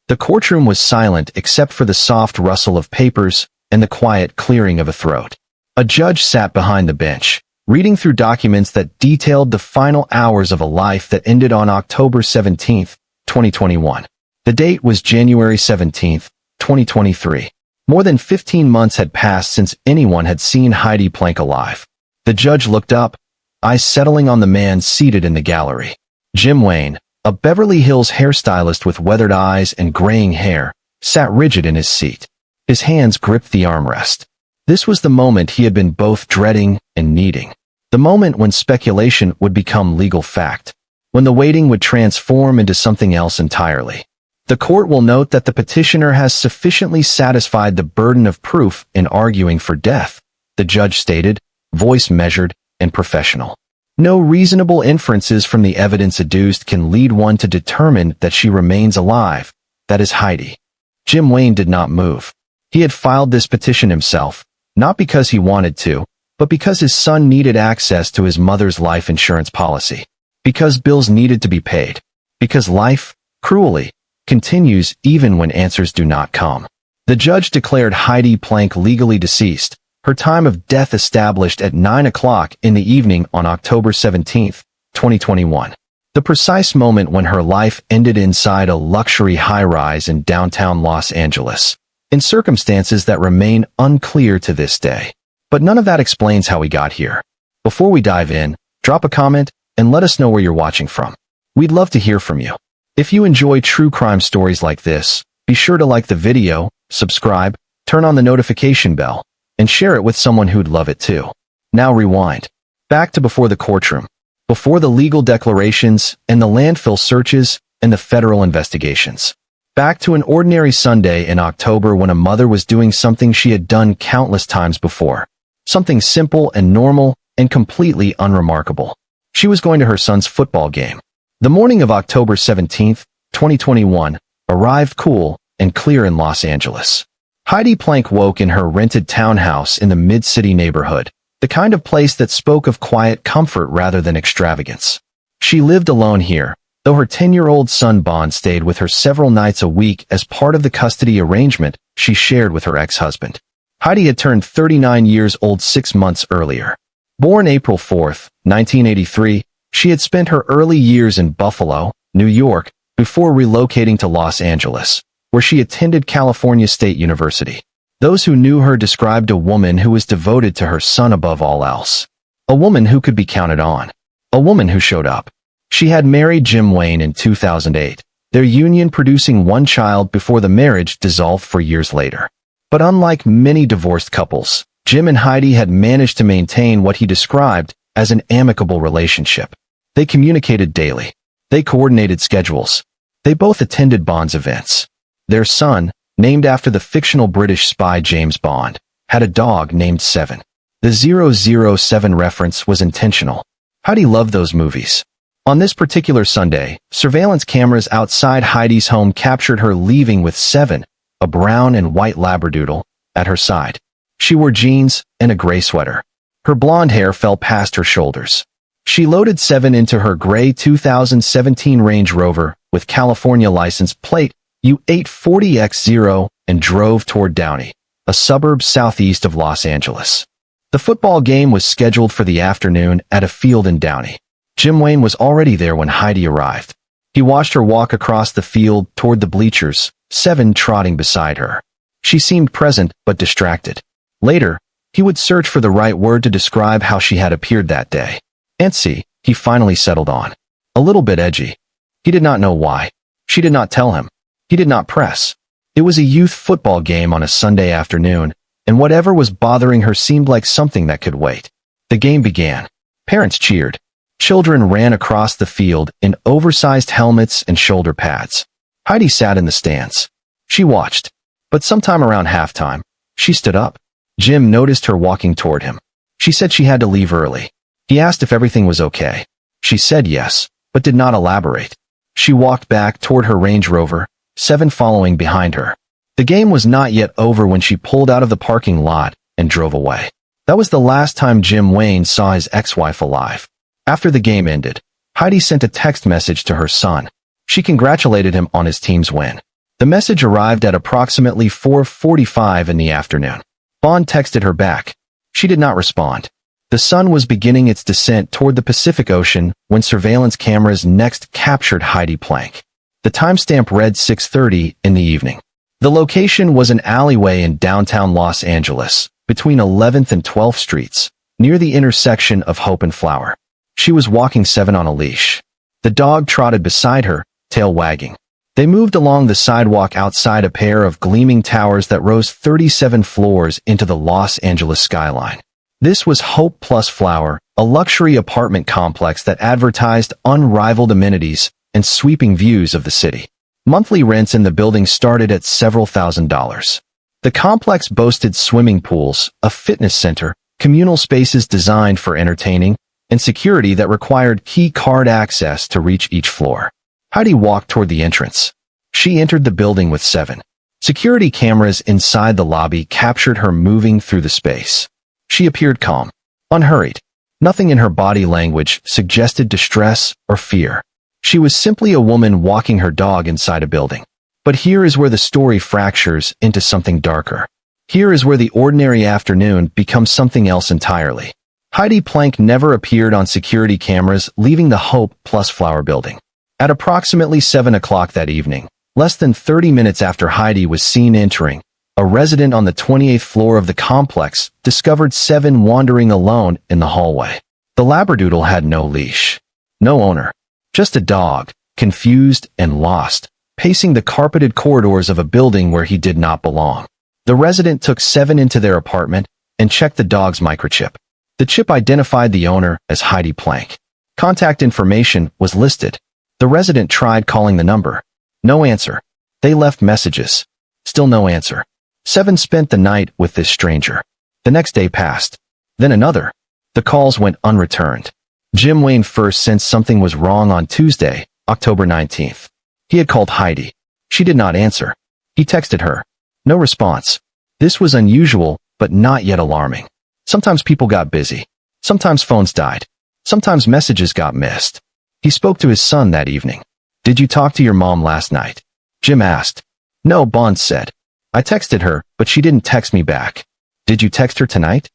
The courtroom was silent except for the soft rustle of papers and the quiet clearing of a throat. A judge sat behind the bench, reading through documents that detailed the final hours of a life that ended on October 17, 2021. The date was January 17, 2023. More than 15 months had passed since anyone had seen Heidi Planck alive. The judge looked up, eyes settling on the man seated in the gallery. Jim Wayne, a Beverly Hills hairstylist with weathered eyes and graying hair, sat rigid in his seat. His hands gripped the armrest. This was the moment he had been both dreading and needing. The moment when speculation would become legal fact. When the waiting would transform into something else entirely. The court will note that the petitioner has sufficiently satisfied the burden of proof in arguing for death, the judge stated, voice measured and professional. No reasonable inferences from the evidence adduced can lead one to determine that she remains alive. That is Heidi. Jim Wayne did not move. He had filed this petition himself, not because he wanted to, but because his son needed access to his mother's life insurance policy. Because bills needed to be paid. Because life, cruelly, continues even when answers do not come. The judge declared Heidi Planck legally deceased, her time of death established at 9 o'clock in the evening on October 17, 2021. The precise moment when her life ended inside a luxury high-rise in downtown Los Angeles, in circumstances that remain unclear to this day. But none of that explains how we got here. Before we dive in, drop a comment and let us know where you're watching from. We'd love to hear from you. If you enjoy true crime stories like this, be sure to like the video, subscribe, turn on the notification bell, and share it with someone who'd love it too. Now rewind. Back to before the courtroom. Before the legal declarations and the landfill searches and the federal investigations. Back to an ordinary Sunday in October when a mother was doing something she had done countless times before. Something simple and normal and completely unremarkable. She was going to her son's football game. The morning of October 17, 2021, arrived cool and clear in Los Angeles. Heidi Planck woke in her rented townhouse in the mid-city neighborhood, the kind of place that spoke of quiet comfort rather than extravagance. She lived alone here, though her 10-year-old son Bond stayed with her several nights a week as part of the custody arrangement she shared with her ex-husband. Heidi had turned 39 years old 6 months earlier. Born April 4, 1983, she had spent her early years in Buffalo, New York, before relocating to Los Angeles, where she attended California State University. Those who knew her described a woman who was devoted to her son above all else. A woman who could be counted on. A woman who showed up. She had married Jim Wayne in 2008, their union producing one child before the marriage dissolved 4 years later. But unlike many divorced couples, Jim and Heidi had managed to maintain what he described as an amicable relationship. They communicated daily. They coordinated schedules. They both attended Bond's events. Their son, named after the fictional British spy James Bond, had a dog named Seven. The 007 reference was intentional. Heidi loved those movies. On this particular Sunday, surveillance cameras outside Heidi's home captured her leaving with Seven, a brown and white labradoodle, at her side. She wore jeans and a gray sweater. Her blonde hair fell past her shoulders. She loaded Seven into her gray 2017 Range Rover with California license plate U840X0 and drove toward Downey, a suburb southeast of Los Angeles. The football game was scheduled for the afternoon at a field in Downey. Jim Wayne was already there when Heidi arrived. He watched her walk across the field toward the bleachers, Seven trotting beside her. She seemed present but distracted. Later, he would search for the right word to describe how she had appeared that day. Antsy, he finally settled on. A little bit edgy. He did not know why. She did not tell him. He did not press. It was a youth football game on a Sunday afternoon, and whatever was bothering her seemed like something that could wait. The game began. Parents cheered. Children ran across the field in oversized helmets and shoulder pads. Heidi sat in the stands. She watched. But sometime around halftime, she stood up. Jim noticed her walking toward him. She said she had to leave early. He asked if everything was okay. She said yes, but did not elaborate. She walked back toward her Range Rover, Seven following behind her. The game was not yet over when she pulled out of the parking lot and drove away. That was the last time Jim Wayne saw his ex-wife alive. After the game ended, Heidi sent a text message to her son. She congratulated him on his team's win. The message arrived at approximately 4:45 in the afternoon. Bond texted her back. She did not respond. The sun was beginning its descent toward the Pacific Ocean when surveillance cameras next captured Heidi Planck. The timestamp read 6:30 in the evening. The location was an alleyway in downtown Los Angeles, between 11th and 12th Streets, near the intersection of Hope and Flower. She was walking Seven on a leash. The dog trotted beside her, tail wagging. They moved along the sidewalk outside a pair of gleaming towers that rose 37 floors into the Los Angeles skyline. This was Hope plus Flower, a luxury apartment complex that advertised unrivaled amenities and sweeping views of the city. Monthly rents in the building started at several $1,000s. The complex boasted swimming pools, a fitness center, communal spaces designed for entertaining, and security that required key card access to reach each floor. Heidi walked toward the entrance. She entered the building with Seven. Security cameras inside the lobby captured her moving through the space. She appeared calm, unhurried. Nothing in her body language suggested distress or fear. She was simply a woman walking her dog inside a building. But here is where the story fractures into something darker. Here is where the ordinary afternoon becomes something else entirely. Heidi Planck never appeared on security cameras leaving the Hope plus Flower building. At approximately 7 o'clock that evening, less than 30 minutes after Heidi was seen entering, a resident on the 28th floor of the complex discovered Seven wandering alone in the hallway. The Labradoodle had no leash, no owner, just a dog, confused and lost, pacing the carpeted corridors of a building where he did not belong. The resident took Seven into their apartment and checked the dog's microchip. The chip identified the owner as Heidi Planck. Contact information was listed. The resident tried calling the number. No answer. They left messages. Still no answer. Seven spent the night with this stranger. The next day passed. Then another. The calls went unreturned. Jim Wayne first sensed something was wrong on Tuesday, October 19th. He had called Heidi. She did not answer. He texted her. No response. This was unusual, but not yet alarming. Sometimes people got busy. Sometimes phones died. Sometimes messages got missed. He spoke to his son that evening. Did you talk to your mom last night? Jim asked. No, Bond said. I texted her, but she didn't text me back. Did you text her tonight?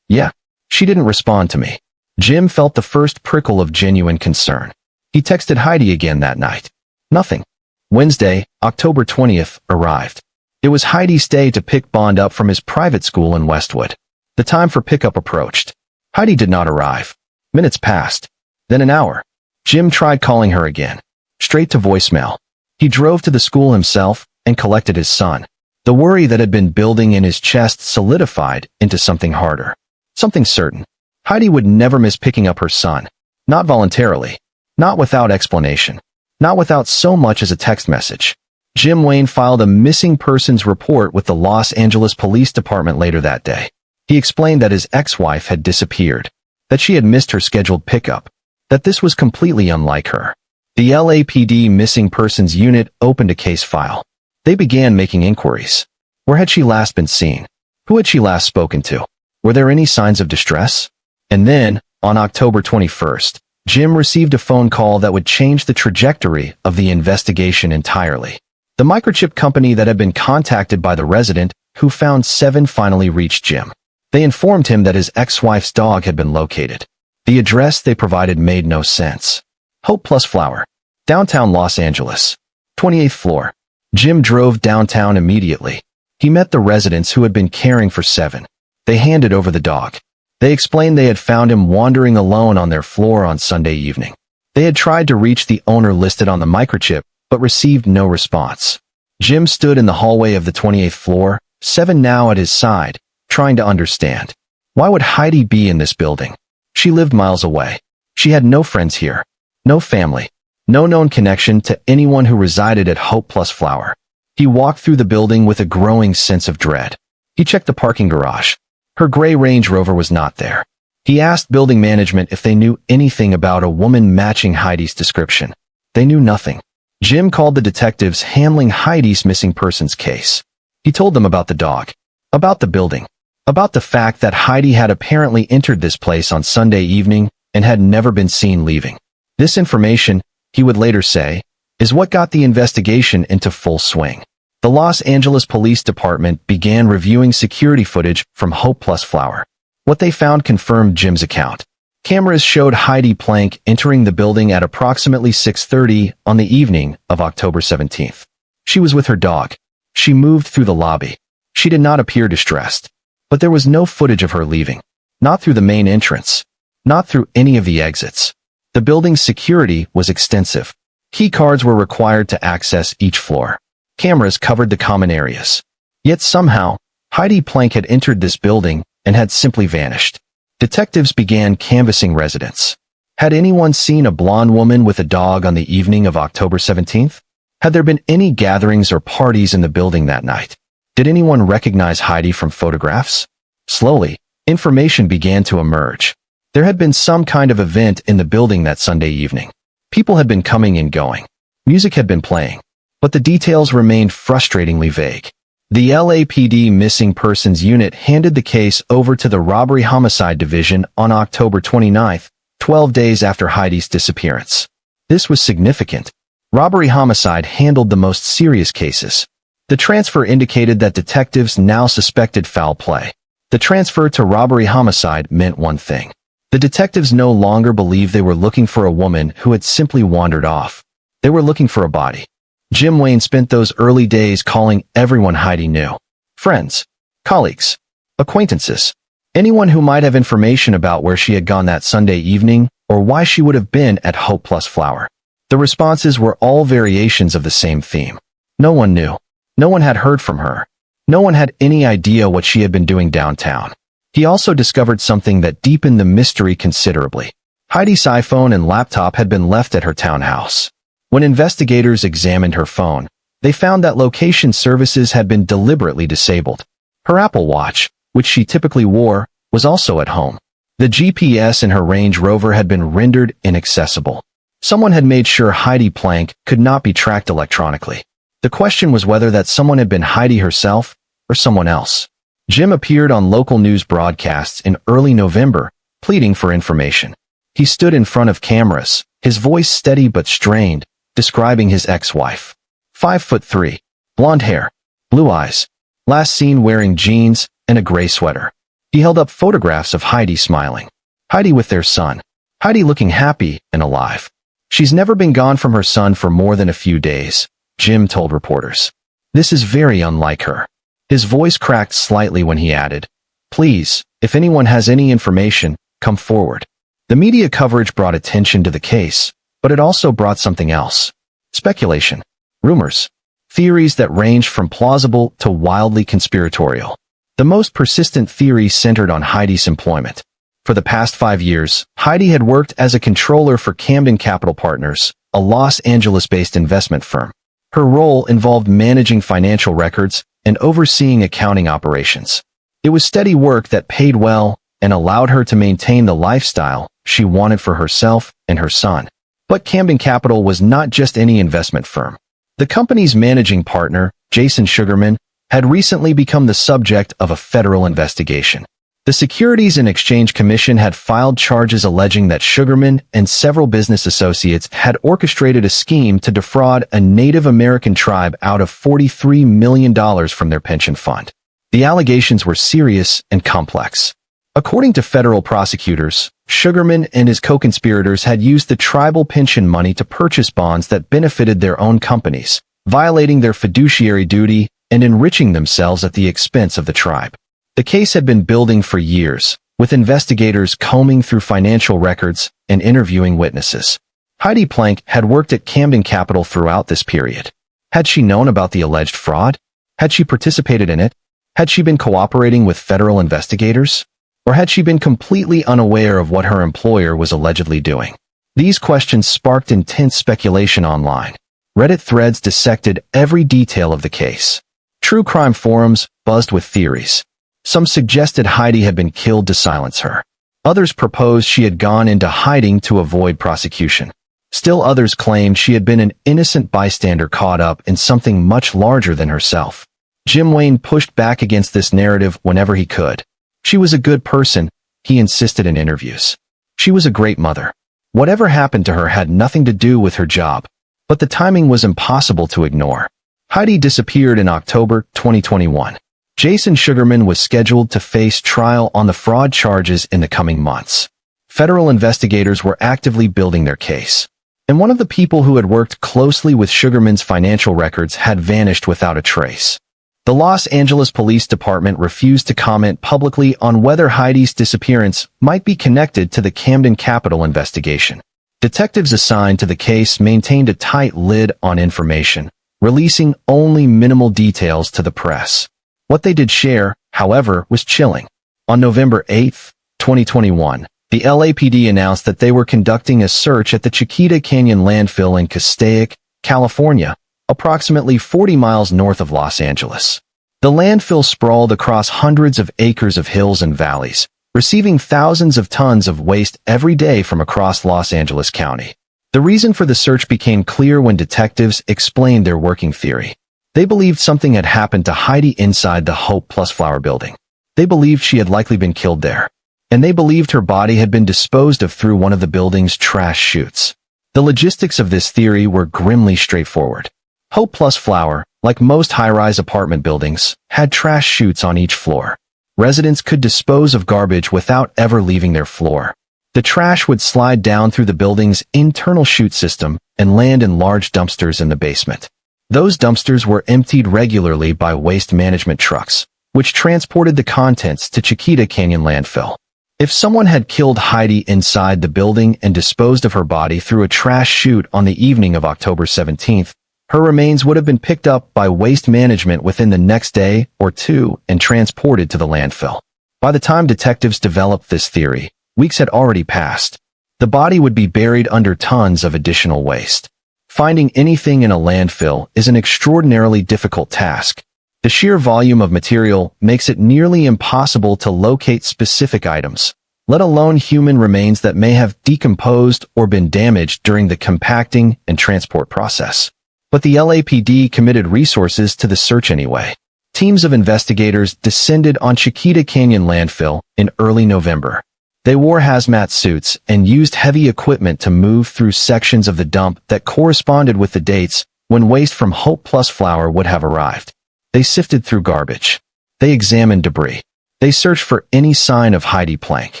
Yeah. She didn't respond to me. Jim felt the first prickle of genuine concern. He texted Heidi again that night. Nothing. Wednesday, October 20th, arrived. It was Heidi's day to pick Bond up from his private school in Westwood. The time for pickup approached. Heidi did not arrive. Minutes passed. Then an hour. Jim tried calling her again. Straight to voicemail. He drove to the school himself and collected his son. The worry that had been building in his chest solidified into something harder. Something certain. Heidi would never miss picking up her son. Not voluntarily. Not without explanation. Not without so much as a text message. Jim Wayne filed a missing persons report with the Los Angeles Police Department later that day. He explained that his ex-wife had disappeared, that she had missed her scheduled pickup, that this was completely unlike her. The LAPD Missing Persons Unit opened a case file. They began making inquiries. Where had she last been seen? Who had she last spoken to? Were there any signs of distress? And then, on October 21st, Jim received a phone call that would change the trajectory of the investigation entirely. The microchip company that had been contacted by the resident who found Seven finally reached Jim. They informed him that his ex-wife's dog had been located. The address they provided made no sense. Hope plus Flower. Downtown Los Angeles. 28th floor. Jim drove downtown immediately. He met the residents who had been caring for Seven. They handed over the dog. They explained they had found him wandering alone on their floor on Sunday evening. They had tried to reach the owner listed on the microchip, but received no response. Jim stood in the hallway of the 28th floor, Seven now at his side, trying to understand. Why would Heidi be in this building? She lived miles away. She had no friends here. No family. No known connection to anyone who resided at Hope plus Flower. He walked through the building with a growing sense of dread. He checked the parking garage. Her gray Range Rover was not there. He asked building management if they knew anything about a woman matching Heidi's description. They knew nothing. Jim called the detectives handling Heidi's missing persons case. He told them about the dog, about the building, about the fact that Heidi had apparently entered this place on Sunday evening and had never been seen leaving. This information, he would later say, is what got the investigation into full swing. The Los Angeles Police Department began reviewing security footage from Hope Plus Flower. What they found confirmed Jim's account. Cameras showed Heidi Planck entering the building at approximately 6:30 on the evening of October 17th. She was with her dog. She moved through the lobby. She did not appear distressed. But there was no footage of her leaving. Not through the main entrance. Not through any of the exits. The building's security was extensive. Key cards were required to access each floor. Cameras covered the common areas. Yet somehow, Heidi Planck had entered this building and had simply vanished. Detectives began canvassing residents. Had anyone seen a blonde woman with a dog on the evening of October 17th? Had there been any gatherings or parties in the building that night? Did anyone recognize Heidi from photographs? Slowly, information began to emerge. There had been some kind of event in the building that Sunday evening. People had been coming and going. Music had been playing. But the details remained frustratingly vague. The LAPD Missing Persons Unit handed the case over to the Robbery Homicide Division on October 29th, 12 days after Heidi's disappearance. This was significant. Robbery Homicide handled the most serious cases. The transfer indicated that detectives now suspected foul play. The transfer to Robbery Homicide meant one thing. The detectives no longer believed they were looking for a woman who had simply wandered off. They were looking for a body. Jim Wayne spent those early days calling everyone Heidi knew. Friends, colleagues, acquaintances, anyone who might have information about where she had gone that Sunday evening or why she would have been at Hope Plus Flower. The responses were all variations of the same theme. No one knew. No one had heard from her. No one had any idea what she had been doing downtown. He also discovered something that deepened the mystery considerably. Heidi's iPhone and laptop had been left at her townhouse. When investigators examined her phone, they found that location services had been deliberately disabled. Her Apple Watch, which she typically wore, was also at home. The GPS in her Range Rover had been rendered inaccessible. Someone had made sure Heidi Planck could not be tracked electronically. The question was whether that someone had been Heidi herself or someone else. Jim appeared on local news broadcasts in early November, pleading for information. He stood in front of cameras, his voice steady but strained, describing his ex-wife. 5'3", blonde hair, blue eyes, last seen wearing jeans and a gray sweater. He held up photographs of Heidi smiling. Heidi with their son. Heidi looking happy and alive. She's never been gone from her son for more than a few days, Jim told reporters. This is very unlike her. His voice cracked slightly when he added, "Please, if anyone has any information, come forward." The media coverage brought attention to the case, but it also brought something else. Speculation, rumors, theories that ranged from plausible to wildly conspiratorial. The most persistent theory centered on Heidi's employment. For the past 5 years, Heidi had worked as a controller for Camden Capital Partners, a Los Angeles-based investment firm. Her role involved managing financial records and overseeing accounting operations. It was steady work that paid well and allowed her to maintain the lifestyle she wanted for herself and her son. But Camden Capital was not just any investment firm. The company's managing partner, Jason Sugarman, had recently become the subject of a federal investigation. The Securities and Exchange Commission had filed charges alleging that Sugarman and several business associates had orchestrated a scheme to defraud a Native American tribe out of $43 million from their pension fund. The allegations were serious and complex. According to federal prosecutors, Sugarman and his co-conspirators had used the tribal pension money to purchase bonds that benefited their own companies, violating their fiduciary duty and enriching themselves at the expense of the tribe. The case had been building for years, with investigators combing through financial records and interviewing witnesses. Heidi Planck had worked at Camden Capital throughout this period. Had she known about the alleged fraud? Had she participated in it? Had she been cooperating with federal investigators? Or had she been completely unaware of what her employer was allegedly doing? These questions sparked intense speculation online. Reddit threads dissected every detail of the case. True crime forums buzzed with theories. Some suggested Heidi had been killed to silence her. Others proposed she had gone into hiding to avoid prosecution. Still others claimed she had been an innocent bystander caught up in something much larger than herself. Jim Wayne pushed back against this narrative whenever he could. She was a good person, he insisted in interviews. She was a great mother. Whatever happened to her had nothing to do with her job. But the timing was impossible to ignore. Heidi disappeared in October 2021. Jason Sugarman was scheduled to face trial on the fraud charges in the coming months. Federal investigators were actively building their case. And one of the people who had worked closely with Sugarman's financial records had vanished without a trace. The Los Angeles Police Department refused to comment publicly on whether Heidi's disappearance might be connected to the Camden Capital investigation. Detectives assigned to the case maintained a tight lid on information, releasing only minimal details to the press. What they did share, however, was chilling. On November 8, 2021, the LAPD announced that they were conducting a search at the Chiquita Canyon landfill in Castaic, California, approximately 40 miles north of Los Angeles. The landfill sprawled across hundreds of acres of hills and valleys, receiving thousands of tons of waste every day from across Los Angeles County. The reason for the search became clear when detectives explained their working theory. They believed something had happened to Heidi inside the Hope Plus Flower building. They believed she had likely been killed there. And they believed her body had been disposed of through one of the building's trash chutes. The logistics of this theory were grimly straightforward. Hope Plus Flower, like most high-rise apartment buildings, had trash chutes on each floor. Residents could dispose of garbage without ever leaving their floor. The trash would slide down through the building's internal chute system and land in large dumpsters in the basement. Those dumpsters were emptied regularly by waste management trucks, which transported the contents to Chiquita Canyon landfill. If someone had killed Heidi inside the building and disposed of her body through a trash chute on the evening of October 17th, her remains would have been picked up by waste management within the next day or two and transported to the landfill. By the time detectives developed this theory, weeks had already passed. The body would be buried under tons of additional waste. Finding anything in a landfill is an extraordinarily difficult task. The sheer volume of material makes it nearly impossible to locate specific items, let alone human remains that may have decomposed or been damaged during the compacting and transport process. But the LAPD committed resources to the search anyway. Teams of investigators descended on Chiquita Canyon landfill in early November. They wore hazmat suits and used heavy equipment to move through sections of the dump that corresponded with the dates when waste from Hope Plus Flower would have arrived. They sifted through garbage. They examined debris. They searched for any sign of Heidi Planck.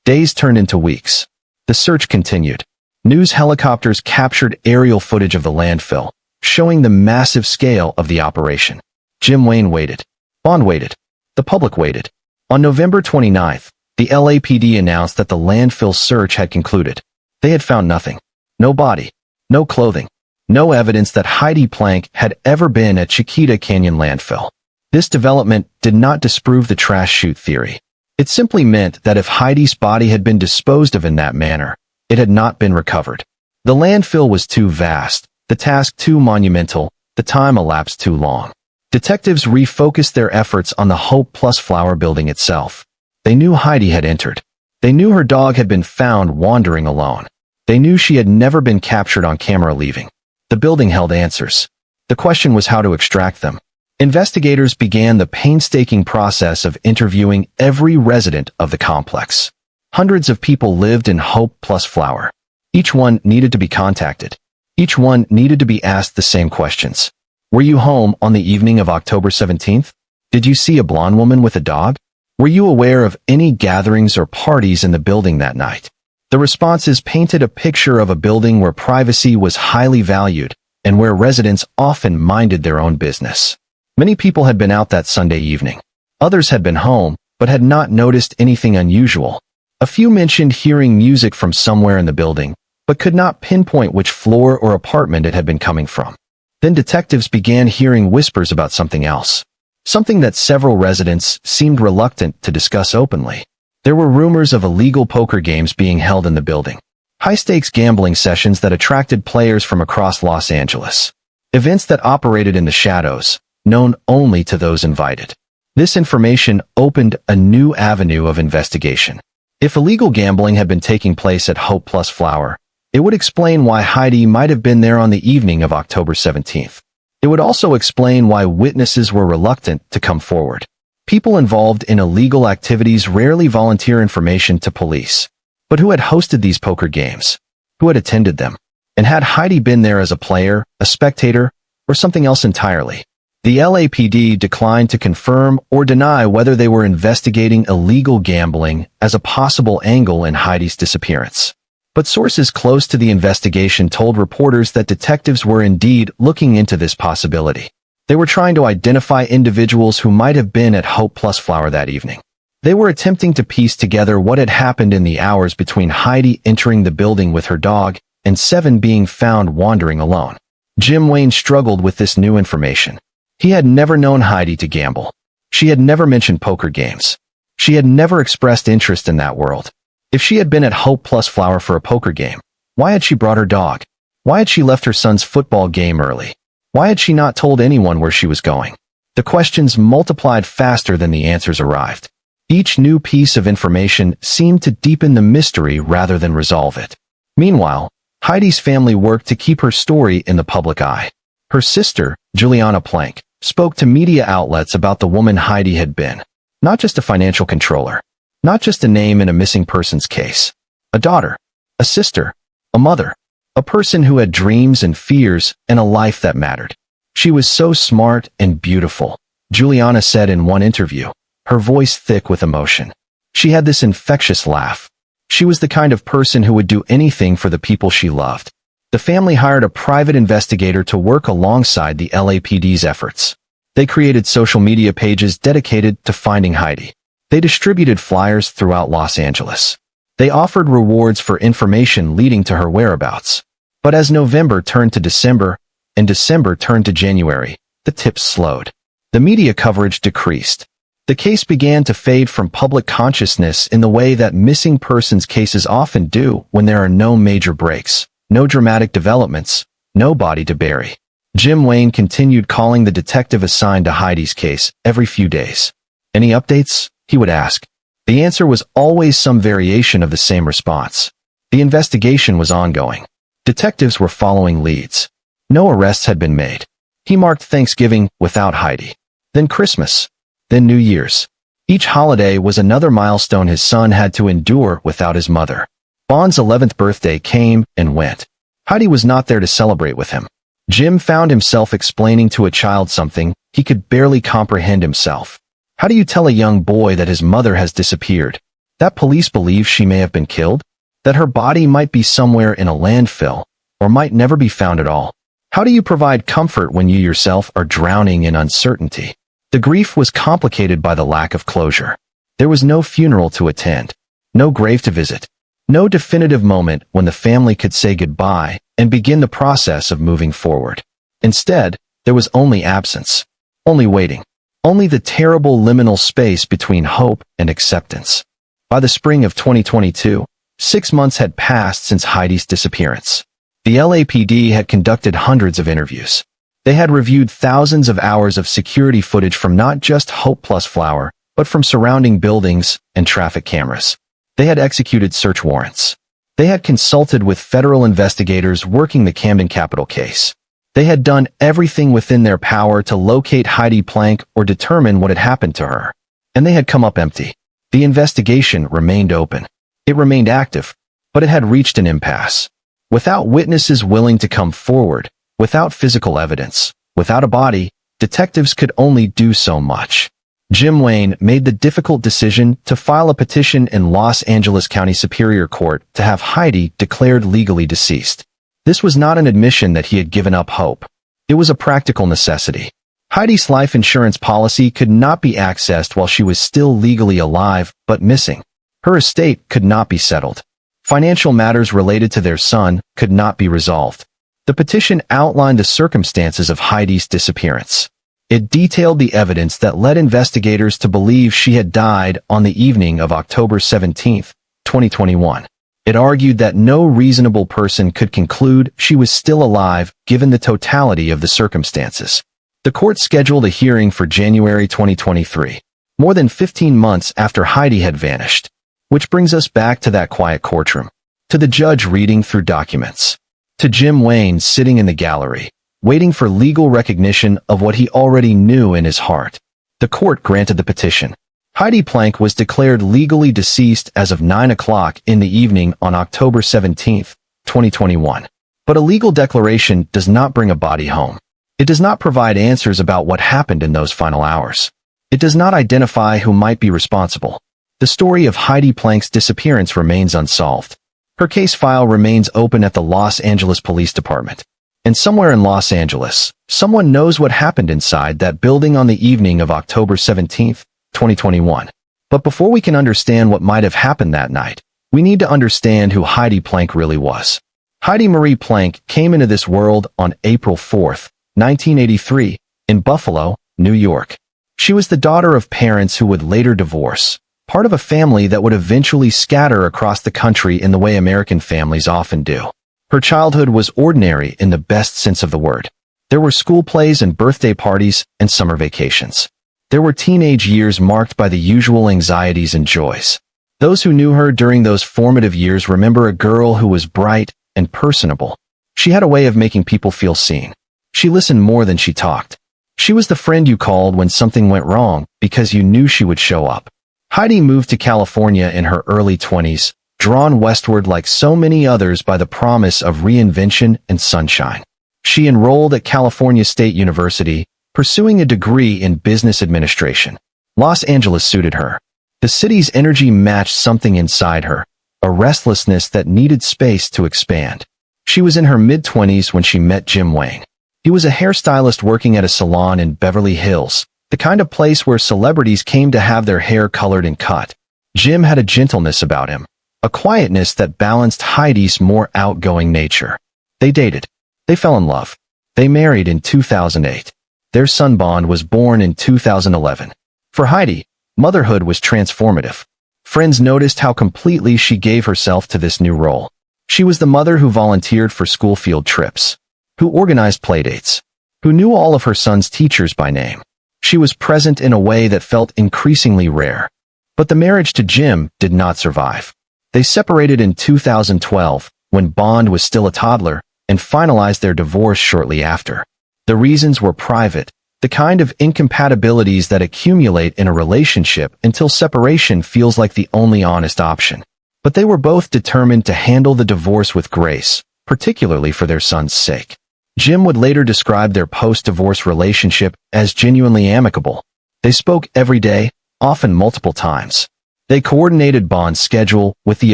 Days turned into weeks. The search continued. News helicopters captured aerial footage of the landfill, showing the massive scale of the operation. Jim Wayne waited. Bond waited. The public waited. On November 29th, the LAPD announced that the landfill search had concluded. They had found nothing. No body. No clothing. No evidence that Heidi Planck had ever been at Chiquita Canyon landfill. This development did not disprove the trash chute theory. It simply meant that if Heidi's body had been disposed of in that manner, it had not been recovered. The landfill was too vast, the task too monumental, the time elapsed too long. Detectives refocused their efforts on the Hope Plus Flower building itself. They knew Heidi had entered. They knew her dog had been found wandering alone. They knew she had never been captured on camera leaving. The building held answers. The question was how to extract them. Investigators began the painstaking process of interviewing every resident of the complex. Hundreds of people lived in Hope Plus Flower. Each one needed to be contacted. Each one needed to be asked the same questions. Were you home on the evening of October 17th? Did you see a blonde woman with a dog? Were you aware of any gatherings or parties in the building that night? The responses painted a picture of a building where privacy was highly valued and where residents often minded their own business. Many people had been out that Sunday evening. Others had been home, but had not noticed anything unusual. A few mentioned hearing music from somewhere in the building, but could not pinpoint which floor or apartment it had been coming from. Then detectives began hearing whispers about something else. Something that several residents seemed reluctant to discuss openly. There were rumors of illegal poker games being held in the building. High-stakes gambling sessions that attracted players from across Los Angeles. Events that operated in the shadows, known only to those invited. This information opened a new avenue of investigation. If illegal gambling had been taking place at Hope Plus Flower, it would explain why Heidi might have been there on the evening of October 17th. It would also explain why witnesses were reluctant to come forward. People involved in illegal activities rarely volunteer information to police. But who had hosted these poker games? Who had attended them? And had Heidi been there as a player, a spectator, or something else entirely? The LAPD declined to confirm or deny whether they were investigating illegal gambling as a possible angle in Heidi's disappearance. But sources close to the investigation told reporters that detectives were indeed looking into this possibility. They were trying to identify individuals who might have been at Hope Plus Flower that evening. They were attempting to piece together what had happened in the hours between Heidi entering the building with her dog and Seven being found wandering alone. Jim Wayne struggled with this new information. He had never known Heidi to gamble. She had never mentioned poker games. She had never expressed interest in that world. If she had been at Hope Plus Flower for a poker game, why had she brought her dog? Why had she left her son's football game early? Why had she not told anyone where she was going? The questions multiplied faster than the answers arrived. Each new piece of information seemed to deepen the mystery rather than resolve it. Meanwhile, Heidi's family worked to keep her story in the public eye. Her sister, Juliana Planck, spoke to media outlets about the woman Heidi had been. Not just a financial controller. Not just a name in a missing persons case. A daughter. A sister. A mother. A person who had dreams and fears and a life that mattered. She was so smart and beautiful, Juliana said in one interview, her voice thick with emotion. She had this infectious laugh. She was the kind of person who would do anything for the people she loved. The family hired a private investigator to work alongside the LAPD's efforts. They created social media pages dedicated to finding Heidi. They distributed flyers throughout Los Angeles. They offered rewards for information leading to her whereabouts. But as November turned to December, and December turned to January, the tips slowed. The media coverage decreased. The case began to fade from public consciousness in the way that missing persons cases often do when there are no major breaks. No dramatic developments, no body to bury. Jim Wayne continued calling the detective assigned to Heidi's case every few days. Any updates? He would ask. The answer was always some variation of the same response. The investigation was ongoing. Detectives were following leads. No arrests had been made. He marked Thanksgiving without Heidi. Then Christmas. Then New Year's. Each holiday was another milestone his son had to endure without his mother. Bond's 11th birthday came and went. Heidi was not there to celebrate with him. Jim found himself explaining to a child something he could barely comprehend himself. How do you tell a young boy that his mother has disappeared? That police believe she may have been killed? That her body might be somewhere in a landfill, or might never be found at all? How do you provide comfort when you yourself are drowning in uncertainty? The grief was complicated by the lack of closure. There was no funeral to attend, no grave to visit. No definitive moment when the family could say goodbye and begin the process of moving forward. Instead, there was only absence, only waiting, only the terrible liminal space between hope and acceptance. By the spring of 2022, 6 months had passed since Heidi's disappearance. The LAPD had conducted hundreds of interviews. They had reviewed thousands of hours of security footage from not just Hope Plus Flower, but from surrounding buildings and traffic cameras. They had executed search warrants. They had consulted with federal investigators working the Camden Capital case. They had done everything within their power to locate Heidi Planck or determine what had happened to her. And they had come up empty. The investigation remained open. It remained active, but it had reached an impasse. Without witnesses willing to come forward, without physical evidence, without a body, detectives could only do so much. Jim Wayne made the difficult decision to file a petition in Los Angeles County Superior Court to have Heidi declared legally deceased. This was not an admission that he had given up hope. It was a practical necessity. Heidi's life insurance policy could not be accessed while she was still legally alive but missing. Her estate could not be settled. Financial matters related to their son could not be resolved. The petition outlined the circumstances of Heidi's disappearance. It detailed the evidence that led investigators to believe she had died on the evening of October 17, 2021. It argued that no reasonable person could conclude she was still alive given the totality of the circumstances. The court scheduled a hearing for January 2023, more than 15 months after Heidi had vanished. Which brings us back to that quiet courtroom, to the judge reading through documents, to Jim Wayne sitting in the gallery, waiting for legal recognition of what he already knew in his heart. The court granted the petition. Heidi Planck was declared legally deceased as of 9 o'clock in the evening on October 17, 2021. But a legal declaration does not bring a body home. It does not provide answers about what happened in those final hours. It does not identify who might be responsible. The story of Heidi Planck's disappearance remains unsolved. Her case file remains open at the Los Angeles Police Department. And somewhere in Los Angeles, someone knows what happened inside that building on the evening of October 17, 2021. But before we can understand what might have happened that night, we need to understand who Heidi Planck really was. Heidi Marie Planck came into this world on April 4, 1983, in Buffalo, New York. She was the daughter of parents who would later divorce, part of a family that would eventually scatter across the country in the way American families often do. Her childhood was ordinary in the best sense of the word. There were school plays and birthday parties and summer vacations. There were teenage years marked by the usual anxieties and joys. Those who knew her during those formative years remember a girl who was bright and personable. She had a way of making people feel seen. She listened more than she talked. She was the friend you called when something went wrong because you knew she would show up. Heidi moved to California in her early 20s, drawn westward like so many others by the promise of reinvention and sunshine. She enrolled at California State University, pursuing a degree in business administration. Los Angeles suited her. The city's energy matched something inside her, a restlessness that needed space to expand. She was in her mid-20s when she met Jim Wang. He was a hairstylist working at a salon in Beverly Hills, the kind of place where celebrities came to have their hair colored and cut. Jim had a gentleness about him, a quietness that balanced Heidi's more outgoing nature. They dated. They fell in love. They married in 2008. Their son Bond was born in 2011. For Heidi, motherhood was transformative. Friends noticed how completely she gave herself to this new role. She was the mother who volunteered for school field trips, who organized playdates, who knew all of her son's teachers by name. She was present in a way that felt increasingly rare. But the marriage to Jim did not survive. They separated in 2012, when Bond was still a toddler, and finalized their divorce shortly after. The reasons were private, the kind of incompatibilities that accumulate in a relationship until separation feels like the only honest option. But they were both determined to handle the divorce with grace, particularly for their son's sake. Jim would later describe their post-divorce relationship as genuinely amicable. They spoke every day, often multiple times. They coordinated Bond's schedule with the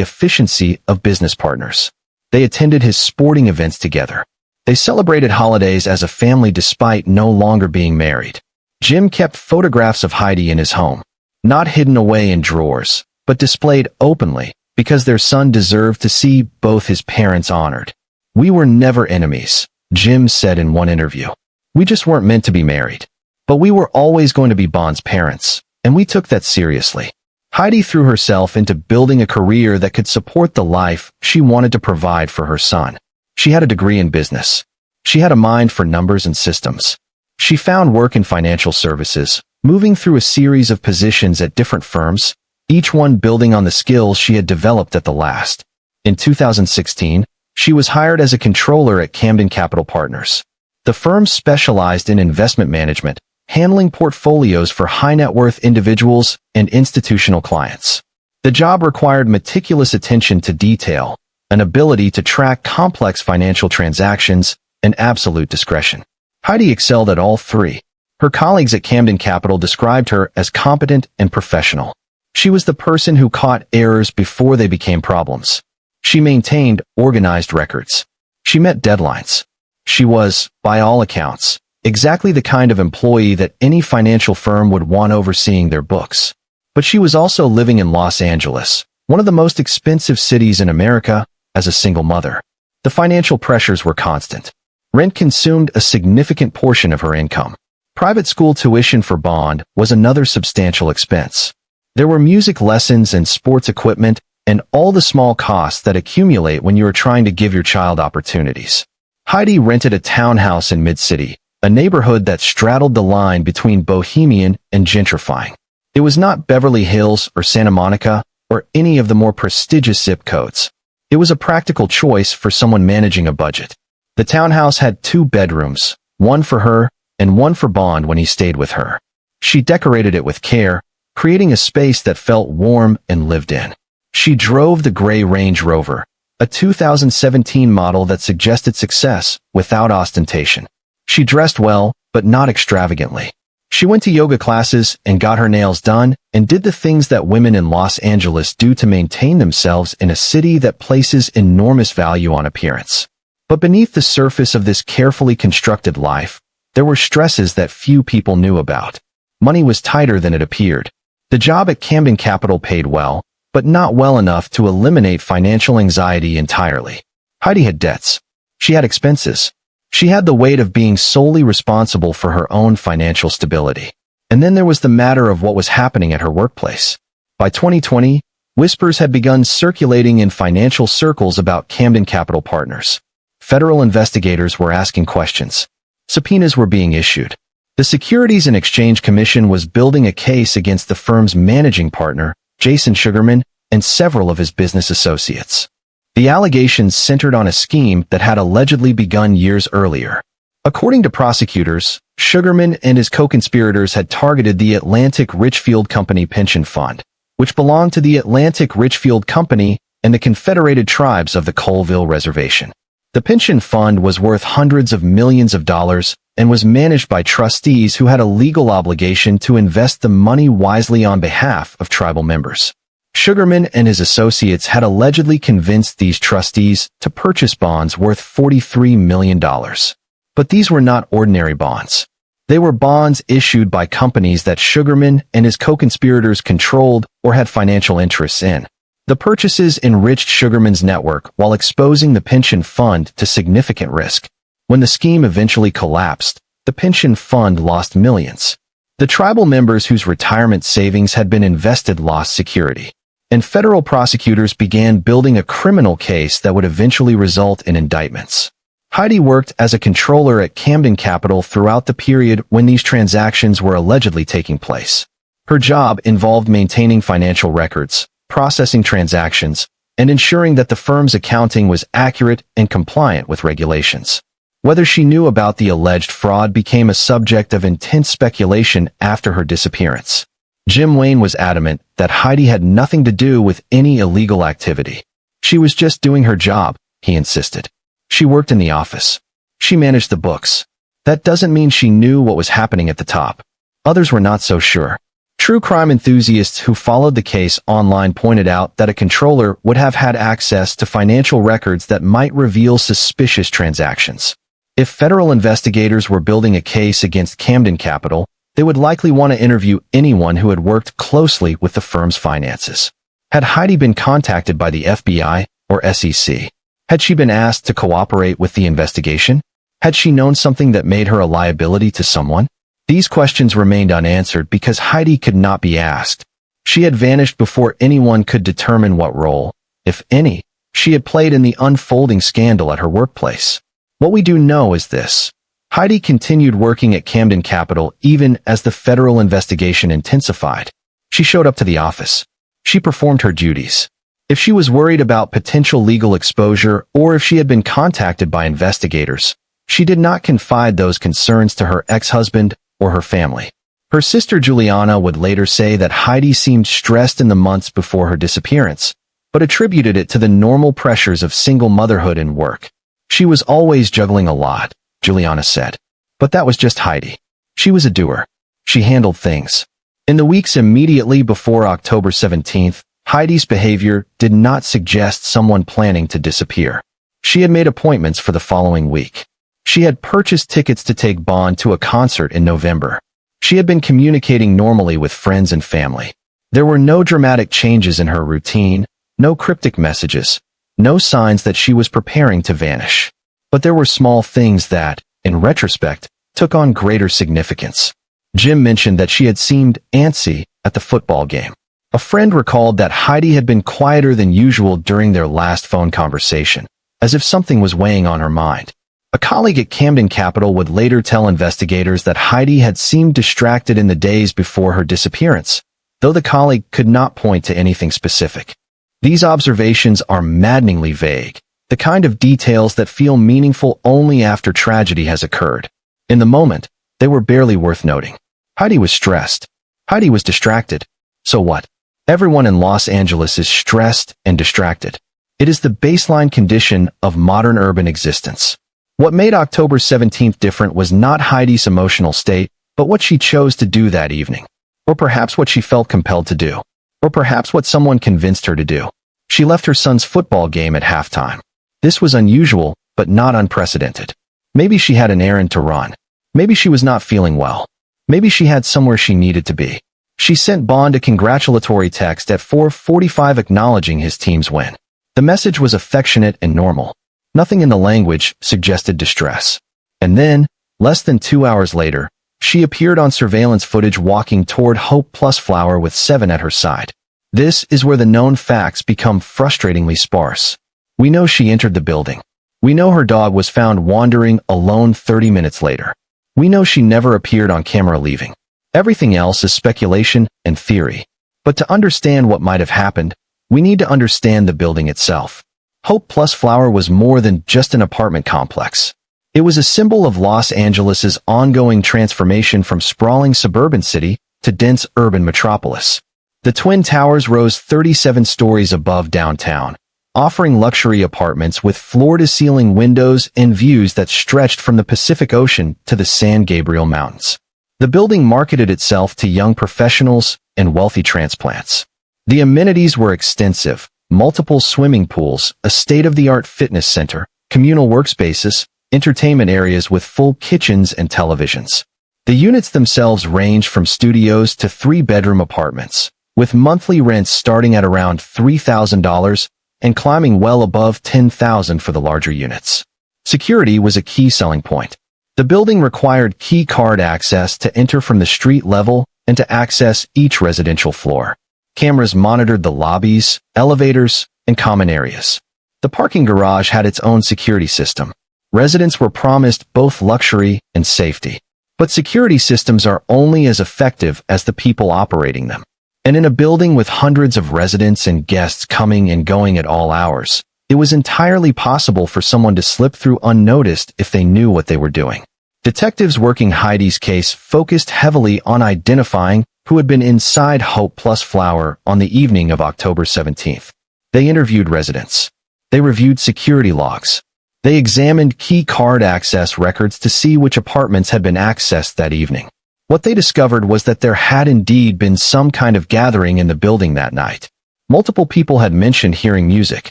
efficiency of business partners. They attended his sporting events together. They celebrated holidays as a family despite no longer being married. Jim kept photographs of Heidi in his home, not hidden away in drawers, but displayed openly, because their son deserved to see both his parents honored. "We were never enemies," Jim said in one interview. "We just weren't meant to be married. But we were always going to be Bond's parents, and we took that seriously." Heidi threw herself into building a career that could support the life she wanted to provide for her son. She had a degree in business. She had a mind for numbers and systems. She found work in financial services, moving through a series of positions at different firms, each one building on the skills she had developed at the last. In 2016, she was hired as a controller at Camden Capital Partners. The firm specialized in investment management, handling portfolios for high-net-worth individuals and institutional clients. The job required meticulous attention to detail, an ability to track complex financial transactions, and absolute discretion. Heidi excelled at all three. Her colleagues at Camden Capital described her as competent and professional. She was the person who caught errors before they became problems. She maintained organized records. She met deadlines. She was, by all accounts, exactly the kind of employee that any financial firm would want overseeing their books. But she was also living in Los Angeles, one of the most expensive cities in America, as a single mother. The financial pressures were constant. Rent consumed a significant portion of her income. Private school tuition for Bond was another substantial expense. There were music lessons and sports equipment, and all the small costs that accumulate when you are trying to give your child opportunities. Heidi rented a townhouse in Mid-City, a neighborhood that straddled the line between bohemian and gentrifying. It was not Beverly Hills or Santa Monica or any of the more prestigious zip codes. It was a practical choice for someone managing a budget. The townhouse had 2 bedrooms, one for her and one for Bond when he stayed with her. She decorated it with care, creating a space that felt warm and lived in. She drove the gray Range Rover, a 2017 model that suggested success without ostentation. She dressed well, but not extravagantly. She went to yoga classes and got her nails done and did the things that women in Los Angeles do to maintain themselves in a city that places enormous value on appearance. But beneath the surface of this carefully constructed life, there were stresses that few people knew about. Money was tighter than it appeared. The job at Camden Capital paid well, but not well enough to eliminate financial anxiety entirely. Heidi had debts. She had expenses. She had the weight of being solely responsible for her own financial stability. And then there was the matter of what was happening at her workplace. By 2020, whispers had begun circulating in financial circles about Camden Capital Partners. Federal investigators were asking questions. Subpoenas were being issued. The Securities and Exchange Commission was building a case against the firm's managing partner, Jason Sugarman, and several of his business associates. The allegations centered on a scheme that had allegedly begun years earlier. According to prosecutors, Sugarman and his co-conspirators had targeted the Atlantic Richfield Company Pension Fund, which belonged to the Atlantic Richfield Company and the Confederated Tribes of the Colville Reservation. The pension fund was worth hundreds of millions of dollars and was managed by trustees who had a legal obligation to invest the money wisely on behalf of tribal members. Sugarman and his associates had allegedly convinced these trustees to purchase bonds worth $43 million. But these were not ordinary bonds. They were bonds issued by companies that Sugarman and his co-conspirators controlled or had financial interests in. The purchases enriched Sugarman's network while exposing the pension fund to significant risk. When the scheme eventually collapsed, the pension fund lost millions. The tribal members whose retirement savings had been invested lost security. And federal prosecutors began building a criminal case that would eventually result in indictments. Heidi worked as a controller at Camden Capital throughout the period when these transactions were allegedly taking place. Her job involved maintaining financial records, processing transactions, and ensuring that the firm's accounting was accurate and compliant with regulations. Whether she knew about the alleged fraud became a subject of intense speculation after her disappearance. Jim Wayne was adamant that Heidi had nothing to do with any illegal activity. She was just doing her job, he insisted. She worked in the office. She managed the books. That doesn't mean she knew what was happening at the top. Others were not so sure. True crime enthusiasts who followed the case online pointed out that a controller would have had access to financial records that might reveal suspicious transactions. If federal investigators were building a case against Camden Capital, they would likely want to interview anyone who had worked closely with the firm's finances. Had Heidi been contacted by the FBI or SEC? Had she been asked to cooperate with the investigation? Had she known something that made her a liability to someone? These questions remained unanswered because Heidi could not be asked. She had vanished before anyone could determine what role, if any, she had played in the unfolding scandal at her workplace. What we do know is this. Heidi continued working at Camden Capital even as the federal investigation intensified. She showed up to the office. She performed her duties. If she was worried about potential legal exposure or if she had been contacted by investigators, she did not confide those concerns to her ex-husband or her family. Her sister Juliana would later say that Heidi seemed stressed in the months before her disappearance, but attributed it to the normal pressures of single motherhood and work. She was always juggling a lot, Juliana said. But that was just Heidi. She was a doer. She handled things. In the weeks immediately before October 17th, Heidi's behavior did not suggest someone planning to disappear. She had made appointments for the following week. She had purchased tickets to take Bond to a concert in November. She had been communicating normally with friends and family. There were no dramatic changes in her routine, no cryptic messages, no signs that she was preparing to vanish. But there were small things that, in retrospect, took on greater significance. Jim mentioned that she had seemed antsy at the football game. A friend recalled that Heidi had been quieter than usual during their last phone conversation, as if something was weighing on her mind. A colleague at Camden Capital would later tell investigators that Heidi had seemed distracted in the days before her disappearance, though the colleague could not point to anything specific. These observations are maddeningly vague, the kind of details that feel meaningful only after tragedy has occurred. In the moment, they were barely worth noting. Heidi was stressed. Heidi was distracted. So what? Everyone in Los Angeles is stressed and distracted. It is the baseline condition of modern urban existence. What made October 17th different was not Heidi's emotional state, but what she chose to do that evening. Or perhaps what she felt compelled to do. Or perhaps what someone convinced her to do. She left her son's football game at halftime. This was unusual, but not unprecedented. Maybe she had an errand to run. Maybe she was not feeling well. Maybe she had somewhere she needed to be. She sent Bond a congratulatory text at 4:45 acknowledging his team's win. The message was affectionate and normal. Nothing in the language suggested distress. And then, less than 2 hours later, she appeared on surveillance footage walking toward Hope Plus Flower with Seven at her side. This is where the known facts become frustratingly sparse. We know she entered the building. We know her dog was found wandering alone 30 minutes later. We know she never appeared on camera leaving. Everything else is speculation and theory. But to understand what might have happened, we need to understand the building itself. Hope Plus Flower was more than just an apartment complex. It was a symbol of Los Angeles's ongoing transformation from sprawling suburban city to dense urban metropolis. The Twin Towers rose 37 stories above downtown, offering luxury apartments with floor-to-ceiling windows and views that stretched from the Pacific Ocean to the San Gabriel Mountains. The building marketed itself to young professionals and wealthy transplants. The amenities were extensive: multiple swimming pools, a state-of-the-art fitness center, communal workspaces, entertainment areas with full kitchens and televisions. The units themselves ranged from studios to three-bedroom apartments, with monthly rents starting at around $3,000 and climbing well above $10,000 for the larger units. Security was a key selling point. The building required key card access to enter from the street level and to access each residential floor. Cameras monitored the lobbies, elevators, and common areas. The parking garage had its own security system. Residents were promised both luxury and safety. But security systems are only as effective as the people operating them. And in a building with hundreds of residents and guests coming and going at all hours, it was entirely possible for someone to slip through unnoticed if they knew what they were doing. Detectives working Heidi's case focused heavily on identifying who had been inside Hope Plus Flower on the evening of October 17th. They interviewed residents. They reviewed security logs. They examined key card access records to see which apartments had been accessed that evening. What they discovered was that there had indeed been some kind of gathering in the building that night. Multiple people had mentioned hearing music.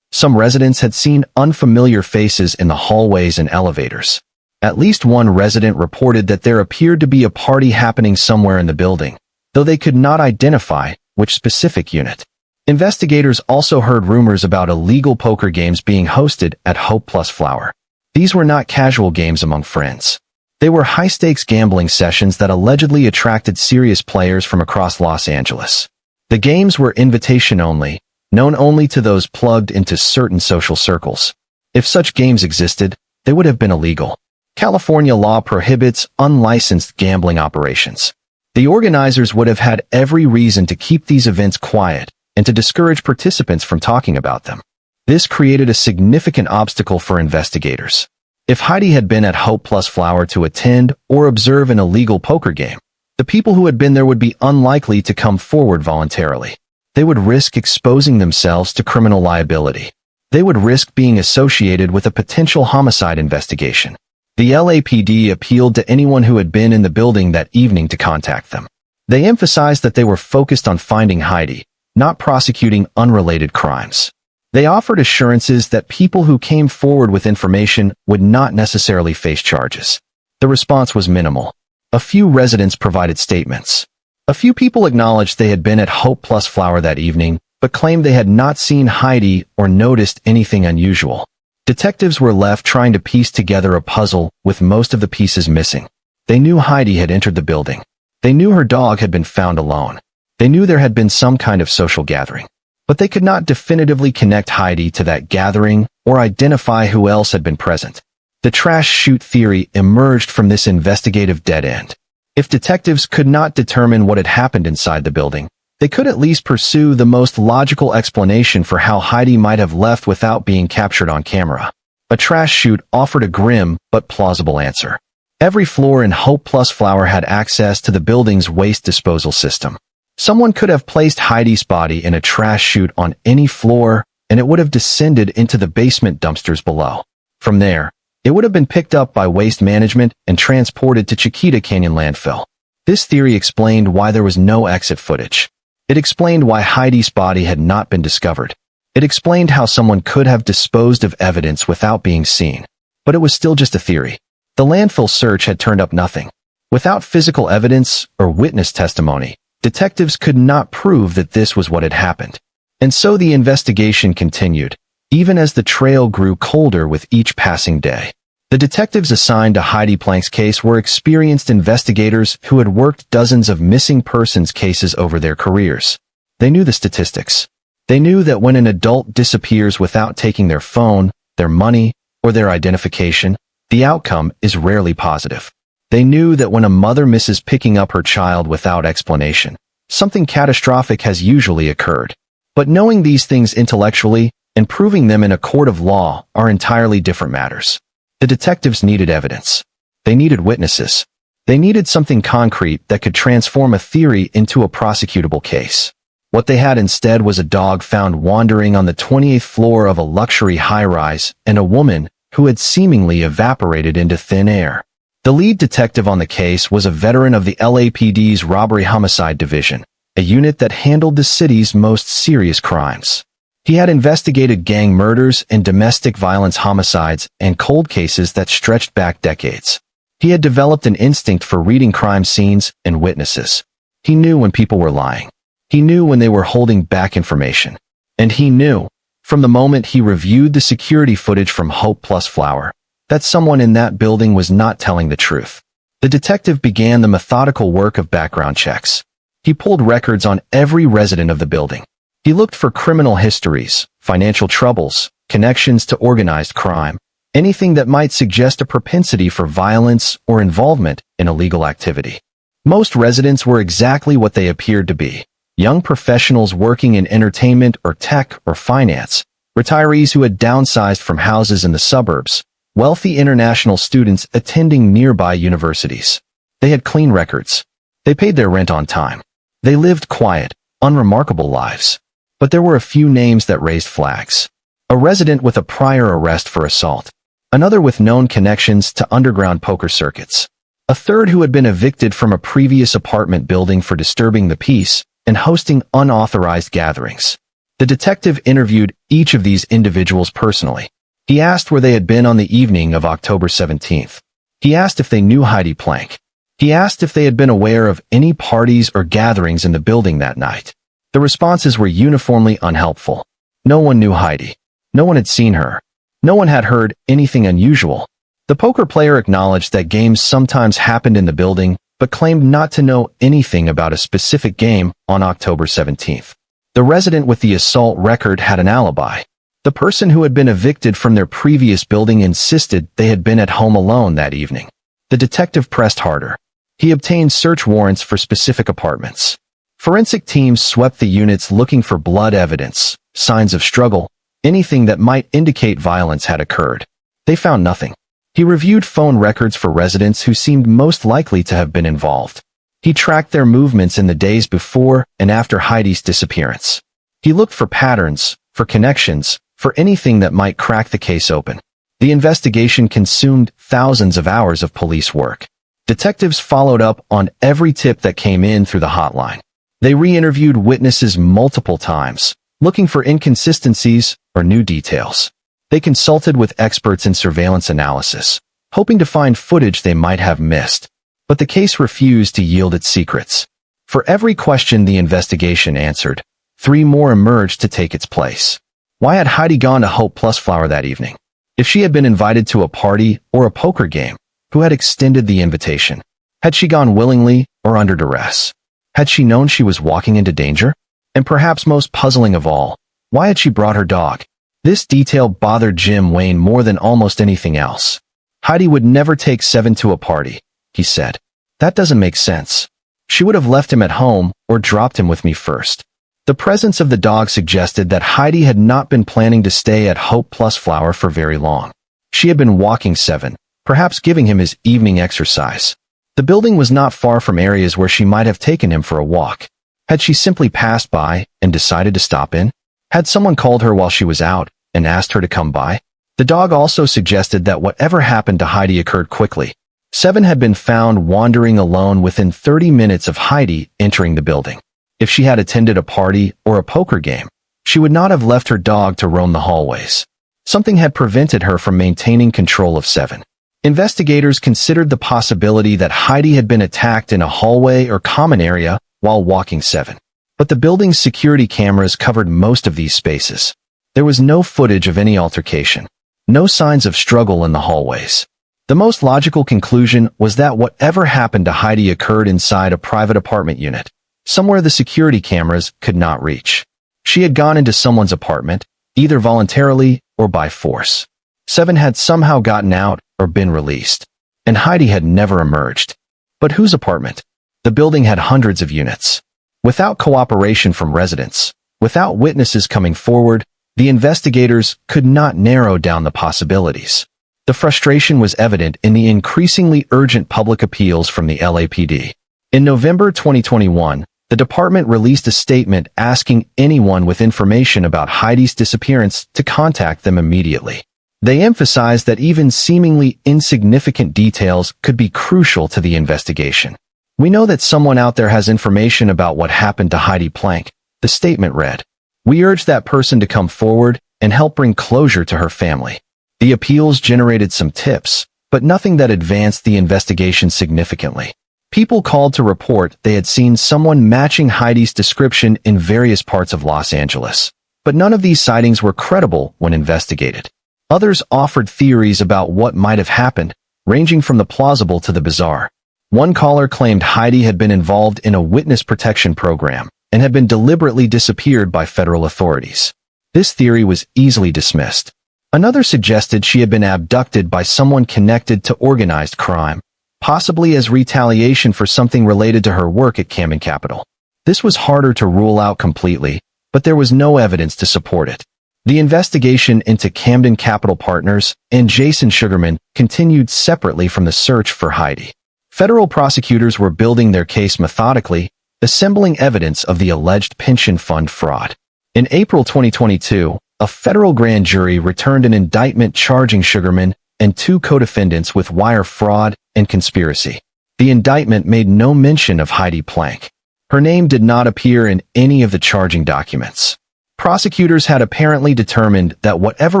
Some residents had seen unfamiliar faces in the hallways and elevators. At least one resident reported that there appeared to be a party happening somewhere in the building, though they could not identify which specific unit. Investigators also heard rumors about illegal poker games being hosted at Hope Plus Flower. These were not casual games among friends. They were high-stakes gambling sessions that allegedly attracted serious players from across Los Angeles. The games were invitation only, known only to those plugged into certain social circles. If such games existed, they would have been illegal. California law prohibits unlicensed gambling operations. The organizers would have had every reason to keep these events quiet and to discourage participants from talking about them. This created a significant obstacle for investigators. If Heidi had been at Hope Plus Flower to attend or observe an illegal poker game, the people who had been there would be unlikely to come forward voluntarily. They would risk exposing themselves to criminal liability. They would risk being associated with a potential homicide investigation. The LAPD appealed to anyone who had been in the building that evening to contact them. They emphasized that they were focused on finding Heidi, not prosecuting unrelated crimes. They offered assurances that people who came forward with information would not necessarily face charges. The response was minimal. A few residents provided statements. A few people acknowledged they had been at Hope Plus Flower that evening, but claimed they had not seen Heidi or noticed anything unusual. Detectives were left trying to piece together a puzzle with most of the pieces missing. They knew Heidi had entered the building. They knew her dog had been found alone. They knew there had been some kind of social gathering. But they could not definitively connect Heidi to that gathering or identify who else had been present. The trash chute theory emerged from this investigative dead end. If detectives could not determine what had happened inside the building, they could at least pursue the most logical explanation for how Heidi might have left without being captured on camera. A trash chute offered a grim but plausible answer. Every floor in Hope Plus Flower had access to the building's waste disposal system. Someone could have placed Heidi's body in a trash chute on any floor, and it would have descended into the basement dumpsters below. From there, It would have been picked up by Waste Management and transported to Chiquita Canyon landfill. This theory explained why there was no exit footage. It explained why Heidi's body had not been discovered. It explained how someone could have disposed of evidence without being seen. But it was still just a theory. The landfill search had turned up nothing. Without physical evidence or witness testimony, detectives could not prove that this was what had happened. And so the investigation continued, even as the trail grew colder with each passing day. The detectives assigned to Heidi Planck's case were experienced investigators who had worked dozens of missing persons cases over their careers. They knew the statistics. They knew that when an adult disappears without taking their phone, their money, or their identification, the outcome is rarely positive. They knew that when a mother misses picking up her child without explanation, something catastrophic has usually occurred. But knowing these things intellectually and proving them in a court of law are entirely different matters. The detectives needed evidence. They needed witnesses. They needed something concrete that could transform a theory into a prosecutable case. What they had instead was a dog found wandering on the 28th floor of a luxury high-rise and a woman who had seemingly evaporated into thin air. The lead detective on the case was a veteran of the LAPD's Robbery-Homicide Division, a unit that handled the city's most serious crimes. He had investigated gang murders and domestic violence homicides and cold cases that stretched back decades. He had developed an instinct for reading crime scenes and witnesses. He knew when people were lying. He knew when they were holding back information. And he knew, from the moment he reviewed the security footage from Hope Plus Flower, that someone in that building was not telling the truth. The detective began the methodical work of background checks. He pulled records on every resident of the building. He looked for criminal histories, financial troubles, connections to organized crime, anything that might suggest a propensity for violence or involvement in illegal activity. Most residents were exactly what they appeared to be. Young professionals working in entertainment or tech or finance, retirees who had downsized from houses in the suburbs, wealthy international students attending nearby universities. They had clean records. They paid their rent on time. They lived quiet, unremarkable lives. But there were a few names that raised flags. A resident with a prior arrest for assault. Another with known connections to underground poker circuits. A third who had been evicted from a previous apartment building for disturbing the peace and hosting unauthorized gatherings. The detective interviewed each of these individuals personally. He asked where they had been on the evening of October 17th. He asked if they knew Heidi Planck. He asked if they had been aware of any parties or gatherings in the building that night. The responses were uniformly unhelpful. No one knew Heidi. No one had seen her. No one had heard anything unusual. The poker player acknowledged that games sometimes happened in the building, but claimed not to know anything about a specific game on October 17th. The resident with the assault record had an alibi. The person who had been evicted from their previous building insisted they had been at home alone that evening. The detective pressed harder. He obtained search warrants for specific apartments. Forensic teams swept the units looking for blood evidence, signs of struggle, anything that might indicate violence had occurred. They found nothing. He reviewed phone records for residents who seemed most likely to have been involved. He tracked their movements in the days before and after Heidi's disappearance. He looked for patterns, for connections, for anything that might crack the case open. The investigation consumed thousands of hours of police work. Detectives followed up on every tip that came in through the hotline. They re-interviewed witnesses multiple times, looking for inconsistencies or new details. They consulted with experts in surveillance analysis, hoping to find footage they might have missed. But the case refused to yield its secrets. For every question the investigation answered, 3 more emerged to take its place. Why had Heidi gone to Hope Plus Flower that evening? If she had been invited to a party or a poker game, who had extended the invitation? Had she gone willingly or under duress? Had she known she was walking into danger? And perhaps most puzzling of all, why had she brought her dog? This detail bothered Jim Wayne more than almost anything else. Heidi would never take Seven to a party, he said. That doesn't make sense. She would have left him at home or dropped him with me first. The presence of the dog suggested that Heidi had not been planning to stay at Hope Plus Flower for very long. She had been walking Seven, perhaps giving him his evening exercise. The building was not far from areas where she might have taken him for a walk. Had she simply passed by and decided to stop in? Had someone called her while she was out and asked her to come by? The dog also suggested that whatever happened to Heidi occurred quickly. Seven had been found wandering alone within 30 minutes of Heidi entering the building. If she had attended a party or a poker game, she would not have left her dog to roam the hallways. Something had prevented her from maintaining control of Seven. Investigators considered the possibility that Heidi had been attacked in a hallway or common area while walking Seven. But the building's security cameras covered most of these spaces. There was no footage of any altercation, no signs of struggle in the hallways. The most logical conclusion was that whatever happened to Heidi occurred inside a private apartment unit, somewhere the security cameras could not reach. She had gone into someone's apartment, either voluntarily or by force. Seven had somehow gotten out or been released, and Heidi had never emerged. But whose apartment? The building had hundreds of units. Without cooperation from residents, without witnesses coming forward, the investigators could not narrow down the possibilities. The frustration was evident in the increasingly urgent public appeals from the LAPD. In November 2021, the department released a statement asking anyone with information about Heidi's disappearance to contact them immediately. They emphasized that even seemingly insignificant details could be crucial to the investigation. "We know that someone out there has information about what happened to Heidi Planck," the statement read. "We urge that person to come forward and help bring closure to her family." The appeals generated some tips, but nothing that advanced the investigation significantly. People called to report they had seen someone matching Heidi's description in various parts of Los Angeles, but none of these sightings were credible when investigated. Others offered theories about what might have happened, ranging from the plausible to the bizarre. One caller claimed Heidi had been involved in a witness protection program and had been deliberately disappeared by federal authorities. This theory was easily dismissed. Another suggested she had been abducted by someone connected to organized crime, possibly as retaliation for something related to her work at Camden Capital. This was harder to rule out completely, but there was no evidence to support it. The investigation into Camden Capital Partners and Jason Sugarman continued separately from the search for Heidi. Federal prosecutors were building their case methodically, assembling evidence of the alleged pension fund fraud. In April 2022, a federal grand jury returned an indictment charging Sugarman and two co-defendants with wire fraud and conspiracy. The indictment made no mention of Heidi Planck. Her name did not appear in any of the charging documents. Prosecutors had apparently determined that whatever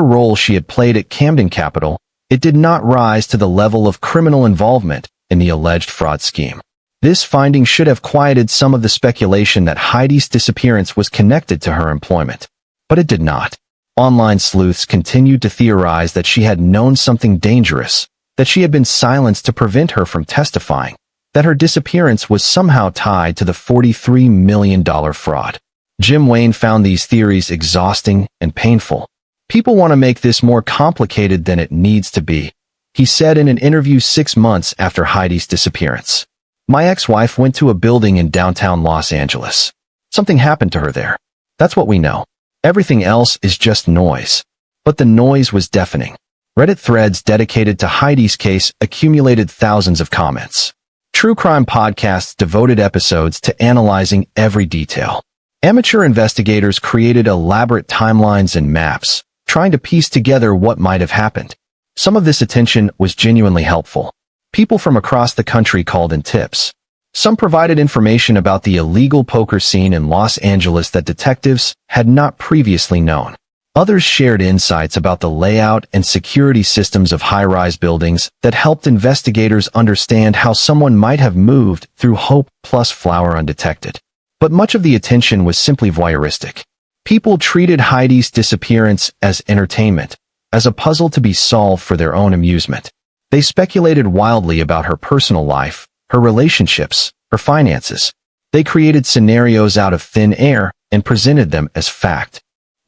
role she had played at Camden Capital, it did not rise to the level of criminal involvement in the alleged fraud scheme. This finding should have quieted some of the speculation that Heidi's disappearance was connected to her employment. But it did not. Online sleuths continued to theorize that she had known something dangerous, that she had been silenced to prevent her from testifying, that her disappearance was somehow tied to the $43 million fraud. Jim Wayne found these theories exhausting and painful. "People want to make this more complicated than it needs to be," he said in an interview 6 months after Heidi's disappearance. "My ex-wife went to a building in downtown Los Angeles. Something happened to her there. That's what we know. Everything else is just noise." But the noise was deafening. Reddit threads dedicated to Heidi's case accumulated thousands of comments. True crime podcasts devoted episodes to analyzing every detail. Amateur investigators created elaborate timelines and maps, trying to piece together what might have happened. Some of this attention was genuinely helpful. People from across the country called in tips. Some provided information about the illegal poker scene in Los Angeles that detectives had not previously known. Others shared insights about the layout and security systems of high-rise buildings that helped investigators understand how someone might have moved through Hope plus Flower undetected. But much of the attention was simply voyeuristic. People treated Heidi's disappearance as entertainment, as a puzzle to be solved for their own amusement. They speculated wildly about her personal life, her relationships, her finances. They created scenarios out of thin air and presented them as fact.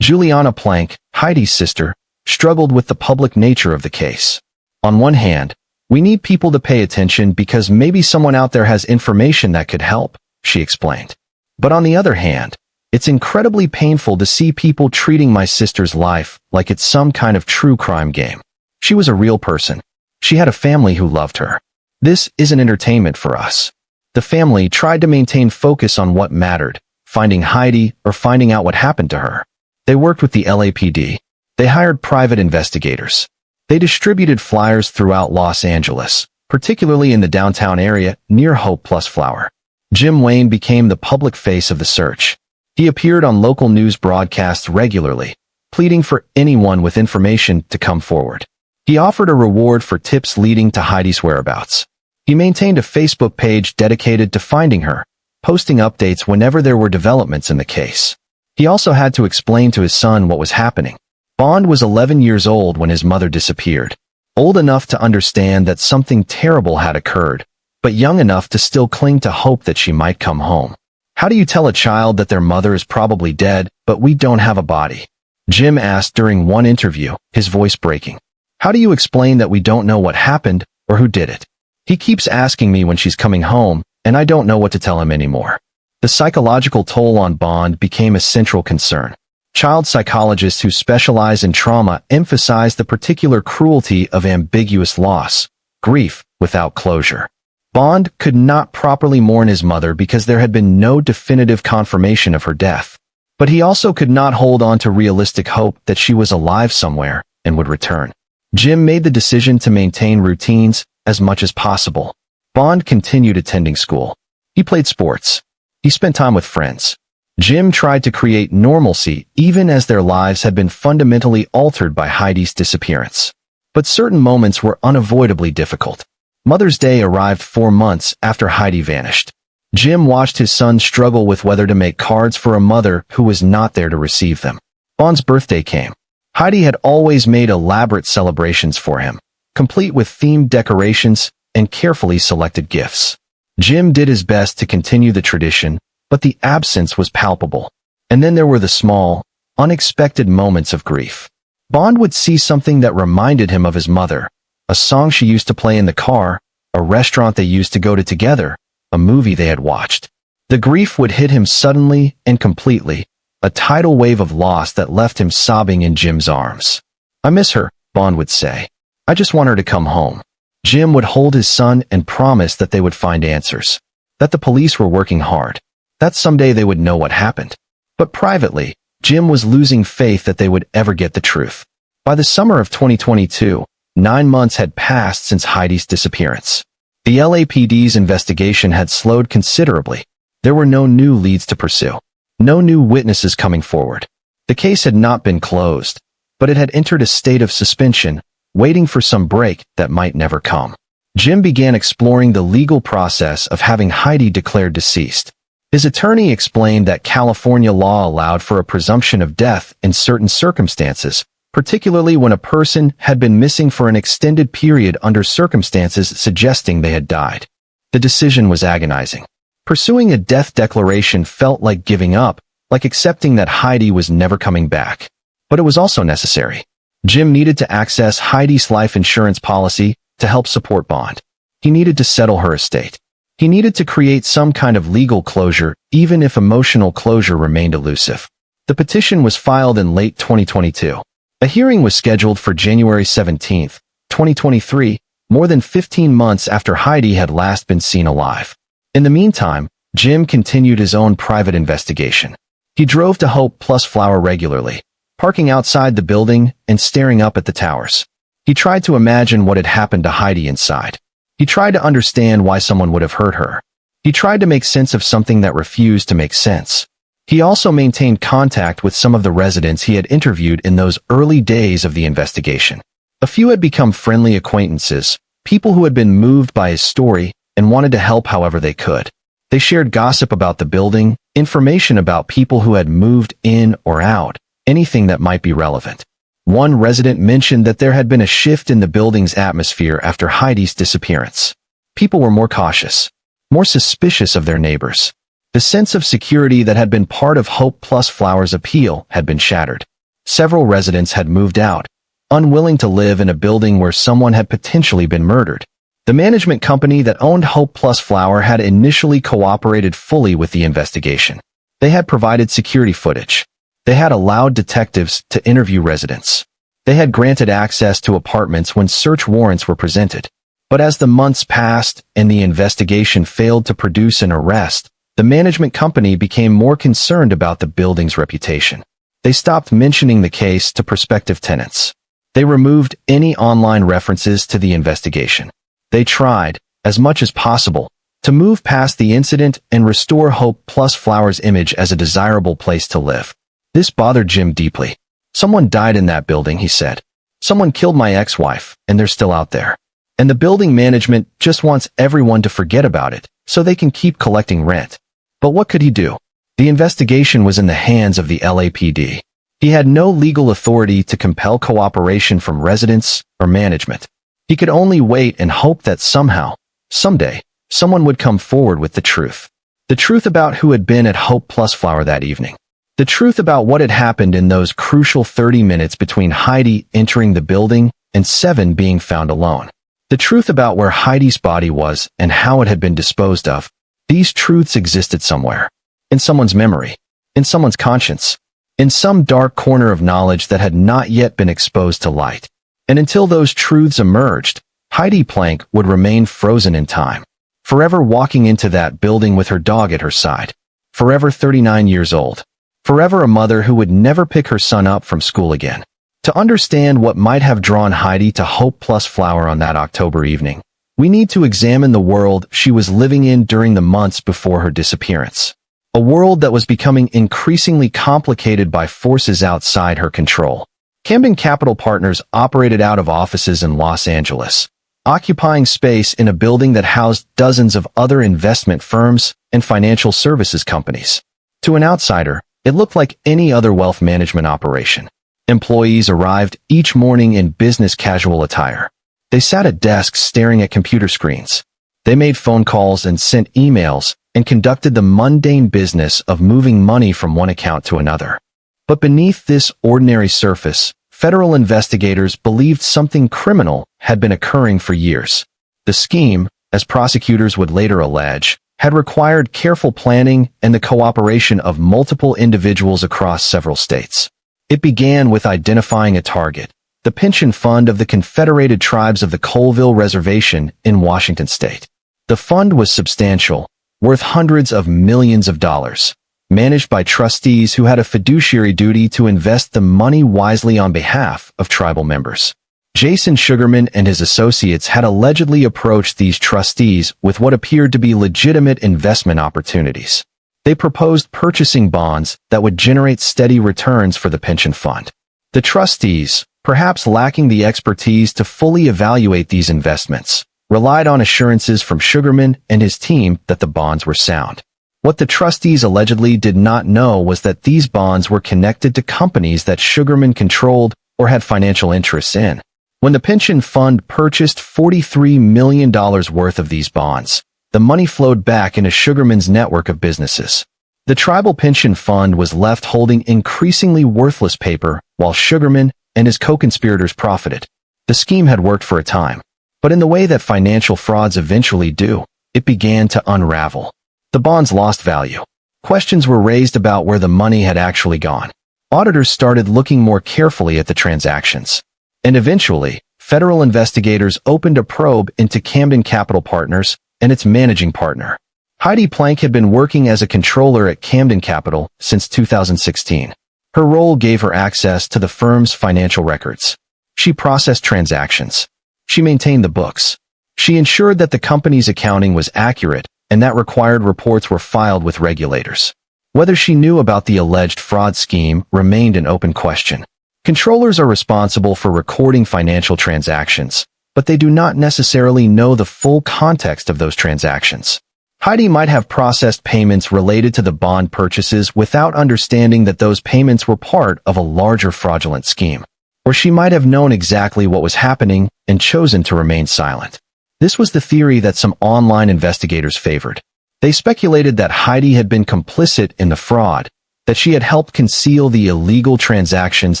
Juliana Planck, Heidi's sister, struggled with the public nature of the case. On one hand, "We need people to pay attention because maybe someone out there has information that could help," she explained. But on the other hand, "It's incredibly painful to see people treating my sister's life like it's some kind of true crime game. She was a real person. She had a family who loved her. This isn't entertainment for us." The family tried to maintain focus on what mattered, finding Heidi or finding out what happened to her. They worked with the LAPD. They hired private investigators. They distributed flyers throughout Los Angeles, particularly in the downtown area near Hope Plus Flower. Jim Wayne became the public face of the search. He appeared on local news broadcasts regularly, pleading for anyone with information to come forward. He offered a reward for tips leading to Heidi's whereabouts. He maintained a Facebook page dedicated to finding her, posting updates whenever there were developments in the case. He also had to explain to his son what was happening. Bond was 11 years old when his mother disappeared, old enough to understand that something terrible had occurred, but young enough to still cling to hope that she might come home. How do you tell a child that their mother is probably dead, but we don't have a body? Jim asked during one interview, his voice breaking. How do you explain that we don't know what happened or who did it? He keeps asking me when she's coming home, and I don't know what to tell him anymore. The psychological toll on Bond became a central concern. Child psychologists who specialize in trauma emphasize the particular cruelty of ambiguous loss, grief without closure. Bond could not properly mourn his mother because there had been no definitive confirmation of her death. But he also could not hold on to realistic hope that she was alive somewhere and would return. Jim made the decision to maintain routines as much as possible. Bond continued attending school. He played sports. He spent time with friends. Jim tried to create normalcy even as their lives had been fundamentally altered by Heidi's disappearance. But certain moments were unavoidably difficult. Mother's Day arrived 4 months after Heidi vanished. Jim watched his son struggle with whether to make cards for a mother who was not there to receive them. Bond's birthday came. Heidi had always made elaborate celebrations for him, complete with themed decorations and carefully selected gifts. Jim did his best to continue the tradition, but the absence was palpable. And then there were the small, unexpected moments of grief. Bond would see something that reminded him of his mother, a song she used to play in the car, a restaurant they used to go to together, a movie they had watched. The grief would hit him suddenly and completely, a tidal wave of loss that left him sobbing in Jim's arms. I miss her, Bond would say. I just want her to come home. Jim would hold his son and promise that they would find answers, that the police were working hard, that someday they would know what happened. But privately, Jim was losing faith that they would ever get the truth. By the summer of 2022, 9 months had passed since Heidi's disappearance. The LAPD's investigation had slowed considerably. There were no new leads to pursue. No new witnesses coming forward. The case had not been closed, but it had entered a state of suspension, waiting for some break that might never come. Jim began exploring the legal process of having Heidi declared deceased. His attorney explained that California law allowed for a presumption of death in certain circumstances, particularly when a person had been missing for an extended period under circumstances suggesting they had died. The decision was agonizing. Pursuing a death declaration felt like giving up, like accepting that Heidi was never coming back. But it was also necessary. Jim needed to access Heidi's life insurance policy to help support Bond. He needed to settle her estate. He needed to create some kind of legal closure, even if emotional closure remained elusive. The petition was filed in late 2022. A hearing was scheduled for January 17, 2023, more than 15 months after Heidi had last been seen alive. In the meantime, Jim continued his own private investigation. He drove to Hope Plus Flower regularly, parking outside the building and staring up at the towers. He tried to imagine what had happened to Heidi inside. He tried to understand why someone would have hurt her. He tried to make sense of something that refused to make sense. He also maintained contact with some of the residents he had interviewed in those early days of the investigation. A few had become friendly acquaintances, people who had been moved by his story and wanted to help however they could. They shared gossip about the building, information about people who had moved in or out, anything that might be relevant. One resident mentioned that there had been a shift in the building's atmosphere after Heidi's disappearance. People were more cautious, more suspicious of their neighbors. The sense of security that had been part of Hope Plus Flower's appeal had been shattered. Several residents had moved out, unwilling to live in a building where someone had potentially been murdered. The management company that owned Hope Plus Flower had initially cooperated fully with the investigation. They had provided security footage. They had allowed detectives to interview residents. They had granted access to apartments when search warrants were presented. But as the months passed and the investigation failed to produce an arrest, the management company became more concerned about the building's reputation. They stopped mentioning the case to prospective tenants. They removed any online references to the investigation. They tried, as much as possible, to move past the incident and restore Hope Plus Flowers' image as a desirable place to live. This bothered Jim deeply. "Someone died in that building," he said. "Someone killed my ex-wife, and they're still out there. And the building management just wants everyone to forget about it, so they can keep collecting rent." But what could he do? The investigation was in the hands of the LAPD. He had no legal authority to compel cooperation from residents or management. He could only wait and hope that somehow, someday, someone would come forward with the truth. The truth about who had been at Hope Plus Flower that evening. The truth about what had happened in those crucial 30 minutes between Heidi entering the building and Seven being found alone. The truth about where Heidi's body was and how it had been disposed of. These truths existed somewhere. In someone's memory. In someone's conscience. In some dark corner of knowledge that had not yet been exposed to light. And until those truths emerged, Heidi Planck would remain frozen in time. Forever walking into that building with her dog at her side. Forever 39 years old. Forever a mother who would never pick her son up from school again. To understand what might have drawn Heidi to Hope Plus Flower on that October evening, we need to examine the world she was living in during the months before her disappearance. A world that was becoming increasingly complicated by forces outside her control. Camden Capital Partners operated out of offices in Los Angeles, occupying space in a building that housed dozens of other investment firms and financial services companies. To an outsider, it looked like any other wealth management operation. Employees arrived each morning in business casual attire. They sat at desks staring at computer screens. They made phone calls and sent emails and conducted the mundane business of moving money from one account to another. But beneath this ordinary surface, federal investigators believed something criminal had been occurring for years. The scheme, as prosecutors would later allege, had required careful planning and the cooperation of multiple individuals across several states. It began with identifying a target, the pension fund of the Confederated Tribes of the Colville Reservation in Washington state. The fund was substantial, worth hundreds of millions of dollars, managed by trustees who had a fiduciary duty to invest the money wisely on behalf of tribal members. Jason Sugarman and his associates had allegedly approached these trustees with what appeared to be legitimate investment opportunities. They proposed purchasing bonds that would generate steady returns for the pension fund. The trustees, perhaps lacking the expertise to fully evaluate these investments, relied on assurances from Sugarman and his team that the bonds were sound. What the trustees allegedly did not know was that these bonds were connected to companies that Sugarman controlled or had financial interests in. When the pension fund purchased $43 million worth of these bonds, the money flowed back into Sugarman's network of businesses. The tribal pension fund was left holding increasingly worthless paper while Sugarman and his co-conspirators profited. The scheme had worked for a time. But in the way that financial frauds eventually do, it began to unravel. The bonds lost value. Questions were raised about where the money had actually gone. Auditors started looking more carefully at the transactions. And eventually, federal investigators opened a probe into Camden Capital Partners and its managing partner. Heidi Planck had been working as a controller at Camden Capital since 2016. Her role gave her access to the firm's financial records. She processed transactions. She maintained the books. She ensured that the company's accounting was accurate and that required reports were filed with regulators. Whether she knew about the alleged fraud scheme remained an open question. Controllers are responsible for recording financial transactions, but they do not necessarily know the full context of those transactions. Heidi might have processed payments related to the bond purchases without understanding that those payments were part of a larger fraudulent scheme. Or she might have known exactly what was happening and chosen to remain silent. This was the theory that some online investigators favored. They speculated that Heidi had been complicit in the fraud, that she had helped conceal the illegal transactions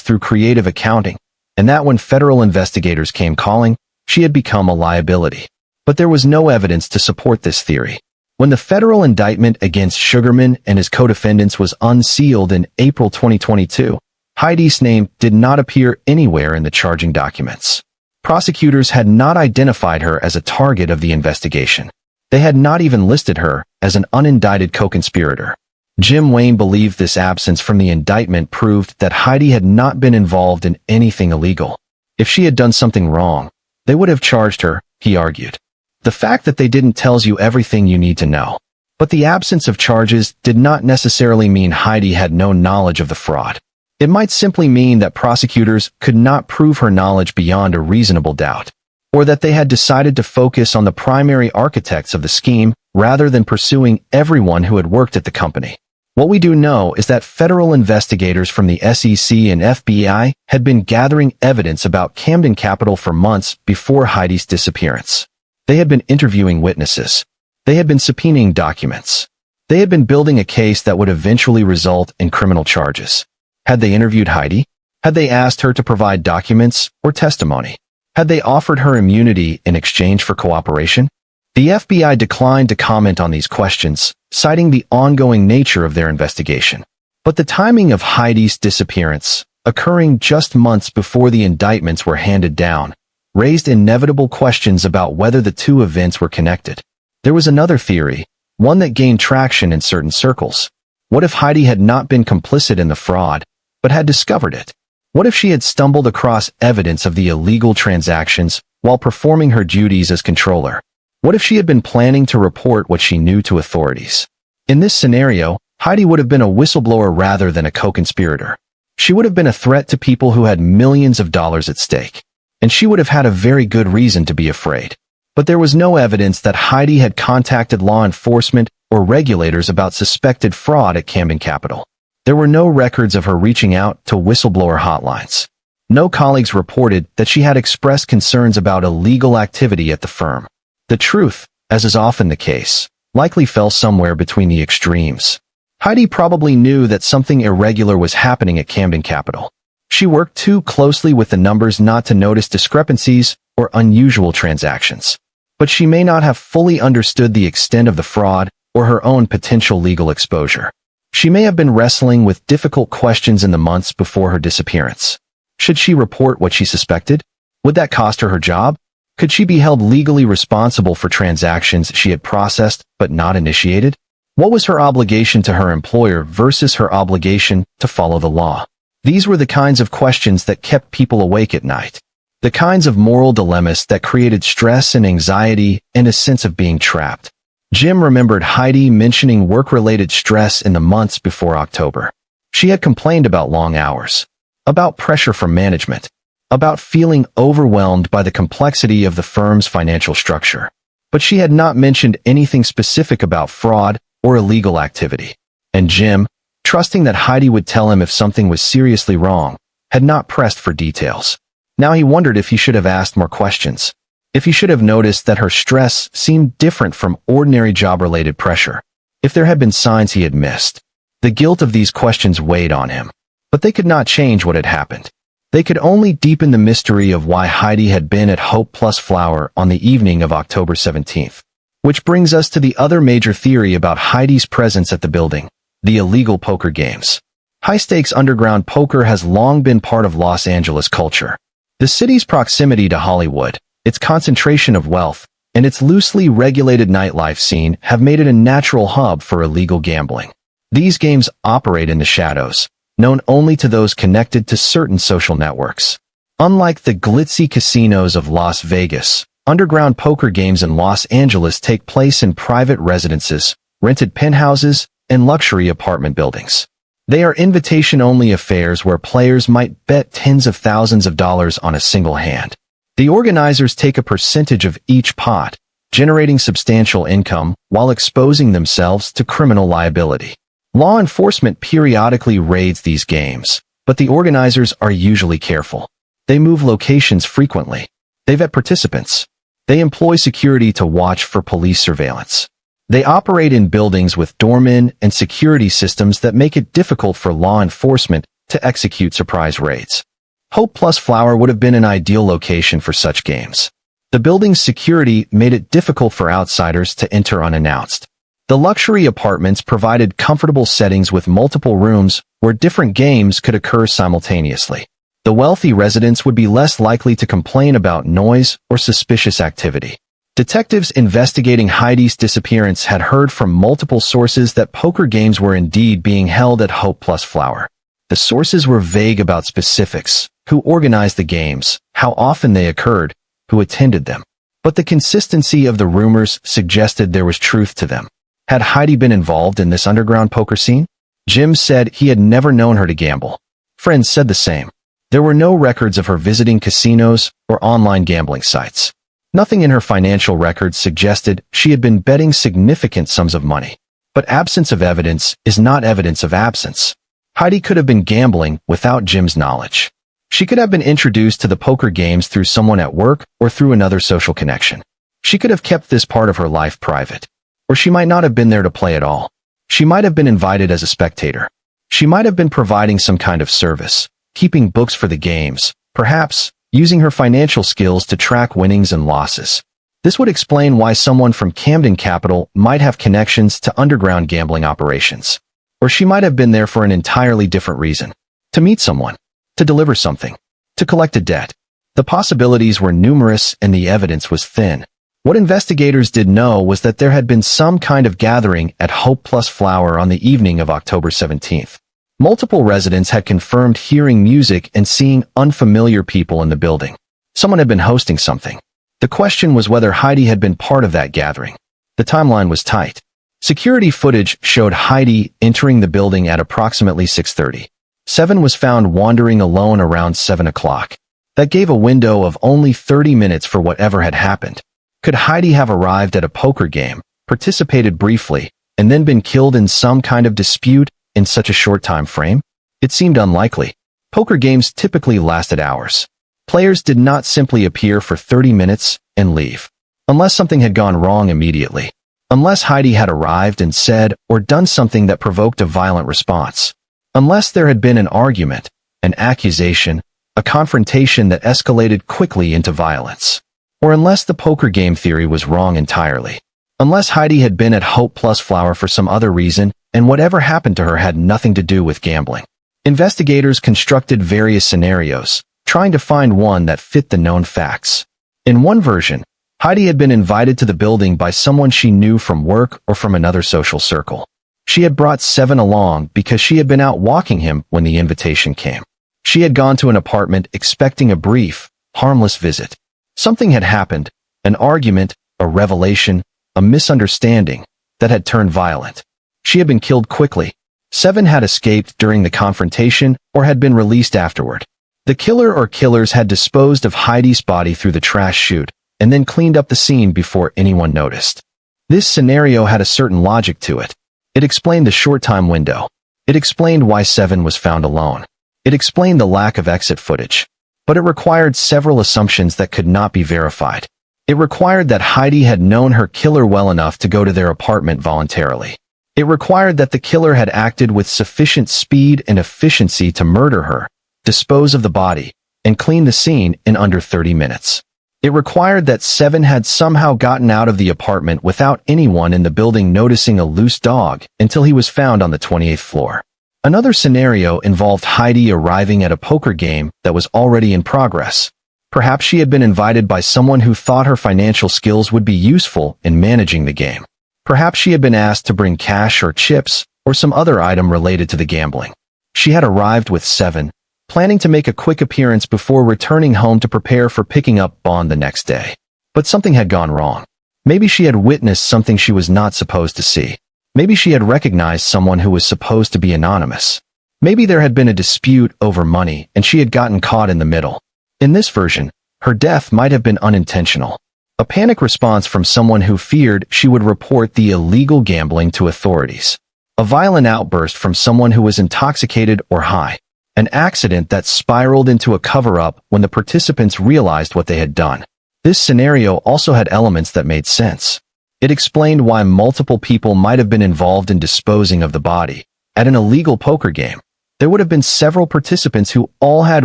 through creative accounting, and that when federal investigators came calling, she had become a liability. But there was no evidence to support this theory. When the federal indictment against Sugarman and his co-defendants was unsealed in April 2022, Heidi's name did not appear anywhere in the charging documents. Prosecutors had not identified her as a target of the investigation. They had not even listed her as an unindicted co-conspirator. Jim Wayne believed this absence from the indictment proved that Heidi had not been involved in anything illegal. If she had done something wrong, they would have charged her, he argued. The fact that they didn't tells you everything you need to know. But the absence of charges did not necessarily mean Heidi had no knowledge of the fraud. It might simply mean that prosecutors could not prove her knowledge beyond a reasonable doubt, or that they had decided to focus on the primary architects of the scheme rather than pursuing everyone who had worked at the company. What we do know is that federal investigators from the SEC and FBI had been gathering evidence about Camden Capital for months before Heidi's disappearance. They had been interviewing witnesses. They had been subpoenaing documents. They had been building a case that would eventually result in criminal charges. Had they interviewed Heidi? Had they asked her to provide documents or testimony? Had they offered her immunity in exchange for cooperation? The FBI declined to comment on these questions, citing the ongoing nature of their investigation. But the timing of Heidi's disappearance, occurring just months before the indictments were handed down, raised inevitable questions about whether the two events were connected. There was another theory, one that gained traction in certain circles. What if Heidi had not been complicit in the fraud, but had discovered it? What if she had stumbled across evidence of the illegal transactions while performing her duties as controller? What if she had been planning to report what she knew to authorities? In this scenario, Heidi would have been a whistleblower rather than a co-conspirator. She would have been a threat to people who had millions of dollars at stake. And she would have had a very good reason to be afraid. But there was no evidence that Heidi had contacted law enforcement or regulators about suspected fraud at Camden Capital. There were no records of her reaching out to whistleblower hotlines. No colleagues reported that she had expressed concerns about illegal activity at the firm. The truth, as is often the case, likely fell somewhere between the extremes. Heidi probably knew that something irregular was happening at Camden Capital. She worked too closely with the numbers not to notice discrepancies or unusual transactions. But she may not have fully understood the extent of the fraud or her own potential legal exposure. She may have been wrestling with difficult questions in the months before her disappearance. Should she report what she suspected? Would that cost her her job? Could she be held legally responsible for transactions she had processed but not initiated? What was her obligation to her employer versus her obligation to follow the law? These were the kinds of questions that kept people awake at night. The kinds of moral dilemmas that created stress and anxiety and a sense of being trapped. Jim remembered Heidi mentioning work-related stress in the months before October. She had complained about long hours, about pressure from management, about feeling overwhelmed by the complexity of the firm's financial structure. But she had not mentioned anything specific about fraud or illegal activity. And Jim, trusting that Heidi would tell him if something was seriously wrong, had not pressed for details. Now he wondered if he should have asked more questions. If he should have noticed that her stress seemed different from ordinary job-related pressure. If there had been signs he had missed. The guilt of these questions weighed on him. But they could not change what had happened. They could only deepen the mystery of why Heidi had been at Hope Plus Flower on the evening of October 17th. Which brings us to the other major theory about Heidi's presence at the building, the illegal poker games. High-stakes underground poker has long been part of Los Angeles culture. The city's proximity to Hollywood, its concentration of wealth, and its loosely regulated nightlife scene have made it a natural hub for illegal gambling. These games operate in the shadows, known only to those connected to certain social networks. Unlike the glitzy casinos of Las Vegas, underground poker games in Los Angeles take place in private residences, rented penthouses, and luxury apartment buildings. They are invitation-only affairs where players might bet tens of thousands of dollars on a single hand. The organizers take a percentage of each pot, generating substantial income while exposing themselves to criminal liability. Law enforcement periodically raids these games, but the organizers are usually careful. They move locations frequently. They vet participants. They employ security to watch for police surveillance. They operate in buildings with doormen and security systems that make it difficult for law enforcement to execute surprise raids. Hope Plus Flower would have been an ideal location for such games. The building's security made it difficult for outsiders to enter unannounced. The luxury apartments provided comfortable settings with multiple rooms where different games could occur simultaneously. The wealthy residents would be less likely to complain about noise or suspicious activity. Detectives investigating Heidi's disappearance had heard from multiple sources that poker games were indeed being held at Hope Plus Flower. The sources were vague about specifics, who organized the games, how often they occurred, who attended them. But the consistency of the rumors suggested there was truth to them. Had Heidi been involved in this underground poker scene? Jim said he had never known her to gamble. Friends said the same. There were no records of her visiting casinos or online gambling sites. Nothing in her financial records suggested she had been betting significant sums of money. But absence of evidence is not evidence of absence. Heidi could have been gambling without Jim's knowledge. She could have been introduced to the poker games through someone at work or through another social connection. She could have kept this part of her life private. Or she might not have been there to play at all. She might have been invited as a spectator. She might have been providing some kind of service, keeping books for the games, perhaps using her financial skills to track winnings and losses. This would explain why someone from Camden Capital might have connections to underground gambling operations. Or she might have been there for an entirely different reason. To meet someone. To deliver something. To collect a debt. The possibilities were numerous and the evidence was thin. What investigators did know was that there had been some kind of gathering at Hope Plus Flower on the evening of October 17th. Multiple residents had confirmed hearing music and seeing unfamiliar people in the building. Someone had been hosting something. The question was whether Heidi had been part of that gathering. The timeline was tight. Security footage showed Heidi entering the building at approximately 6:30. Seven was found wandering alone around 7 o'clock. That gave a window of only 30 minutes for whatever had happened. Could Heidi have arrived at a poker game, participated briefly, and then been killed in some kind of dispute in such a short time frame? It seemed unlikely. Poker games typically lasted hours. Players did not simply appear for 30 minutes and leave. Unless something had gone wrong immediately. Unless Heidi had arrived and said or done something that provoked a violent response. Unless there had been an argument, an accusation, a confrontation that escalated quickly into violence. Or unless the poker game theory was wrong entirely. Unless Heidi had been at Hope Plus Flower for some other reason, and whatever happened to her had nothing to do with gambling. Investigators constructed various scenarios, trying to find one that fit the known facts. In one version, Heidi had been invited to the building by someone she knew from work or from another social circle. She had brought Seven along because she had been out walking him when the invitation came. She had gone to an apartment expecting a brief, harmless visit. Something had happened, an argument, a revelation, a misunderstanding, that had turned violent. She had been killed quickly. Seven had escaped during the confrontation or had been released afterward. The killer or killers had disposed of Heidi's body through the trash chute and then cleaned up the scene before anyone noticed. This scenario had a certain logic to it. It explained the short time window. It explained why Seven was found alone. It explained the lack of exit footage. But it required several assumptions that could not be verified. It required that Heidi had known her killer well enough to go to their apartment voluntarily. It required that the killer had acted with sufficient speed and efficiency to murder her, dispose of the body, and clean the scene in under 30 minutes. It required that Seven had somehow gotten out of the apartment without anyone in the building noticing a loose dog until he was found on the 28th floor. Another scenario involved Heidi arriving at a poker game that was already in progress. Perhaps she had been invited by someone who thought her financial skills would be useful in managing the game. Perhaps she had been asked to bring cash or chips or some other item related to the gambling. She had arrived with Seven, planning to make a quick appearance before returning home to prepare for picking up Bond the next day. But something had gone wrong. Maybe she had witnessed something she was not supposed to see. Maybe she had recognized someone who was supposed to be anonymous. Maybe there had been a dispute over money and she had gotten caught in the middle. In this version, her death might have been unintentional. A panic response from someone who feared she would report the illegal gambling to authorities. A violent outburst from someone who was intoxicated or high. An accident that spiraled into a cover-up when the participants realized what they had done. This scenario also had elements that made sense. It explained why multiple people might have been involved in disposing of the body. At an illegal poker game, there would have been several participants who all had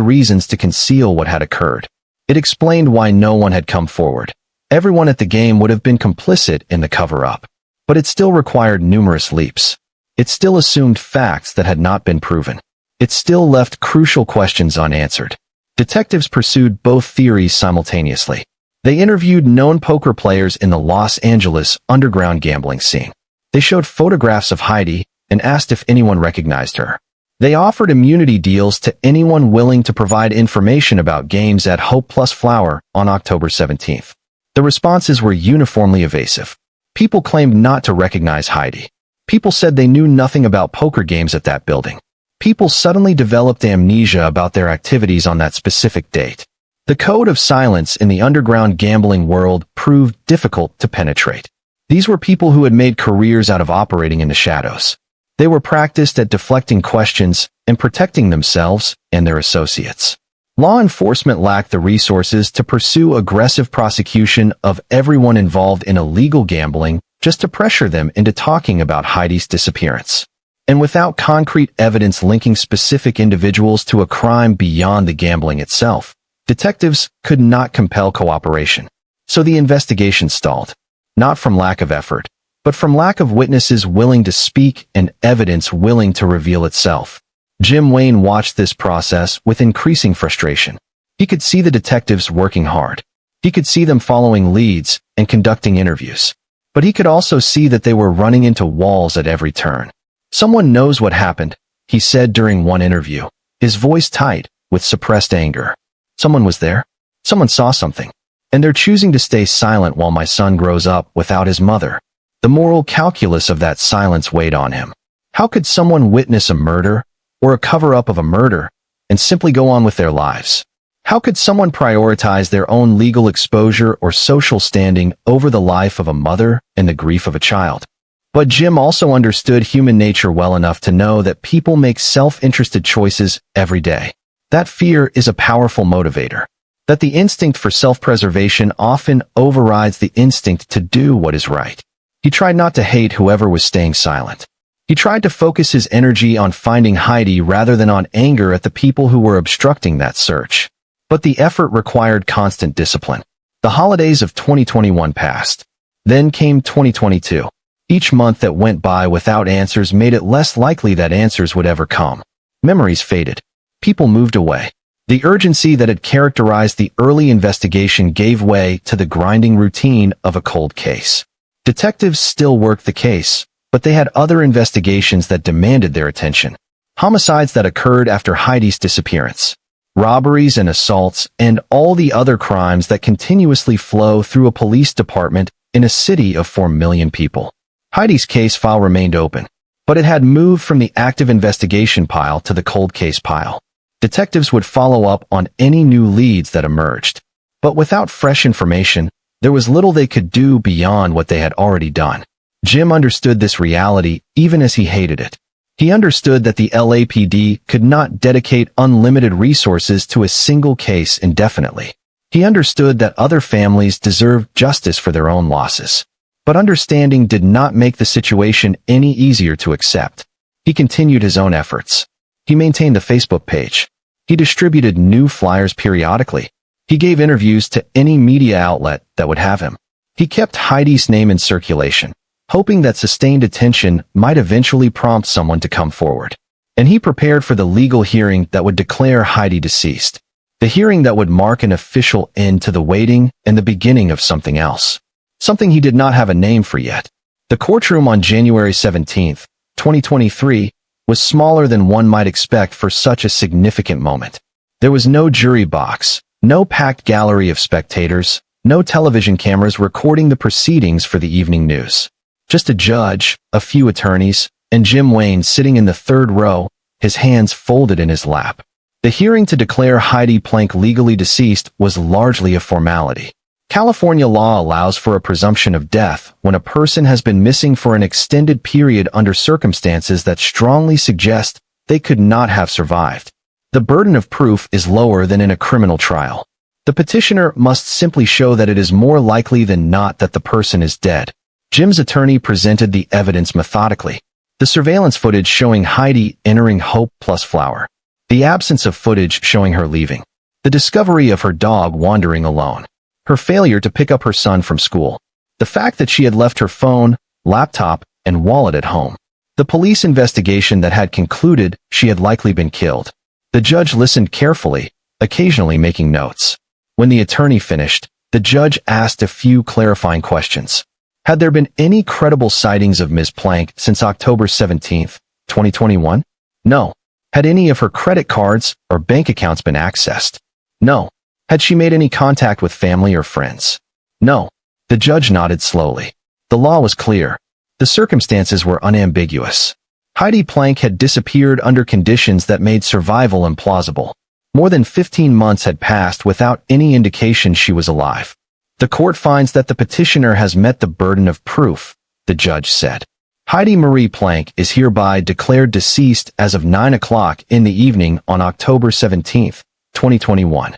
reasons to conceal what had occurred. It explained why no one had come forward. Everyone at the game would have been complicit in the cover-up. But it still required numerous leaps. It still assumed facts that had not been proven. It still left crucial questions unanswered. Detectives pursued both theories simultaneously. They interviewed known poker players in the Los Angeles underground gambling scene. They showed photographs of Heidi and asked if anyone recognized her. They offered immunity deals to anyone willing to provide information about games at Hope Plus Flower on October 17th. The responses were uniformly evasive. People claimed not to recognize Heidi. People said they knew nothing about poker games at that building. People suddenly developed amnesia about their activities on that specific date. The code of silence in the underground gambling world proved difficult to penetrate. These were people who had made careers out of operating in the shadows. They were practiced at deflecting questions and protecting themselves and their associates. Law enforcement lacked the resources to pursue aggressive prosecution of everyone involved in illegal gambling just to pressure them into talking about Heidi's disappearance. And without concrete evidence linking specific individuals to a crime beyond the gambling itself, detectives could not compel cooperation. So the investigation stalled, not from lack of effort, but from lack of witnesses willing to speak and evidence willing to reveal itself. Jim Wayne watched this process with increasing frustration. He could see the detectives working hard. He could see them following leads and conducting interviews. But he could also see that they were running into walls at every turn. "Someone knows what happened," he said during one interview, his voice tight with suppressed anger. "Someone was there. Someone saw something. And they're choosing to stay silent while my son grows up without his mother." The moral calculus of that silence weighed on him. How could someone witness a murder or a cover-up of a murder and simply go on with their lives? How could someone prioritize their own legal exposure or social standing over the life of a mother and the grief of a child? But Jim also understood human nature well enough to know that people make self-interested choices every day. That fear is a powerful motivator. That the instinct for self-preservation often overrides the instinct to do what is right. He tried not to hate whoever was staying silent. He tried to focus his energy on finding Heidi rather than on anger at the people who were obstructing that search. But the effort required constant discipline. The holidays of 2021 passed. Then came 2022. Each month that went by without answers made it less likely that answers would ever come. Memories faded. People moved away. The urgency that had characterized the early investigation gave way to the grinding routine of a cold case. Detectives still worked the case, but they had other investigations that demanded their attention. Homicides that occurred after Heidi's disappearance. Robberies and assaults, and all the other crimes that continuously flow through a police department in a city of 4 million people. Heidi's case file remained open, but it had moved from the active investigation pile to the cold case pile. Detectives would follow up on any new leads that emerged. But without fresh information, there was little they could do beyond what they had already done. Jim understood this reality even as he hated it. He understood that the LAPD could not dedicate unlimited resources to a single case indefinitely. He understood that other families deserved justice for their own losses. But understanding did not make the situation any easier to accept. He continued his own efforts. He maintained the Facebook page. He distributed new flyers periodically. He gave interviews to any media outlet that would have him. He kept Heidi's name in circulation, hoping that sustained attention might eventually prompt someone to come forward. And he prepared for the legal hearing that would declare Heidi deceased. The hearing that would mark an official end to the waiting and the beginning of something else. Something he did not have a name for yet. The courtroom on January 17, 2023, was smaller than one might expect for such a significant moment. There was no jury box, no packed gallery of spectators, no television cameras recording the proceedings for the evening news. Just a judge, a few attorneys, and Jim Wayne sitting in the third row, his hands folded in his lap. The hearing to declare Heidi Planck legally deceased was largely a formality. California law allows for a presumption of death when a person has been missing for an extended period under circumstances that strongly suggest they could not have survived. The burden of proof is lower than in a criminal trial. The petitioner must simply show that it is more likely than not that the person is dead. Jim's attorney presented the evidence methodically. The surveillance footage showing Heidi entering Hope Plus Flower. The absence of footage showing her leaving. The discovery of her dog wandering alone. Her failure to pick up her son from school. The fact that she had left her phone, laptop, and wallet at home. The police investigation that had concluded she had likely been killed. The judge listened carefully, occasionally making notes. When the attorney finished, The judge asked a few clarifying questions. Had there been any credible sightings of Ms. Planck since October 17, 2021? No. Had any of her credit cards or bank accounts been accessed? No. Had she made any contact with family or friends? No. The judge nodded slowly. The law was clear. The circumstances were unambiguous. Heidi Planck had disappeared under conditions that made survival implausible. More than 15 months had passed without any indication she was alive. The court finds that the petitioner has met the burden of proof, the judge said. Heidi Marie Planck is hereby declared deceased as of 9 o'clock in the evening on October 17, 2021.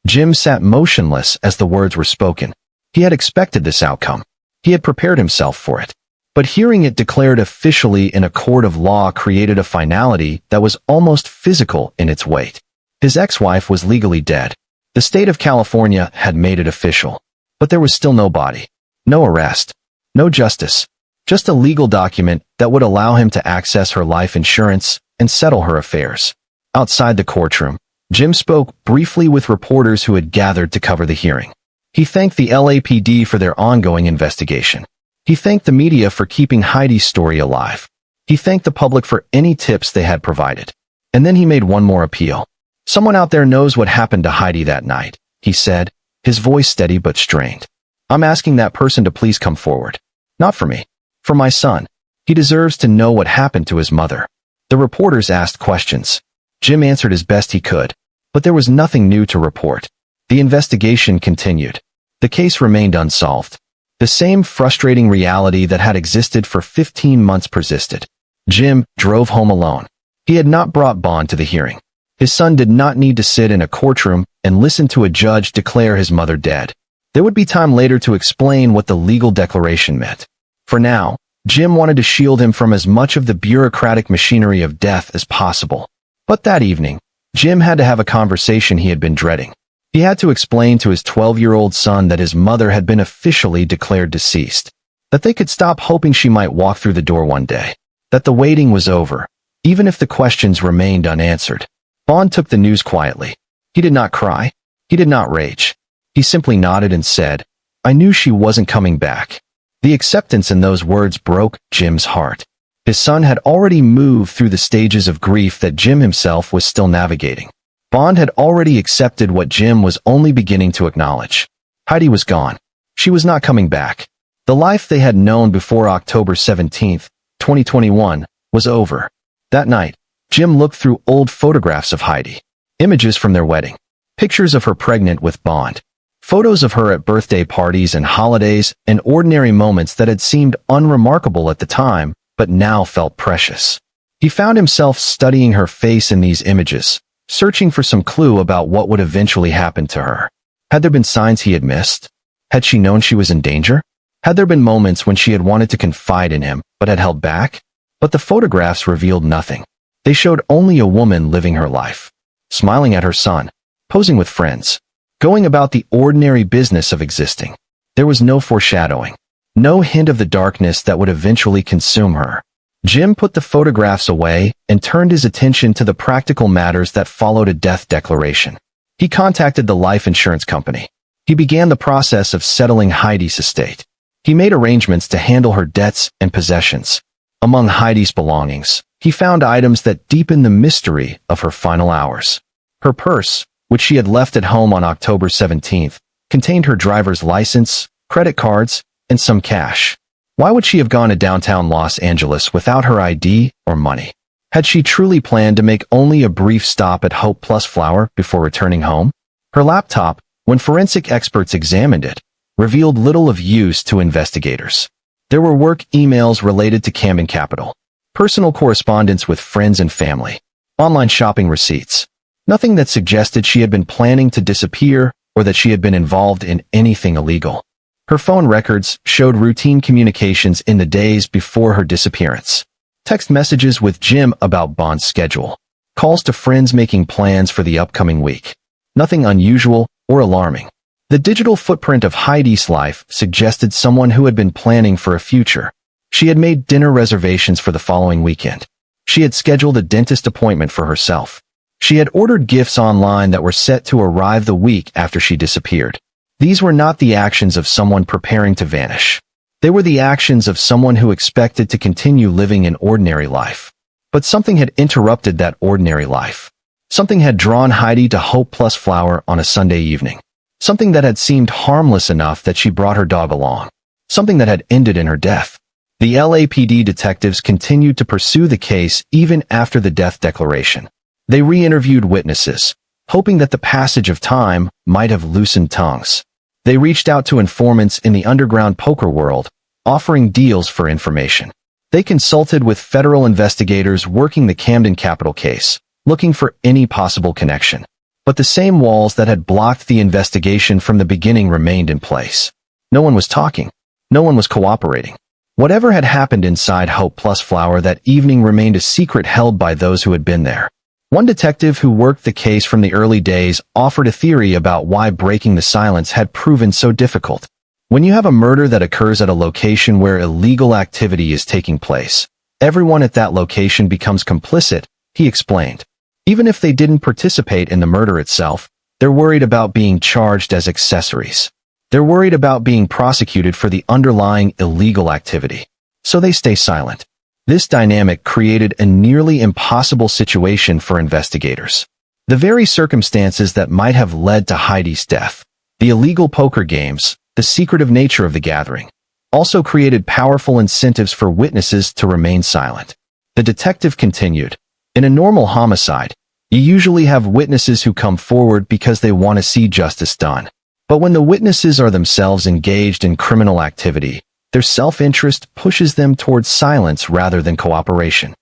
Jim sat motionless as the words were spoken. He had expected this outcome. He had prepared himself for it. But hearing it declared officially in a court of law created a finality that was almost physical in its weight. His ex-wife was legally dead. The state of California had made it official. But there was still no body, no arrest, no justice, just a legal document that would allow him to access her life insurance and settle her affairs. Outside the courtroom, Jim spoke briefly with reporters who had gathered to cover the hearing. He thanked the LAPD for their ongoing investigation. He thanked the media for keeping Heidi's story alive. He thanked the public for any tips they had provided. And then he made one more appeal. Someone out there knows what happened to Heidi that night, he said, his voice steady but strained. I'm asking that person to please come forward. Not for me. For my son. He deserves to know what happened to his mother. The reporters asked questions. Jim answered as best he could. But there was nothing new to report. The investigation continued. The case remained unsolved. The same frustrating reality that had existed for 15 months persisted. Jim drove home alone. He had not brought Bond to the hearing. His son did not need to sit in a courtroom and listen to a judge declare his mother dead. There would be time later to explain what the legal declaration meant. For now, Jim wanted to shield him from as much of the bureaucratic machinery of death as possible. But that evening, Jim had to have a conversation he had been dreading. He had to explain to his 12-year-old son that his mother had been officially declared deceased, that they could stop hoping she might walk through the door one day, that the waiting was over, even if the questions remained unanswered. Bond took the news quietly. He did not cry. He did not rage. He simply nodded and said, I knew she wasn't coming back. The acceptance in those words broke Jim's heart. His son had already moved through the stages of grief that Jim himself was still navigating. Bond had already accepted what Jim was only beginning to acknowledge. Heidi was gone. She was not coming back. The life they had known before October 17, 2021, was over. That night, Jim looked through old photographs of Heidi. Images from their wedding. Pictures of her pregnant with Bond. Photos of her at birthday parties and holidays and ordinary moments that had seemed unremarkable at the time, but now felt precious. He found himself studying her face in these images, searching for some clue about what would eventually happen to her. Had there been signs he had missed? Had she known she was in danger? Had there been moments when she had wanted to confide in him, but had held back? But the photographs revealed nothing. They showed only a woman living her life, smiling at her son, posing with friends, going about the ordinary business of existing. There was no foreshadowing, no hint of the darkness that would eventually consume her. Jim put the photographs away and turned his attention to the practical matters that followed a death declaration. He contacted the life insurance company. He began the process of settling Heidi's estate. He made arrangements to handle her debts and possessions. Among Heidi's belongings, he found items that deepened the mystery of her final hours. Her purse, which she had left at home on October 17th, contained her driver's license, credit cards, and some cash. Why would she have gone to downtown Los Angeles without her ID or money? Had she truly planned to make only a brief stop at Hope Plus Flower before returning home? Her laptop, when forensic experts examined it, revealed little of use to investigators. There were work emails related to Camden Capital, personal correspondence with friends and family, online shopping receipts. Nothing that suggested she had been planning to disappear or that she had been involved in anything illegal. Her phone records showed routine communications in the days before her disappearance. Text messages with Jim about Bond's schedule. Calls to friends making plans for the upcoming week. Nothing unusual or alarming. The digital footprint of Heidi's life suggested someone who had been planning for a future. She had made dinner reservations for the following weekend. She had scheduled a dentist appointment for herself. She had ordered gifts online that were set to arrive the week after she disappeared. These were not the actions of someone preparing to vanish. They were the actions of someone who expected to continue living an ordinary life. But something had interrupted that ordinary life. Something had drawn Heidi to Hope Plus Flower on a Sunday evening. Something that had seemed harmless enough that she brought her dog along. Something that had ended in her death. The LAPD detectives continued to pursue the case even after the death declaration. They re-interviewed witnesses, hoping that the passage of time might have loosened tongues. They reached out to informants in the underground poker world, offering deals for information. They consulted with federal investigators working the Camden Capital case, looking for any possible connection. But the same walls that had blocked the investigation from the beginning remained in place. No one was talking. No one was cooperating. Whatever had happened inside Hope Plus Flower that evening remained a secret held by those who had been there. One detective who worked the case from the early days offered a theory about why breaking the silence had proven so difficult. When you have a murder that occurs at a location where illegal activity is taking place, everyone at that location becomes complicit, he explained. Even if they didn't participate in the murder itself, they're worried about being charged as accessories. They're worried about being prosecuted for the underlying illegal activity. So they stay silent. This dynamic created a nearly impossible situation for investigators. The very circumstances that might have led to Heidi's death, the illegal poker games, the secretive nature of the gathering, also created powerful incentives for witnesses to remain silent. The detective continued. In a normal homicide, you usually have witnesses who come forward because they want to see justice done. But when the witnesses are themselves engaged in criminal activity, their self-interest pushes them towards silence rather than cooperation.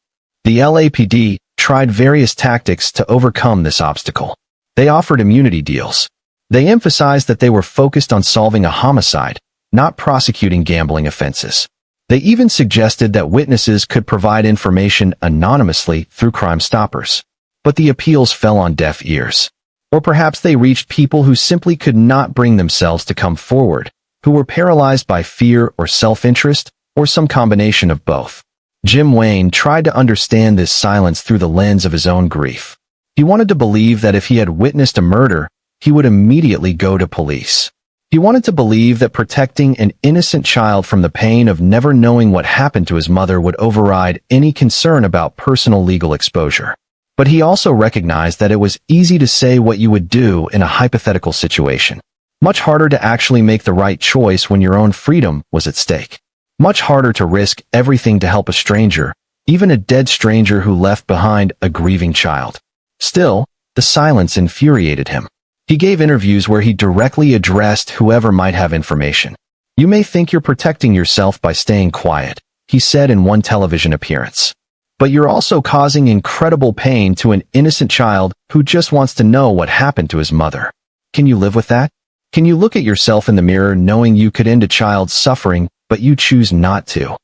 The LAPD tried various tactics to overcome this obstacle. They offered immunity deals. They emphasized that they were focused on solving a homicide, not prosecuting gambling offenses. They even suggested that witnesses could provide information anonymously through Crime Stoppers. But the appeals fell on deaf ears. Or perhaps they reached people who simply could not bring themselves to come forward, who were paralyzed by fear or self-interest, or some combination of both. Jim Wayne tried to understand this silence through the lens of his own grief. He wanted to believe that if he had witnessed a murder, he would immediately go to police. He wanted to believe that protecting an innocent child from the pain of never knowing what happened to his mother would override any concern about personal legal exposure. But he also recognized that it was easy to say what you would do in a hypothetical situation. Much harder to actually make the right choice when your own freedom was at stake. Much harder to risk everything to help a stranger, even a dead stranger who left behind a grieving child. Still, the silence infuriated him. He gave interviews where he directly addressed whoever might have information. "You may think you're protecting yourself by staying quiet," he said in one television appearance. "But you're also causing incredible pain to an innocent child who just wants to know what happened to his mother. Can you live with that? Can you look at yourself in the mirror knowing you could end a child's suffering, but you choose not to?"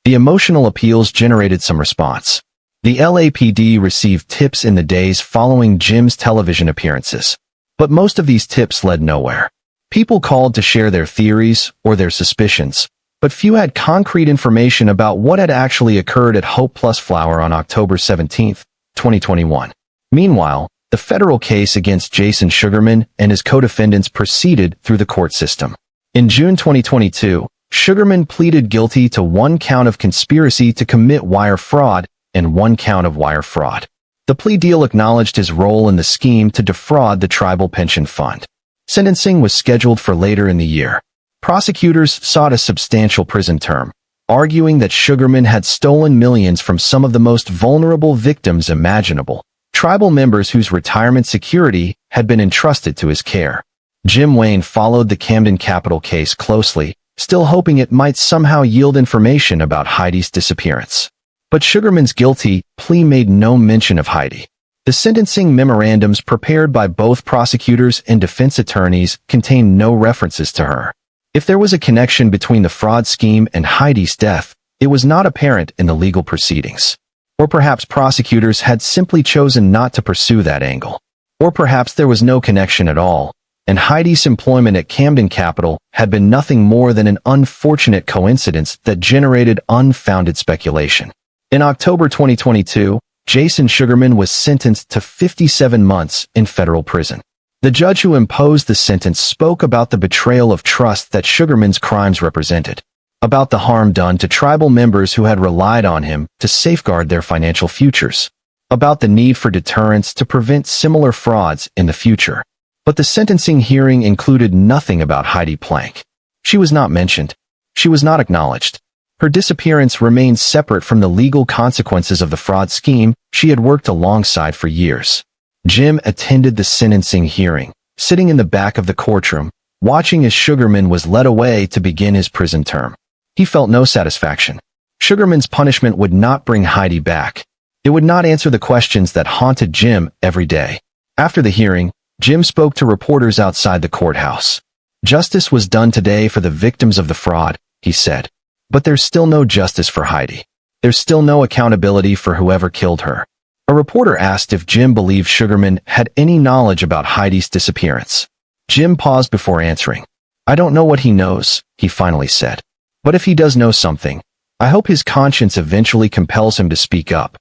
The emotional appeals generated some response. The LAPD received tips in the days following Jim's television appearances. But most of these tips led nowhere. People called to share their theories or their suspicions, but few had concrete information about what had actually occurred at Hope Plus Flower on October 17, 2021. Meanwhile, the federal case against Jason Sugarman and his co-defendants proceeded through the court system. In June 2022, Sugarman pleaded guilty to one count of conspiracy to commit wire fraud and one count of wire fraud. The plea deal acknowledged his role in the scheme to defraud the tribal pension fund. Sentencing was scheduled for later in the year. Prosecutors sought a substantial prison term, arguing that Sugarman had stolen millions from some of the most vulnerable victims imaginable, tribal members whose retirement security had been entrusted to his care. Jim Wayne followed the Camden Capital case closely, still hoping it might somehow yield information about Heidi's disappearance. But Sugarman's guilty plea made no mention of Heidi. The sentencing memorandums prepared by both prosecutors and defense attorneys contained no references to her. If there was a connection between the fraud scheme and Heidi's death, it was not apparent in the legal proceedings. Or perhaps prosecutors had simply chosen not to pursue that angle. Or perhaps there was no connection at all, and Heidi's employment at Camden Capital had been nothing more than an unfortunate coincidence that generated unfounded speculation. In October 2022, Jason Sugarman was sentenced to 57 months in federal prison. The judge who imposed the sentence spoke about the betrayal of trust that Sugarman's crimes represented, about the harm done to tribal members who had relied on him to safeguard their financial futures, about the need for deterrence to prevent similar frauds in the future. But the sentencing hearing included nothing about Heidi Planck. She was not mentioned. She was not acknowledged. Her disappearance remained separate from the legal consequences of the fraud scheme she had worked alongside for years. Jim attended the sentencing hearing, sitting in the back of the courtroom, watching as Sugarman was led away to begin his prison term. He felt no satisfaction. Sugarman's punishment would not bring Heidi back. It would not answer the questions that haunted Jim every day. After the hearing, Jim spoke to reporters outside the courthouse. "Justice was done today for the victims of the fraud," he said. "But there's still no justice for Heidi. There's still no accountability for whoever killed her." A reporter asked if Jim believed Sugarman had any knowledge about Heidi's disappearance. Jim paused before answering. "I don't know what he knows," he finally said. "But if he does know something, I hope his conscience eventually compels him to speak up."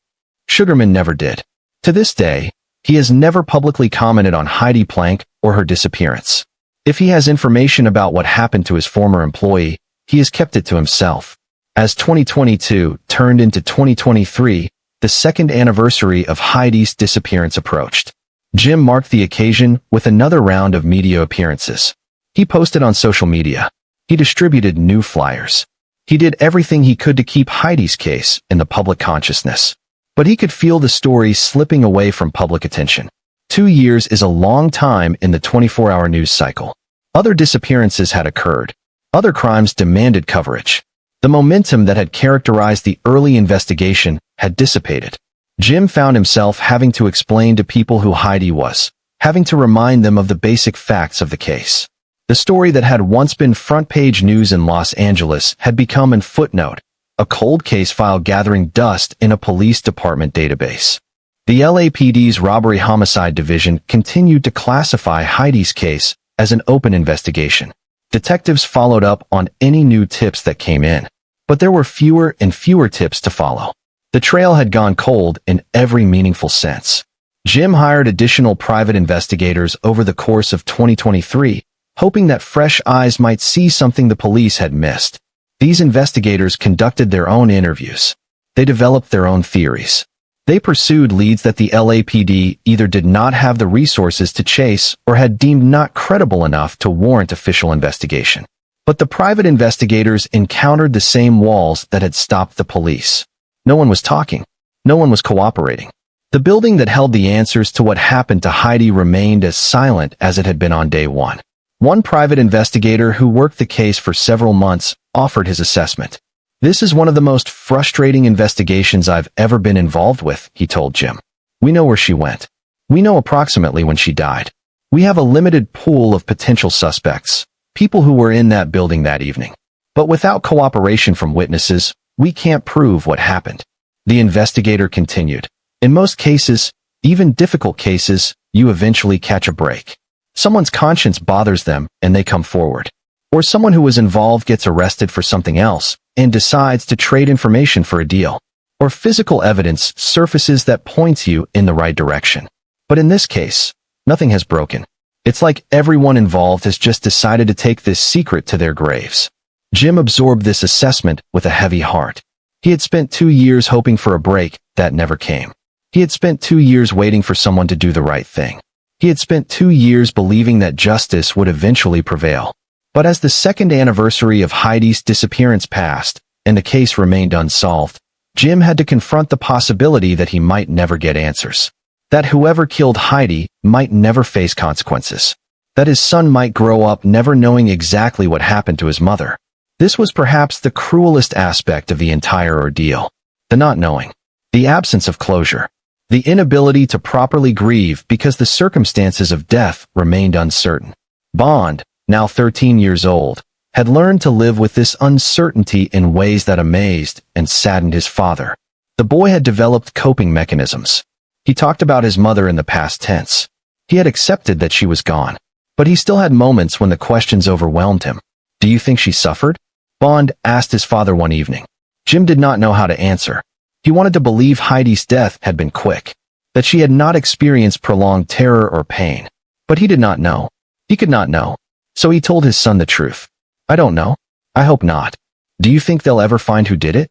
Sugarman never did. To this day, he has never publicly commented on Heidi Planck or her disappearance. If he has information about what happened to his former employee, he has kept it to himself. As 2022 turned into 2023, the second anniversary of Heidi's disappearance approached. Jim marked the occasion with another round of media appearances. He posted on social media. He distributed new flyers. He did everything he could to keep Heidi's case in the public consciousness. But he could feel the story slipping away from public attention. 2 years is a long time in the 24-hour news cycle. Other disappearances had occurred. Other crimes demanded coverage. The momentum that had characterized the early investigation had dissipated. Jim found himself having to explain to people who Heidi was, having to remind them of the basic facts of the case. The story that had once been front-page news in Los Angeles had become a footnote, a cold case file gathering dust in a police department database. The LAPD's Robbery-Homicide Division continued to classify Heidi's case as an open investigation. Detectives followed up on any new tips that came in, but there were fewer and fewer tips to follow. The trail had gone cold in every meaningful sense. Jim hired additional private investigators over the course of 2023, hoping that fresh eyes might see something the police had missed. These investigators conducted their own interviews. They developed their own theories. They pursued leads that the LAPD either did not have the resources to chase or had deemed not credible enough to warrant official investigation. But the private investigators encountered the same walls that had stopped the police. No one was talking. No one was cooperating. The building that held the answers to what happened to Heidi remained as silent as it had been on day one. One private investigator who worked the case for several months offered his assessment. "This is one of the most frustrating investigations I've ever been involved with," he told Jim. "We know where she went. We know approximately when she died. We have a limited pool of potential suspects, people who were in that building that evening. But without cooperation from witnesses, we can't prove what happened." The investigator continued. "In most cases, even difficult cases, you eventually catch a break. Someone's conscience bothers them and they come forward. Or someone who was involved gets arrested for something else and decides to trade information for a deal. Or physical evidence surfaces that points you in the right direction. But in this case, nothing has broken. It's like everyone involved has just decided to take this secret to their graves." Jim absorbed this assessment with a heavy heart. He had spent 2 years hoping for a break that never came. He had spent 2 years waiting for someone to do the right thing. He had spent 2 years believing that justice would eventually prevail. But as the second anniversary of Heidi's disappearance passed, and the case remained unsolved, Jim had to confront the possibility that he might never get answers. That whoever killed Heidi might never face consequences. That his son might grow up never knowing exactly what happened to his mother. This was perhaps the cruelest aspect of the entire ordeal. The not knowing. The absence of closure. The inability to properly grieve because the circumstances of death remained uncertain. Bond, now 13 years old, had learned to live with this uncertainty in ways that amazed and saddened his father. The boy had developed coping mechanisms. He talked about his mother in the past tense. He had accepted that she was gone. But he still had moments when the questions overwhelmed him. "Do you think she suffered?" Bond asked his father one evening. Jim did not know how to answer. He wanted to believe Heidi's death had been quick, that she had not experienced prolonged terror or pain. But he did not know. He could not know. So he told his son the truth. I don't know. I hope not. Do you think they'll ever find who did it?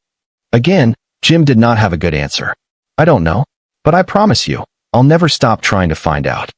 Again, Jim did not have a good answer. I don't know. But I promise you, I'll never stop trying to find out.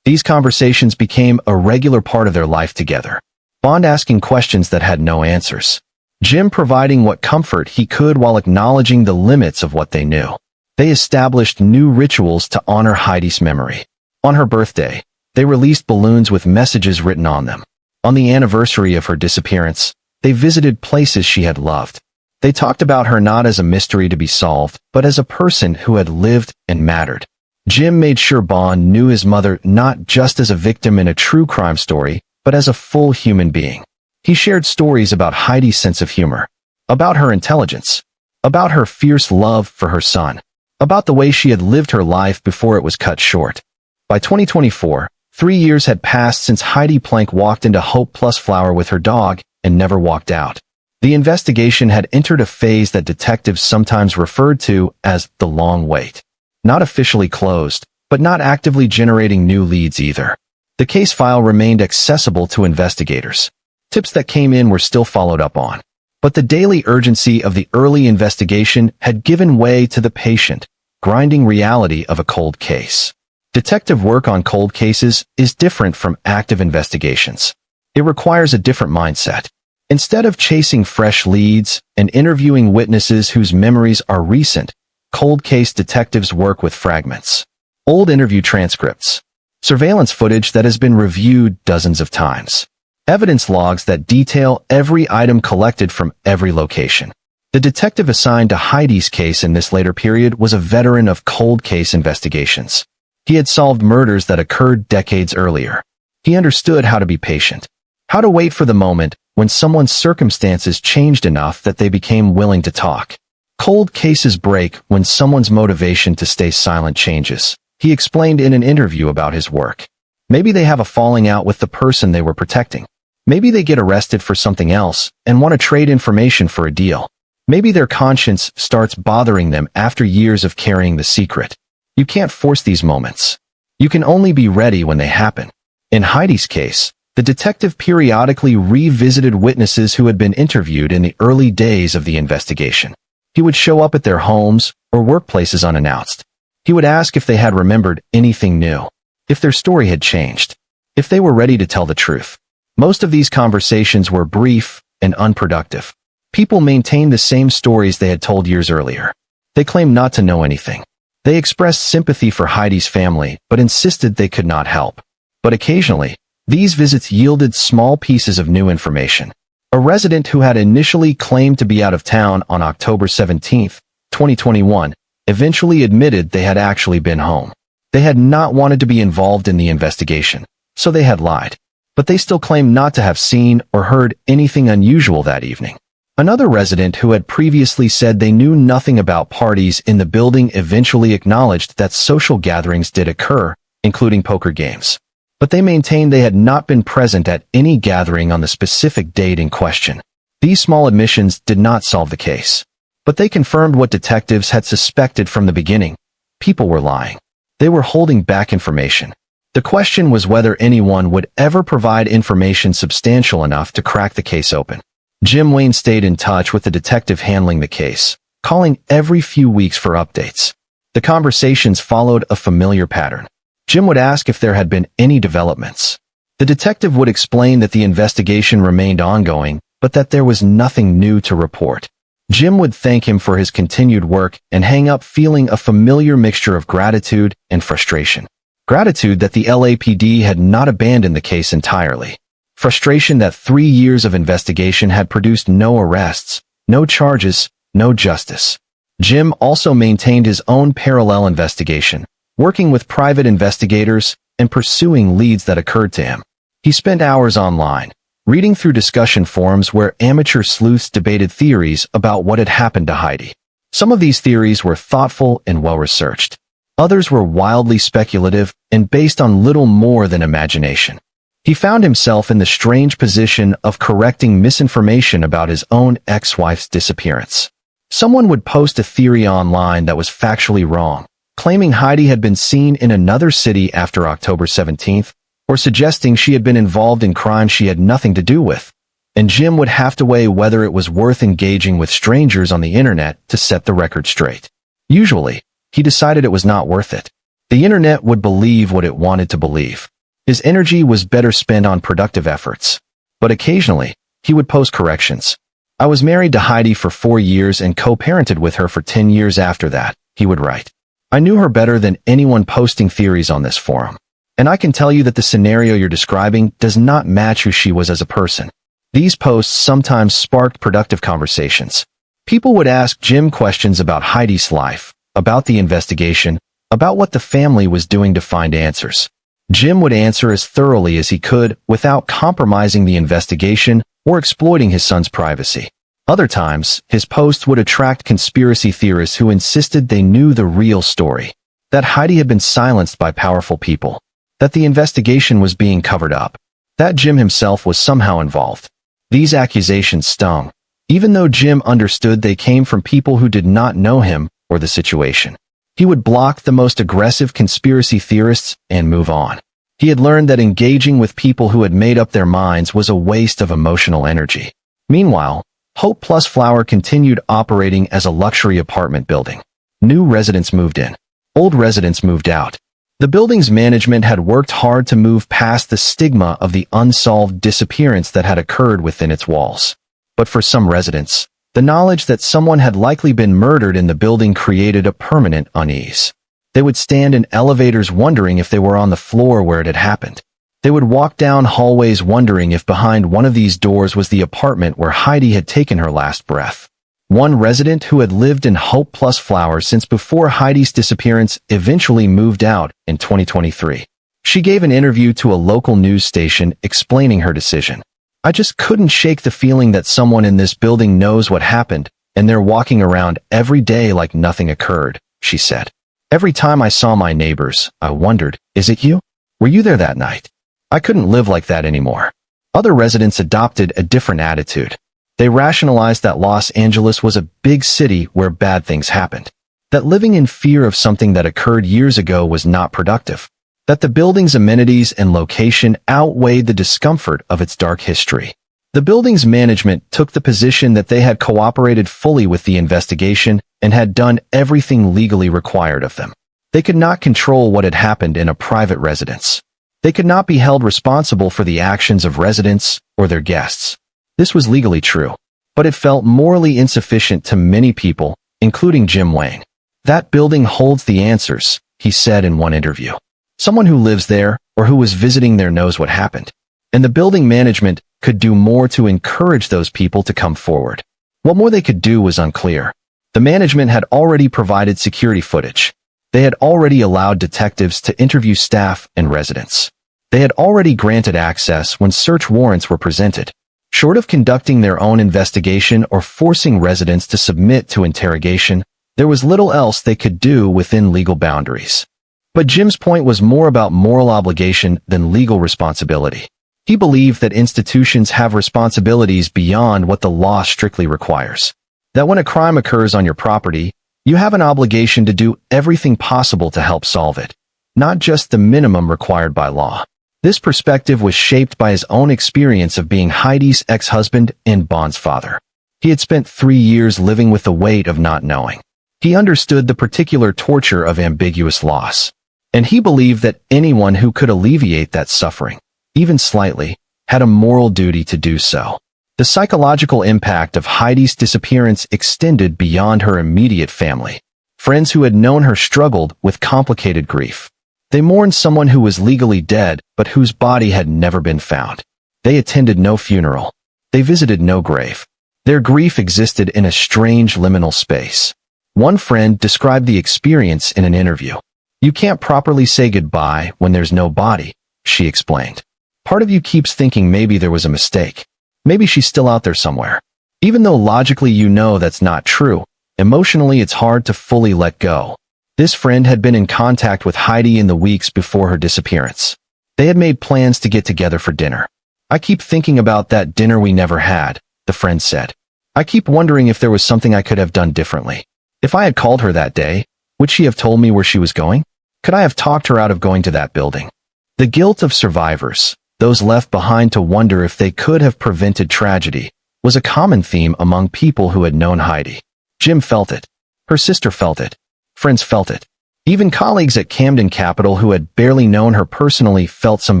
These conversations became a regular part of their life together. Bond asking questions that had no answers. Jim providing what comfort he could while acknowledging the limits of what they knew. They established new rituals to honor Heidi's memory. On her birthday, they released balloons with messages written on them. On the anniversary of her disappearance, they visited places she had loved. They talked about her not as a mystery to be solved, but as a person who had lived and mattered. Jim made sure Bond knew his mother not just as a victim in a true crime story, but as a full human being. He shared stories about Heidi's sense of humor, about her intelligence, about her fierce love for her son, about the way she had lived her life before it was cut short. By 2024, 3 years had passed since Heidi Planck walked into Hope Plus Flower with her dog and never walked out. The investigation had entered a phase that detectives sometimes referred to as the long wait. Not officially closed, but not actively generating new leads either. The case file remained accessible to investigators. Tips that came in were still followed up on. But the daily urgency of the early investigation had given way to the patient, grinding reality of a cold case. Detective work on cold cases is different from active investigations. It requires a different mindset. Instead of chasing fresh leads and interviewing witnesses whose memories are recent, cold case detectives work with fragments, old interview transcripts, surveillance footage that has been reviewed dozens of times, evidence logs that detail every item collected from every location. The detective assigned to Heidi's case in this later period was a veteran of cold case investigations. He had solved murders that occurred decades earlier. He understood how to be patient, how to wait for the moment when someone's circumstances changed enough that they became willing to talk. Cold cases break when someone's motivation to stay silent changes. He explained in an interview about his work. Maybe they have a falling out with the person they were protecting. Maybe they get arrested for something else and want to trade information for a deal. Maybe their conscience starts bothering them after years of carrying the secret. You can't force these moments. You can only be ready when they happen. In Heidi's case, the detective periodically revisited witnesses who had been interviewed in the early days of the investigation. He would show up at their homes or workplaces unannounced. He would ask if they had remembered anything new, if their story had changed, if they were ready to tell the truth. Most of these conversations were brief and unproductive. People maintained the same stories they had told years earlier. They claimed not to know anything. They expressed sympathy for Heidi's family, but insisted they could not help. But occasionally, these visits yielded small pieces of new information. A resident who had initially claimed to be out of town on October 17, 2021, eventually admitted they had actually been home. They had not wanted to be involved in the investigation, so they had lied. But they still claimed not to have seen or heard anything unusual that evening. Another resident who had previously said they knew nothing about parties in the building eventually acknowledged that social gatherings did occur, including poker games. But they maintained they had not been present at any gathering on the specific date in question. These small admissions did not solve the case. But they confirmed what detectives had suspected from the beginning. People were lying. They were holding back information. The question was whether anyone would ever provide information substantial enough to crack the case open. Jim Wayne stayed in touch with the detective handling the case, calling every few weeks for updates. The conversations followed a familiar pattern. Jim would ask if there had been any developments. The detective would explain that the investigation remained ongoing, but that there was nothing new to report. Jim would thank him for his continued work and hang up feeling a familiar mixture of gratitude and frustration. Gratitude that the LAPD had not abandoned the case entirely. Frustration that 3 years of investigation had produced no arrests, no charges, no justice. Jim also maintained his own parallel investigation, working with private investigators and pursuing leads that occurred to him. He spent hours online, reading through discussion forums where amateur sleuths debated theories about what had happened to Heidi. Some of these theories were thoughtful and well-researched. Others were wildly speculative and based on little more than imagination. He found himself in the strange position of correcting misinformation about his own ex-wife's disappearance. Someone would post a theory online that was factually wrong, claiming Heidi had been seen in another city after October 17, or suggesting she had been involved in crimes she had nothing to do with. And Jim would have to weigh whether it was worth engaging with strangers on the internet to set the record straight. Usually, he decided it was not worth it. The internet would believe what it wanted to believe. His energy was better spent on productive efforts. But occasionally, he would post corrections. I was married to Heidi for 4 years and co-parented with her for 10 years after that, he would write. I knew her better than anyone posting theories on this forum. And I can tell you that the scenario you're describing does not match who she was as a person. These posts sometimes sparked productive conversations. People would ask Jim questions about Heidi's life, about the investigation, about what the family was doing to find answers. Jim would answer as thoroughly as he could without compromising the investigation or exploiting his son's privacy. Other times, his posts would attract conspiracy theorists who insisted they knew the real story, that Heidi had been silenced by powerful people, that the investigation was being covered up, that Jim himself was somehow involved. These accusations stung, even though Jim understood they came from people who did not know him or the situation. He would block the most aggressive conspiracy theorists and move on. He had learned that engaging with people who had made up their minds was a waste of emotional energy. Meanwhile, Hope Plus Flower continued operating as a luxury apartment building. New residents moved in. Old residents moved out. The building's management had worked hard to move past the stigma of the unsolved disappearance that had occurred within its walls. But for some residents, the knowledge that someone had likely been murdered in the building created a permanent unease. They would stand in elevators wondering if they were on the floor where it had happened. They would walk down hallways wondering if behind one of these doors was the apartment where Heidi had taken her last breath. One resident who had lived in Hope Plus Flower since before Heidi's disappearance eventually moved out in 2023. She gave an interview to a local news station explaining her decision. I just couldn't shake the feeling that someone in this building knows what happened, and they're walking around every day like nothing occurred, she said. Every time I saw my neighbors, I wondered, is it you? Were you there that night? I couldn't live like that anymore. Other residents adopted a different attitude. They rationalized that Los Angeles was a big city where bad things happened, that living in fear of something that occurred years ago was not productive, that the building's amenities and location outweighed the discomfort of its dark history. The building's management took the position that they had cooperated fully with the investigation and had done everything legally required of them. They could not control what had happened in a private residence. They could not be held responsible for the actions of residents or their guests. This was legally true, but it felt morally insufficient to many people, including Jim Wang. That building holds the answers, he said in one interview. Someone who lives there or who was visiting there knows what happened. And the building management could do more to encourage those people to come forward. What more they could do was unclear. The management had already provided security footage. They had already allowed detectives to interview staff and residents. They had already granted access when search warrants were presented. Short of conducting their own investigation or forcing residents to submit to interrogation, there was little else they could do within legal boundaries. But Jim's point was more about moral obligation than legal responsibility. He believed that institutions have responsibilities beyond what the law strictly requires. That when a crime occurs on your property, you have an obligation to do everything possible to help solve it, not just the minimum required by law. This perspective was shaped by his own experience of being Heidi's ex-husband and Bond's father. He had spent 3 years living with the weight of not knowing. He understood the particular torture of ambiguous loss. And he believed that anyone who could alleviate that suffering, even slightly, had a moral duty to do so. The psychological impact of Heidi's disappearance extended beyond her immediate family. Friends who had known her struggled with complicated grief. They mourned someone who was legally dead but whose body had never been found. They attended no funeral. They visited no grave. Their grief existed in a strange liminal space. One friend described the experience in an interview. You can't properly say goodbye when there's no body, she explained. Part of you keeps thinking maybe there was a mistake. Maybe she's still out there somewhere. Even though logically you know that's not true, emotionally it's hard to fully let go. This friend had been in contact with Heidi in the weeks before her disappearance. They had made plans to get together for dinner. I keep thinking about that dinner we never had, the friend said. I keep wondering if there was something I could have done differently. If I had called her that day, would she have told me where she was going? Could I have talked her out of going to that building? The guilt of survivors, those left behind to wonder if they could have prevented tragedy, was a common theme among people who had known Heidi. Jim felt it. Her sister felt it. Friends felt it. Even colleagues at Camden Capital who had barely known her personally felt some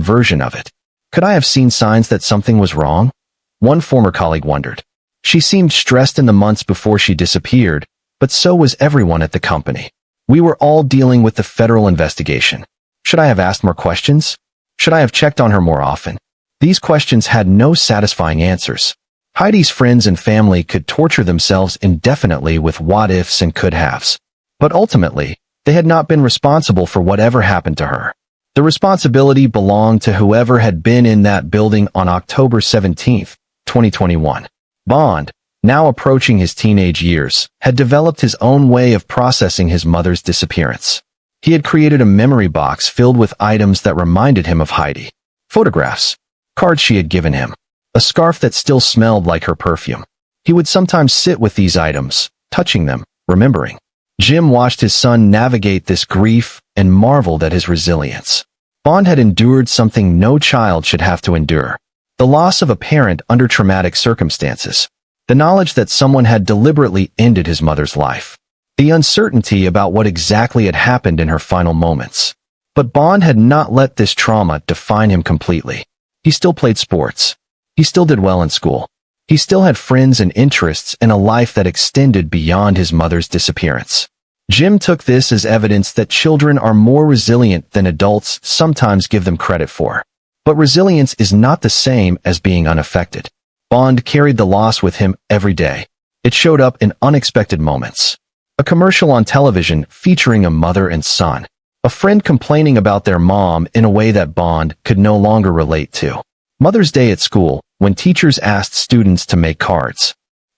version of it. Could I have seen signs that something was wrong? One former colleague wondered. She seemed stressed in the months before she disappeared, but so was everyone at the company. We were all dealing with the federal investigation. Should I have asked more questions? Should I have checked on her more often? These questions had no satisfying answers. Heidi's friends and family could torture themselves indefinitely with what-ifs and could-haves. But ultimately, they had not been responsible for whatever happened to her. The responsibility belonged to whoever had been in that building on October 17, 2021. Bond, now approaching his teenage years, had developed his own way of processing his mother's disappearance. He had created a memory box filled with items that reminded him of Heidi. Photographs, cards she had given him, a scarf that still smelled like her perfume. He would sometimes sit with these items, touching them, remembering. Jim watched his son navigate this grief and marveled at his resilience. Bond had endured something no child should have to endure. The loss of a parent under traumatic circumstances. The knowledge that someone had deliberately ended his mother's life. The uncertainty about what exactly had happened in her final moments. But Bond had not let this trauma define him completely. He still played sports. He still did well in school. He still had friends and interests and a life that extended beyond his mother's disappearance. Jim took this as evidence that children are more resilient than adults sometimes give them credit for. But resilience is not the same as being unaffected. Bond carried the loss with him every day. It showed up in unexpected moments. A commercial on television featuring a mother and son. A friend complaining about their mom in a way that Bond could no longer relate to. Mother's Day at school, when teachers asked students to make cards.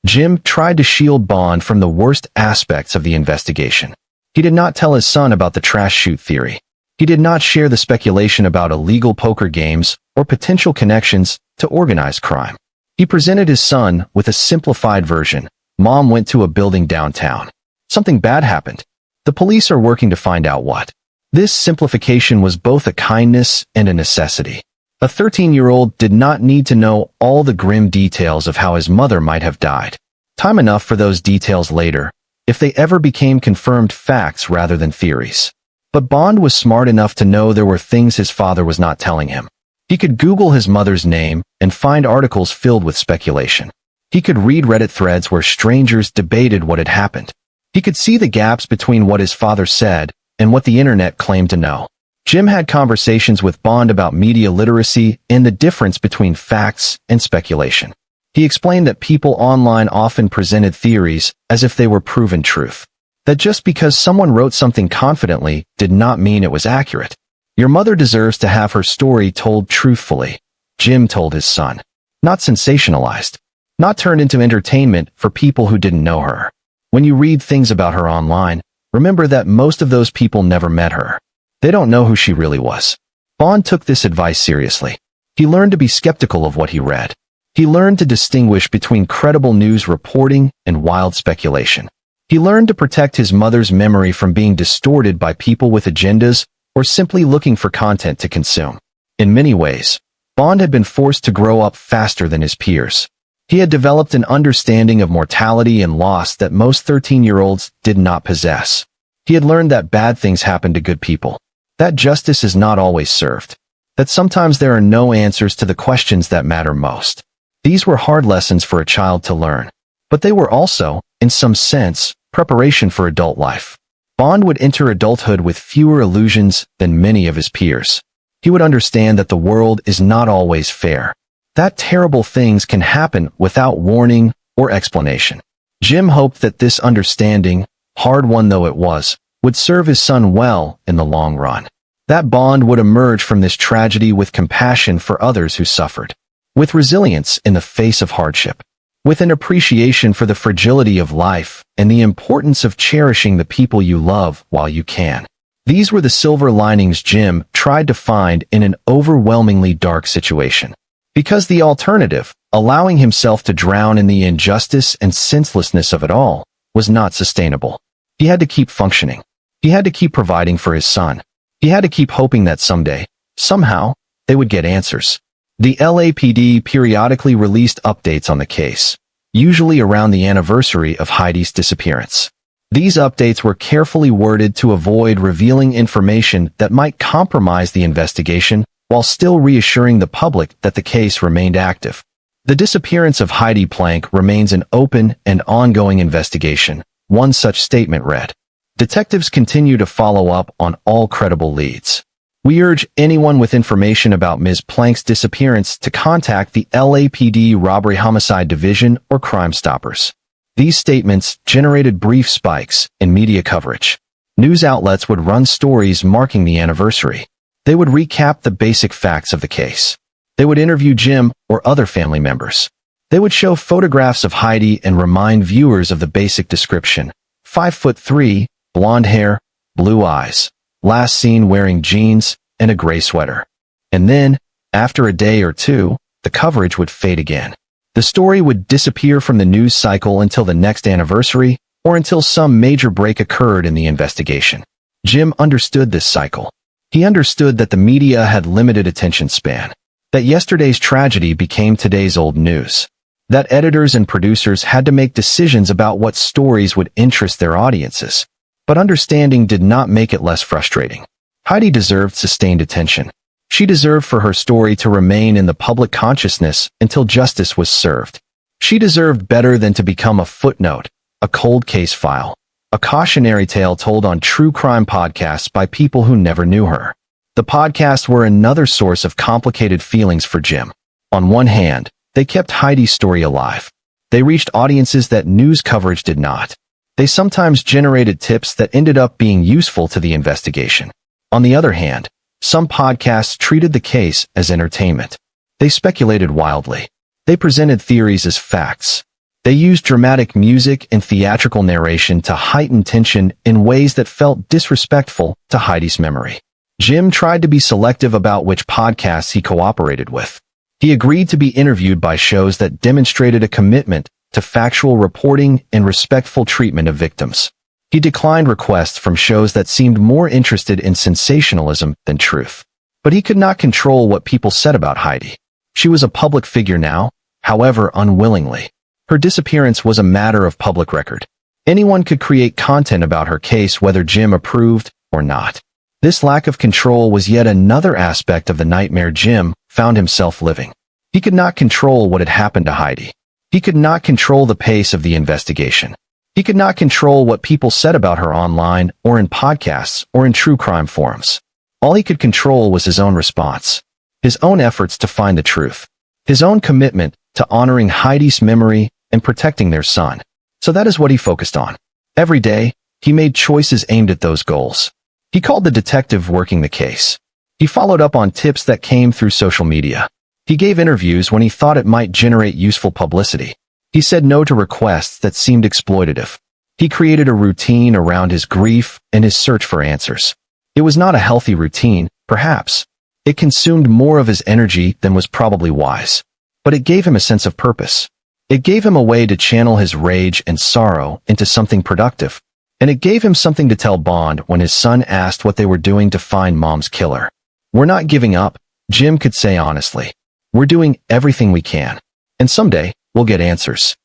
Jim tried to shield Bond from the worst aspects of the investigation. He did not tell his son about the trash chute theory. He did not share the speculation about illegal poker games or potential connections to organized crime. He presented his son with a simplified version. Mom went to a building downtown. Something bad happened. The police are working to find out what. This simplification was both a kindness and a necessity. A 13-year-old did not need to know all the grim details of how his mother might have died. Time enough for those details later, if they ever became confirmed facts rather than theories. But Bond was smart enough to know there were things his father was not telling him. He could Google his mother's name and find articles filled with speculation. He could read Reddit threads where strangers debated what had happened. He could see the gaps between what his father said and what the internet claimed to know. Jim had conversations with Bond about media literacy and the difference between facts and speculation. He explained that people online often presented theories as if they were proven truth. That just because someone wrote something confidently did not mean it was accurate. Your mother deserves to have her story told truthfully, Jim told his son. Not sensationalized. Not turned into entertainment for people who didn't know her. When you read things about her online, remember that most of those people never met her. They don't know who she really was. Bond took this advice seriously. He learned to be skeptical of what he read. He learned to distinguish between credible news reporting and wild speculation. He learned to protect his mother's memory from being distorted by people with agendas or simply looking for content to consume. In many ways, Bond had been forced to grow up faster than his peers. He had developed an understanding of mortality and loss that most 13-year-olds did not possess. He had learned that bad things happen to good people. That justice is not always served. That sometimes there are no answers to the questions that matter most. These were hard lessons for a child to learn. But they were also, in some sense, preparation for adult life. Bond would enter adulthood with fewer illusions than many of his peers. He would understand that the world is not always fair. That terrible things can happen without warning or explanation. Jim hoped that this understanding, hard one though it was, would serve his son well in the long run. That Bond would emerge from this tragedy with compassion for others who suffered. With resilience in the face of hardship. With an appreciation for the fragility of life and the importance of cherishing the people you love while you can. These were the silver linings Jim tried to find in an overwhelmingly dark situation. Because the alternative, allowing himself to drown in the injustice and senselessness of it all, was not sustainable. He had to keep functioning. He had to keep providing for his son. He had to keep hoping that someday, Somehow, they would get answers. The LAPD periodically released updates on the case, usually around the anniversary of Heidi's disappearance. These updates were carefully worded to avoid revealing information that might compromise the investigation while still reassuring the public that the case remained active. The disappearance of Heidi Planck remains an open and ongoing investigation, one such statement read. Detectives continue to follow up on all credible leads. We urge anyone with information about Ms. Planck's disappearance to contact the LAPD Robbery Homicide Division or Crime Stoppers. These statements generated brief spikes in media coverage. News outlets would run stories marking the anniversary. They would recap the basic facts of the case. They would interview Jim or other family members. They would show photographs of Heidi and remind viewers of the basic description. 5'3", blonde hair, blue eyes, last seen wearing jeans and a gray sweater. And then, after a day or two, the coverage would fade again. The story would disappear from the news cycle until the next anniversary or until some major break occurred in the investigation. Jim understood this cycle. He understood that the media had limited attention span, that yesterday's tragedy became today's old news, that editors and producers had to make decisions about what stories would interest their audiences. But understanding did not make it less frustrating. Heidi deserved sustained attention. She deserved for her story to remain in the public consciousness until justice was served. She deserved better than to become a footnote, a cold case file, a cautionary tale told on true crime podcasts by people who never knew her. The podcasts were another source of complicated feelings for Jim. On one hand, they kept Heidi's story alive. They reached audiences that news coverage did not. They sometimes generated tips that ended up being useful to the investigation. On the other hand, some podcasts treated the case as entertainment. They speculated wildly. They presented theories as facts. They used dramatic music and theatrical narration to heighten tension in ways that felt disrespectful to Heidi's memory. Jim tried to be selective about which podcasts he cooperated with. He agreed to be interviewed by shows that demonstrated a commitment to factual reporting and respectful treatment of victims. He declined requests from shows that seemed more interested in sensationalism than truth. But he could not control what people said about Heidi. She was a public figure now, however unwillingly. Her disappearance was a matter of public record. Anyone could create content about her case whether Jim approved or not. This lack of control was yet another aspect of the nightmare Jim found himself living. He could not control what had happened to Heidi. He could not control the pace of the investigation. He could not control what people said about her online or in podcasts or in true crime forums. All he could control was his own response, his own efforts to find the truth, his own commitment to honoring Heidi's memory and protecting their son. So that is what he focused on. Every day, he made choices aimed at those goals. He called the detective working the case. He followed up on tips that came through social media. He gave interviews when he thought it might generate useful publicity. He said no to requests that seemed exploitative. He created a routine around his grief and his search for answers. It was not a healthy routine, perhaps. It consumed more of his energy than was probably wise. But it gave him a sense of purpose. It gave him a way to channel his rage and sorrow into something productive. And it gave him something to tell Bond when his son asked what they were doing to find Mom's killer. "We're not giving up," Jim could say honestly. "We're doing everything we can. And someday, we'll get answers."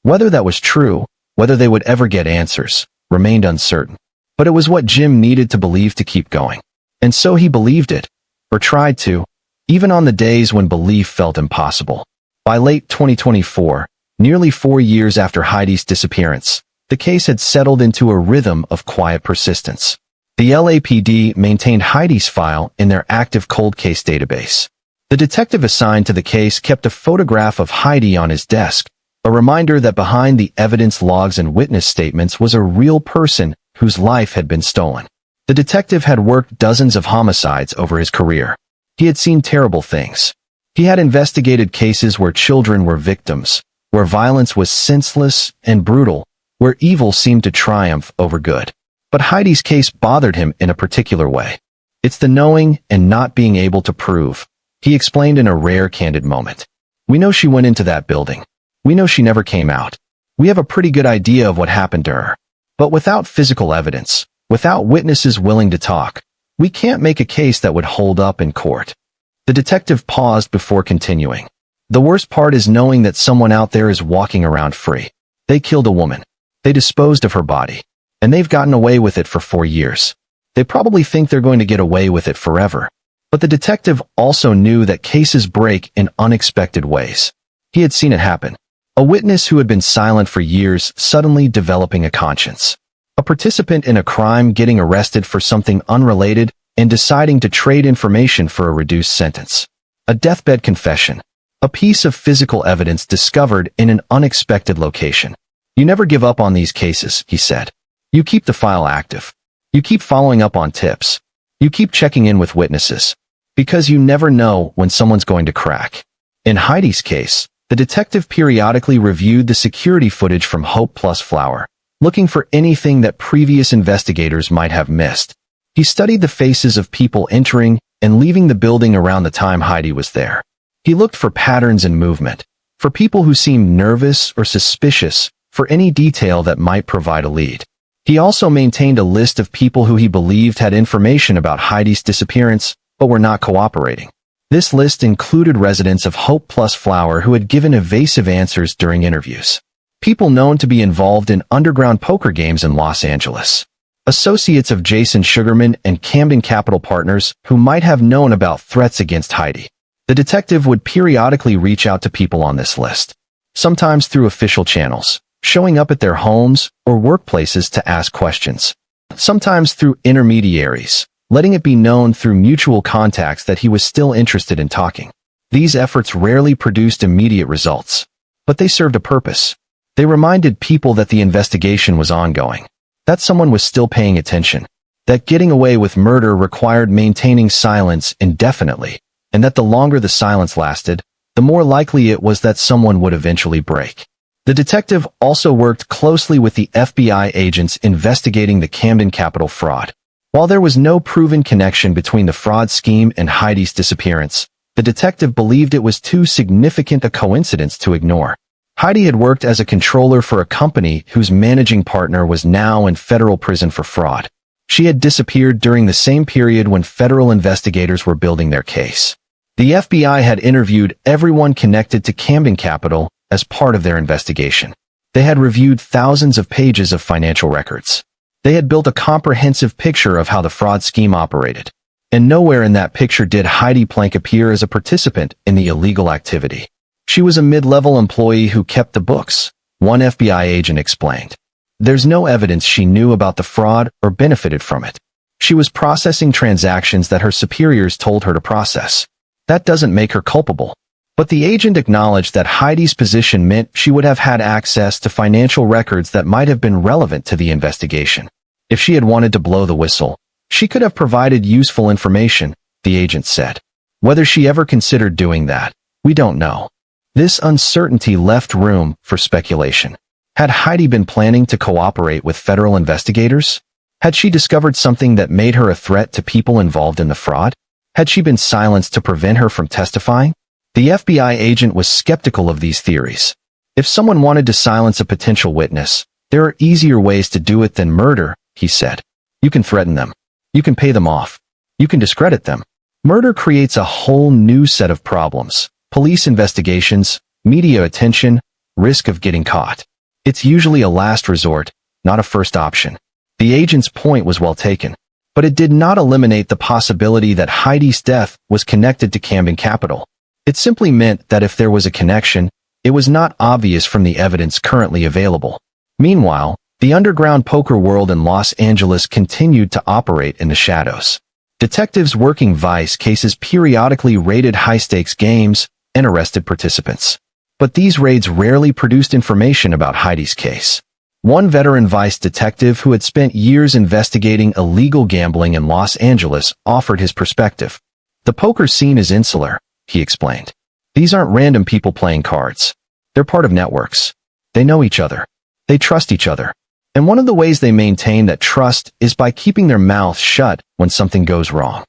Whether that was true, whether they would ever get answers, remained uncertain. But it was what Jim needed to believe to keep going. And so he believed it, or tried to, even on the days when belief felt impossible. By late 2024, nearly 4 years after Heidi's disappearance, the case had settled into a rhythm of quiet persistence. The LAPD maintained Heidi's file in their active cold case database. The detective assigned to the case kept a photograph of Heidi on his desk, a reminder that behind the evidence logs and witness statements was a real person whose life had been stolen. The detective had worked dozens of homicides over his career. He had seen terrible things. He had investigated cases where children were victims, where violence was senseless and brutal, where evil seemed to triumph over good. But Heidi's case bothered him in a particular way. "It's the knowing and not being able to prove," he explained in a rare candid moment. "We know she went into that building. We know she never came out. We have a pretty good idea of what happened to her. But without physical evidence, without witnesses willing to talk, We can't make a case that would hold up in court." The detective paused before continuing. "The worst part is knowing that someone out there is walking around free. They killed a woman. They disposed of her body. And they've gotten away with it for 4 years. They probably think they're going to get away with it forever." But the detective also knew that cases break in unexpected ways. He had seen it happen. A witness who had been silent for years suddenly developing a conscience. A participant in a crime getting arrested for something unrelated and deciding to trade information for a reduced sentence. A deathbed confession. A piece of physical evidence discovered in an unexpected location. "You never give up on these cases," he said. "You keep the file active. You keep following up on tips. You keep checking in with witnesses. Because you never know when someone's going to crack." In Heidi's case, the detective periodically reviewed the security footage from Hope Plus Flower, looking for anything that previous investigators might have missed. He studied the faces of people entering and leaving the building around the time Heidi was there. He looked for patterns in movement, for people who seemed nervous or suspicious, for any detail that might provide a lead. He also maintained a list of people who he believed had information about Heidi's disappearance, but were not cooperating. This list included residents of Hope Plus Flower who had given evasive answers during interviews. People known to be involved in underground poker games in Los Angeles. Associates of Jason Sugarman and Camden Capital Partners who might have known about threats against Heidi. The detective would periodically reach out to people on this list, sometimes through official channels, showing up at their homes or workplaces to ask questions, sometimes through intermediaries, letting it be known through mutual contacts that he was still interested in talking. These efforts rarely produced immediate results, but they served a purpose. They reminded people that the investigation was ongoing, that someone was still paying attention, that getting away with murder required maintaining silence indefinitely, and that the longer the silence lasted, the more likely it was that someone would eventually break. The detective also worked closely with the FBI agents investigating the Camden Capital fraud. While there was no proven connection between the fraud scheme and Heidi's disappearance, the detective believed it was too significant a coincidence to ignore. Heidi had worked as a controller for a company whose managing partner was now in federal prison for fraud. She had disappeared during the same period when federal investigators were building their case. The FBI had interviewed everyone connected to Camden Capital as part of their investigation. They had reviewed thousands of pages of financial records. They had built a comprehensive picture of how the fraud scheme operated. And nowhere in that picture did Heidi Planck appear as a participant in the illegal activity. She was a mid-level employee who kept the books, one FBI agent explained. There's no evidence she knew about the fraud or benefited from it. She was processing transactions that her superiors told her to process. That doesn't make her culpable. But the agent acknowledged that Heidi's position meant she would have had access to financial records that might have been relevant to the investigation. If she had wanted to blow the whistle, she could have provided useful information, the agent said. Whether she ever considered doing that, we don't know. This uncertainty left room for speculation. Had Heidi been planning to cooperate with federal investigators? Had she discovered something that made her a threat to people involved in the fraud? Had she been silenced to prevent her from testifying? The FBI agent was skeptical of these theories. If someone wanted to silence a potential witness, there are easier ways to do it than murder, he said. You can threaten them. You can pay them off. You can discredit them. Murder creates a whole new set of problems. Police investigations, media attention, risk of getting caught. It's usually a last resort, not a first option. The agent's point was well taken, but it did not eliminate the possibility that Heidi's death was connected to Camden Capital. It simply meant that if there was a connection, it was not obvious from the evidence currently available. Meanwhile, the underground poker world in Los Angeles continued to operate in the shadows. Detectives working vice cases periodically raided high-stakes games and arrested participants. But these raids rarely produced information about Heidi's case. One veteran vice detective who had spent years investigating illegal gambling in Los Angeles offered his perspective. The poker scene is insular, he explained. These aren't random people playing cards. They're part of networks. They know each other. They trust each other. And one of the ways they maintain that trust is by keeping their mouths shut when something goes wrong.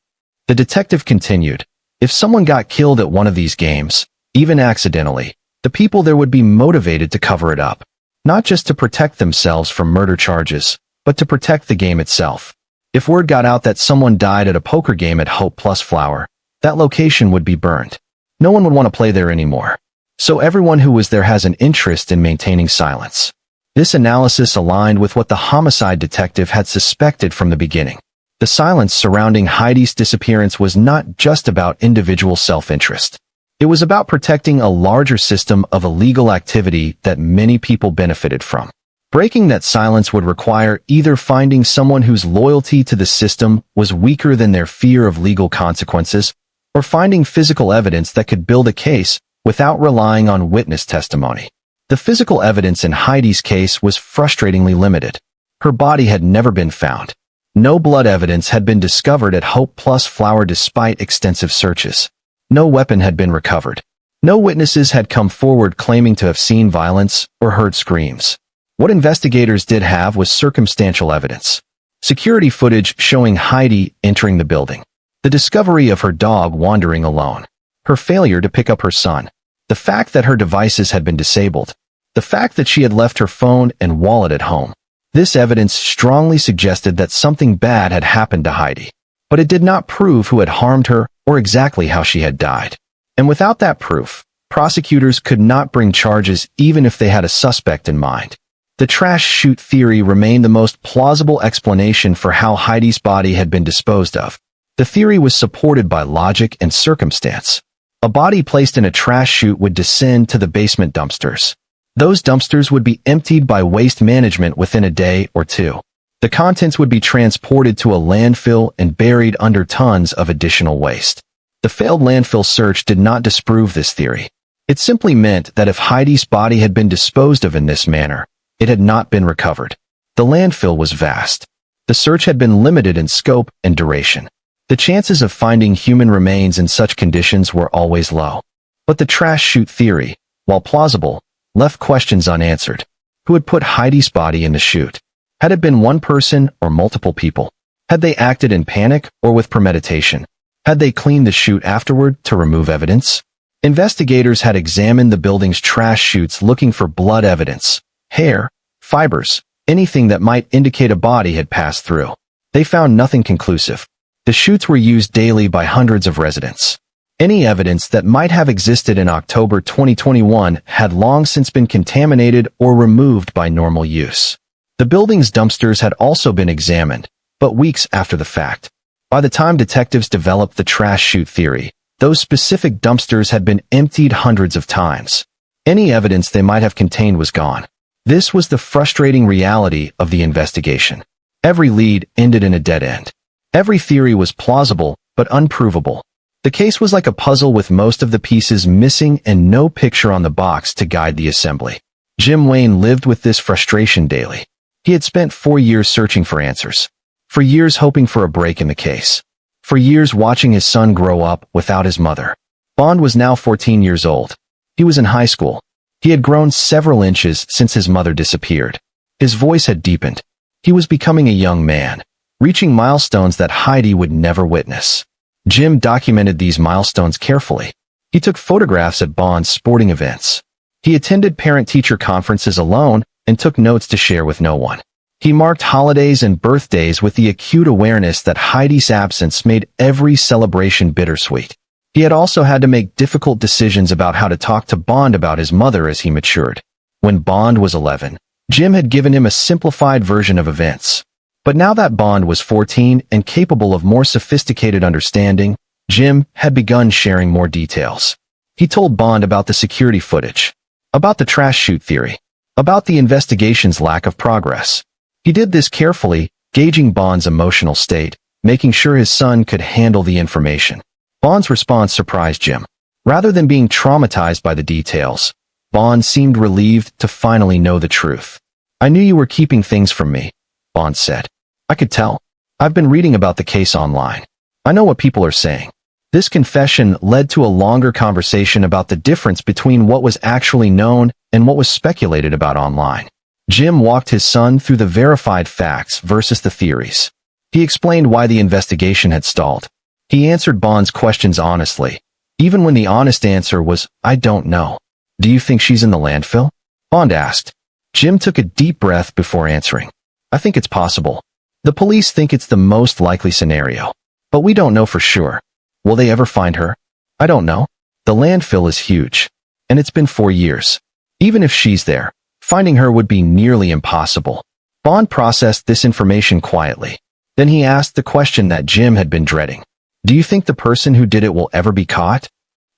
The detective continued, if someone got killed at one of these games, even accidentally, the people there would be motivated to cover it up, not just to protect themselves from murder charges, but to protect the game itself. If word got out that someone died at a poker game at Hope Plus Flower, that location would be burned. No one would want to play there anymore. So everyone who was there has an interest in maintaining silence. This analysis aligned with what the homicide detective had suspected from the beginning. The silence surrounding Heidi's disappearance was not just about individual self-interest. It was about protecting a larger system of illegal activity that many people benefited from. Breaking that silence would require either finding someone whose loyalty to the system was weaker than their fear of legal consequences, or finding physical evidence that could build a case without relying on witness testimony. The physical evidence in Heidi's case was frustratingly limited. Her body had never been found. No blood evidence had been discovered at Hope Plus Flower despite extensive searches. No weapon had been recovered. No witnesses had come forward claiming to have seen violence or heard screams. What investigators did have was circumstantial evidence. Security footage showing Heidi entering the building. The discovery of her dog wandering alone. Her failure to pick up her son. The fact that her devices had been disabled. The fact that she had left her phone and wallet at home. This evidence strongly suggested that something bad had happened to Heidi. But it did not prove who had harmed her or exactly how she had died. And without that proof, prosecutors could not bring charges even if they had a suspect in mind. The trash chute theory remained the most plausible explanation for how Heidi's body had been disposed of. The theory was supported by logic and circumstance. A body placed in a trash chute would descend to the basement dumpsters. Those dumpsters would be emptied by waste management within a day or two. The contents would be transported to a landfill and buried under tons of additional waste. The failed landfill search did not disprove this theory. It simply meant that if Heidi's body had been disposed of in this manner, it had not been recovered. The landfill was vast. The search had been limited in scope and duration. The chances of finding human remains in such conditions were always low. But the trash chute theory, while plausible, left questions unanswered. Who had put Heidi's body in the chute? Had it been one person or multiple people? Had they acted in panic or with premeditation? Had they cleaned the chute afterward to remove evidence? Investigators had examined the building's trash chutes looking for blood evidence, hair, fibers, anything that might indicate a body had passed through. They found nothing conclusive. The chutes were used daily by hundreds of residents. Any evidence that might have existed in October 2021 had long since been contaminated or removed by normal use. The building's dumpsters had also been examined, but weeks after the fact. By the time detectives developed the trash chute theory, those specific dumpsters had been emptied hundreds of times. Any evidence they might have contained was gone. This was the frustrating reality of the investigation. Every lead ended in a dead end. Every theory was plausible, but unprovable. The case was like a puzzle with most of the pieces missing and no picture on the box to guide the assembly. Jim Wayne lived with this frustration daily. He had spent 4 years searching for answers. For years hoping for a break in the case. For years watching his son grow up without his mother. Bond was now 14 years old. He was in high school. He had grown several inches since his mother disappeared. His voice had deepened. He was becoming a young man, reaching milestones that Heidi would never witness. Jim documented these milestones carefully. He took photographs at Bond's sporting events. He attended parent-teacher conferences alone and took notes to share with no one. He marked holidays and birthdays with the acute awareness that Heidi's absence made every celebration bittersweet. He had also had to make difficult decisions about how to talk to Bond about his mother as he matured. When Bond was 11, Jim had given him a simplified version of events. But now that Bond was 14 and capable of more sophisticated understanding, Jim had begun sharing more details. He told Bond about the security footage, about the trash chute theory, about the investigation's lack of progress. He did this carefully, gauging Bond's emotional state, making sure his son could handle the information. Bond's response surprised Jim. Rather than being traumatized by the details, Bond seemed relieved to finally know the truth. "I knew you were keeping things from me," Bond said. "I could tell. I've been reading about the case online. I know what people are saying." This confession led to a longer conversation about the difference between what was actually known and what was speculated about online. Jim walked his son through the verified facts versus the theories. He explained why the investigation had stalled. He answered Bond's questions honestly, even when the honest answer was, "I don't know." "Do you think she's in the landfill?" Bond asked. Jim took a deep breath before answering. "I think it's possible. The police think it's the most likely scenario. But we don't know for sure. Will they ever find her? I don't know. The landfill is huge. And it's been 4 years. Even if she's there, finding her would be nearly impossible. Bond processed this information quietly. Then he asked the question that Jim had been dreading. Do you think the person who did it will ever be caught?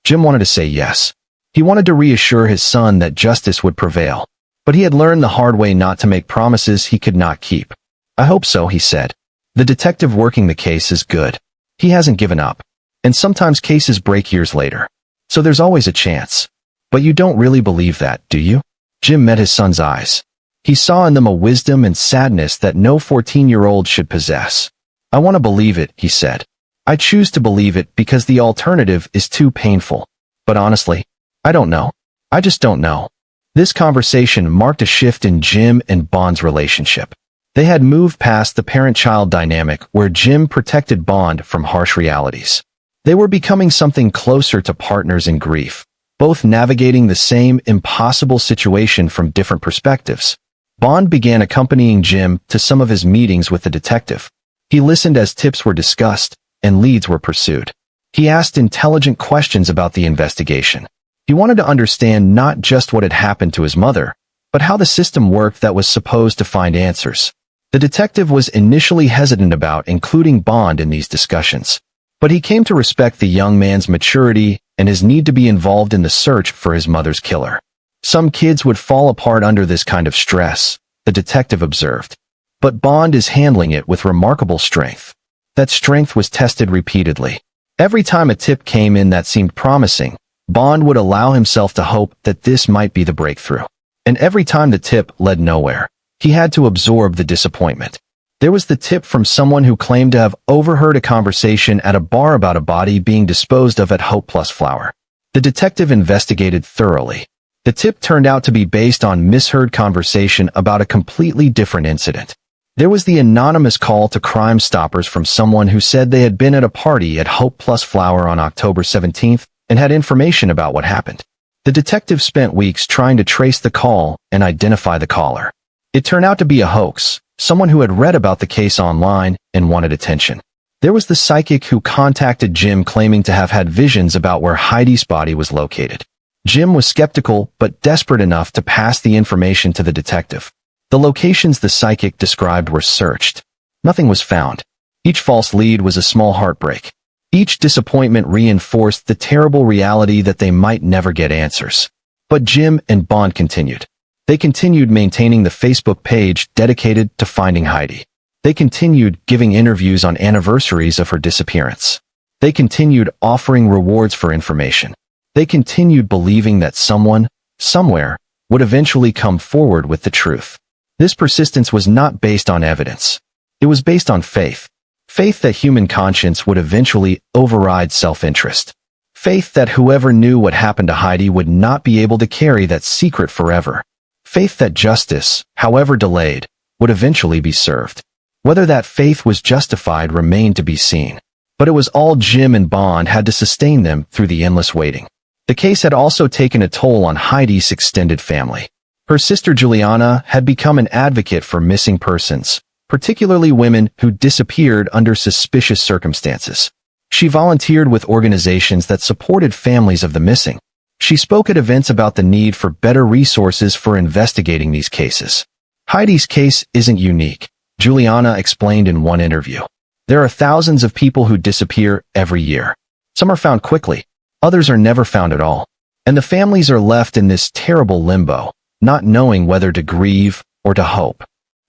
Jim wanted to say yes. He wanted to reassure his son that justice would prevail. But he had learned the hard way not to make promises he could not keep. I hope so, he said. The detective working the case is good. He hasn't given up. And sometimes cases break years later. So there's always a chance. But you don't really believe that, do you? Jim met his son's eyes. He saw in them a wisdom and sadness that no 14-year-old should possess. I want to believe it, he said. I choose to believe it because the alternative is too painful. But honestly, I don't know. I just don't know. This conversation marked a shift in Jim and Bond's relationship. They had moved past the parent-child dynamic where Jim protected Bond from harsh realities. They were becoming something closer to partners in grief, both navigating the same impossible situation from different perspectives. Bond began accompanying Jim to some of his meetings with the detective. He listened as tips were discussed and leads were pursued. He asked intelligent questions about the investigation. He wanted to understand not just what had happened to his mother, but how the system worked that was supposed to find answers. The detective was initially hesitant about including Bond in these discussions, but he came to respect the young man's maturity and his need to be involved in the search for his mother's killer. Some kids would fall apart under this kind of stress, the detective observed. But Bond is handling it with remarkable strength. That strength was tested repeatedly. Every time a tip came in that seemed promising, Bond would allow himself to hope that this might be the breakthrough. And every time the tip led nowhere, he had to absorb the disappointment. There was the tip from someone who claimed to have overheard a conversation at a bar about a body being disposed of at Hope Plus Flower. The detective investigated thoroughly. The tip turned out to be based on misheard conversation about a completely different incident. There was the anonymous call to Crime Stoppers from someone who said they had been at a party at Hope Plus Flower on October 17th and had information about what happened. The detective spent weeks trying to trace the call and identify the caller. It turned out to be a hoax, someone who had read about the case online and wanted attention. There was the psychic who contacted Jim claiming to have had visions about where Heidi's body was located. Jim was skeptical but desperate enough to pass the information to the detective. The locations the psychic described were searched. Nothing was found. Each false lead was a small heartbreak. Each disappointment reinforced the terrible reality that they might never get answers. But Jim and Bond continued. They continued maintaining the Facebook page dedicated to finding Heidi. They continued giving interviews on anniversaries of her disappearance. They continued offering rewards for information. They continued believing that someone, somewhere, would eventually come forward with the truth. This persistence was not based on evidence. It was based on faith. Faith that human conscience would eventually override self-interest. Faith that whoever knew what happened to Heidi would not be able to carry that secret forever. Faith that justice, however delayed, would eventually be served. Whether that faith was justified remained to be seen. But it was all Jim and Bond had to sustain them through the endless waiting. The case had also taken a toll on Heidi's extended family. Her sister Juliana had become an advocate for missing persons, particularly women who disappeared under suspicious circumstances. She volunteered with organizations that supported families of the missing. She spoke at events about the need for better resources for investigating these cases. Heidi's case isn't unique, Juliana explained in one interview. There are thousands of people who disappear every year. Some are found quickly, others are never found at all. And the families are left in this terrible limbo, not knowing whether to grieve or to hope.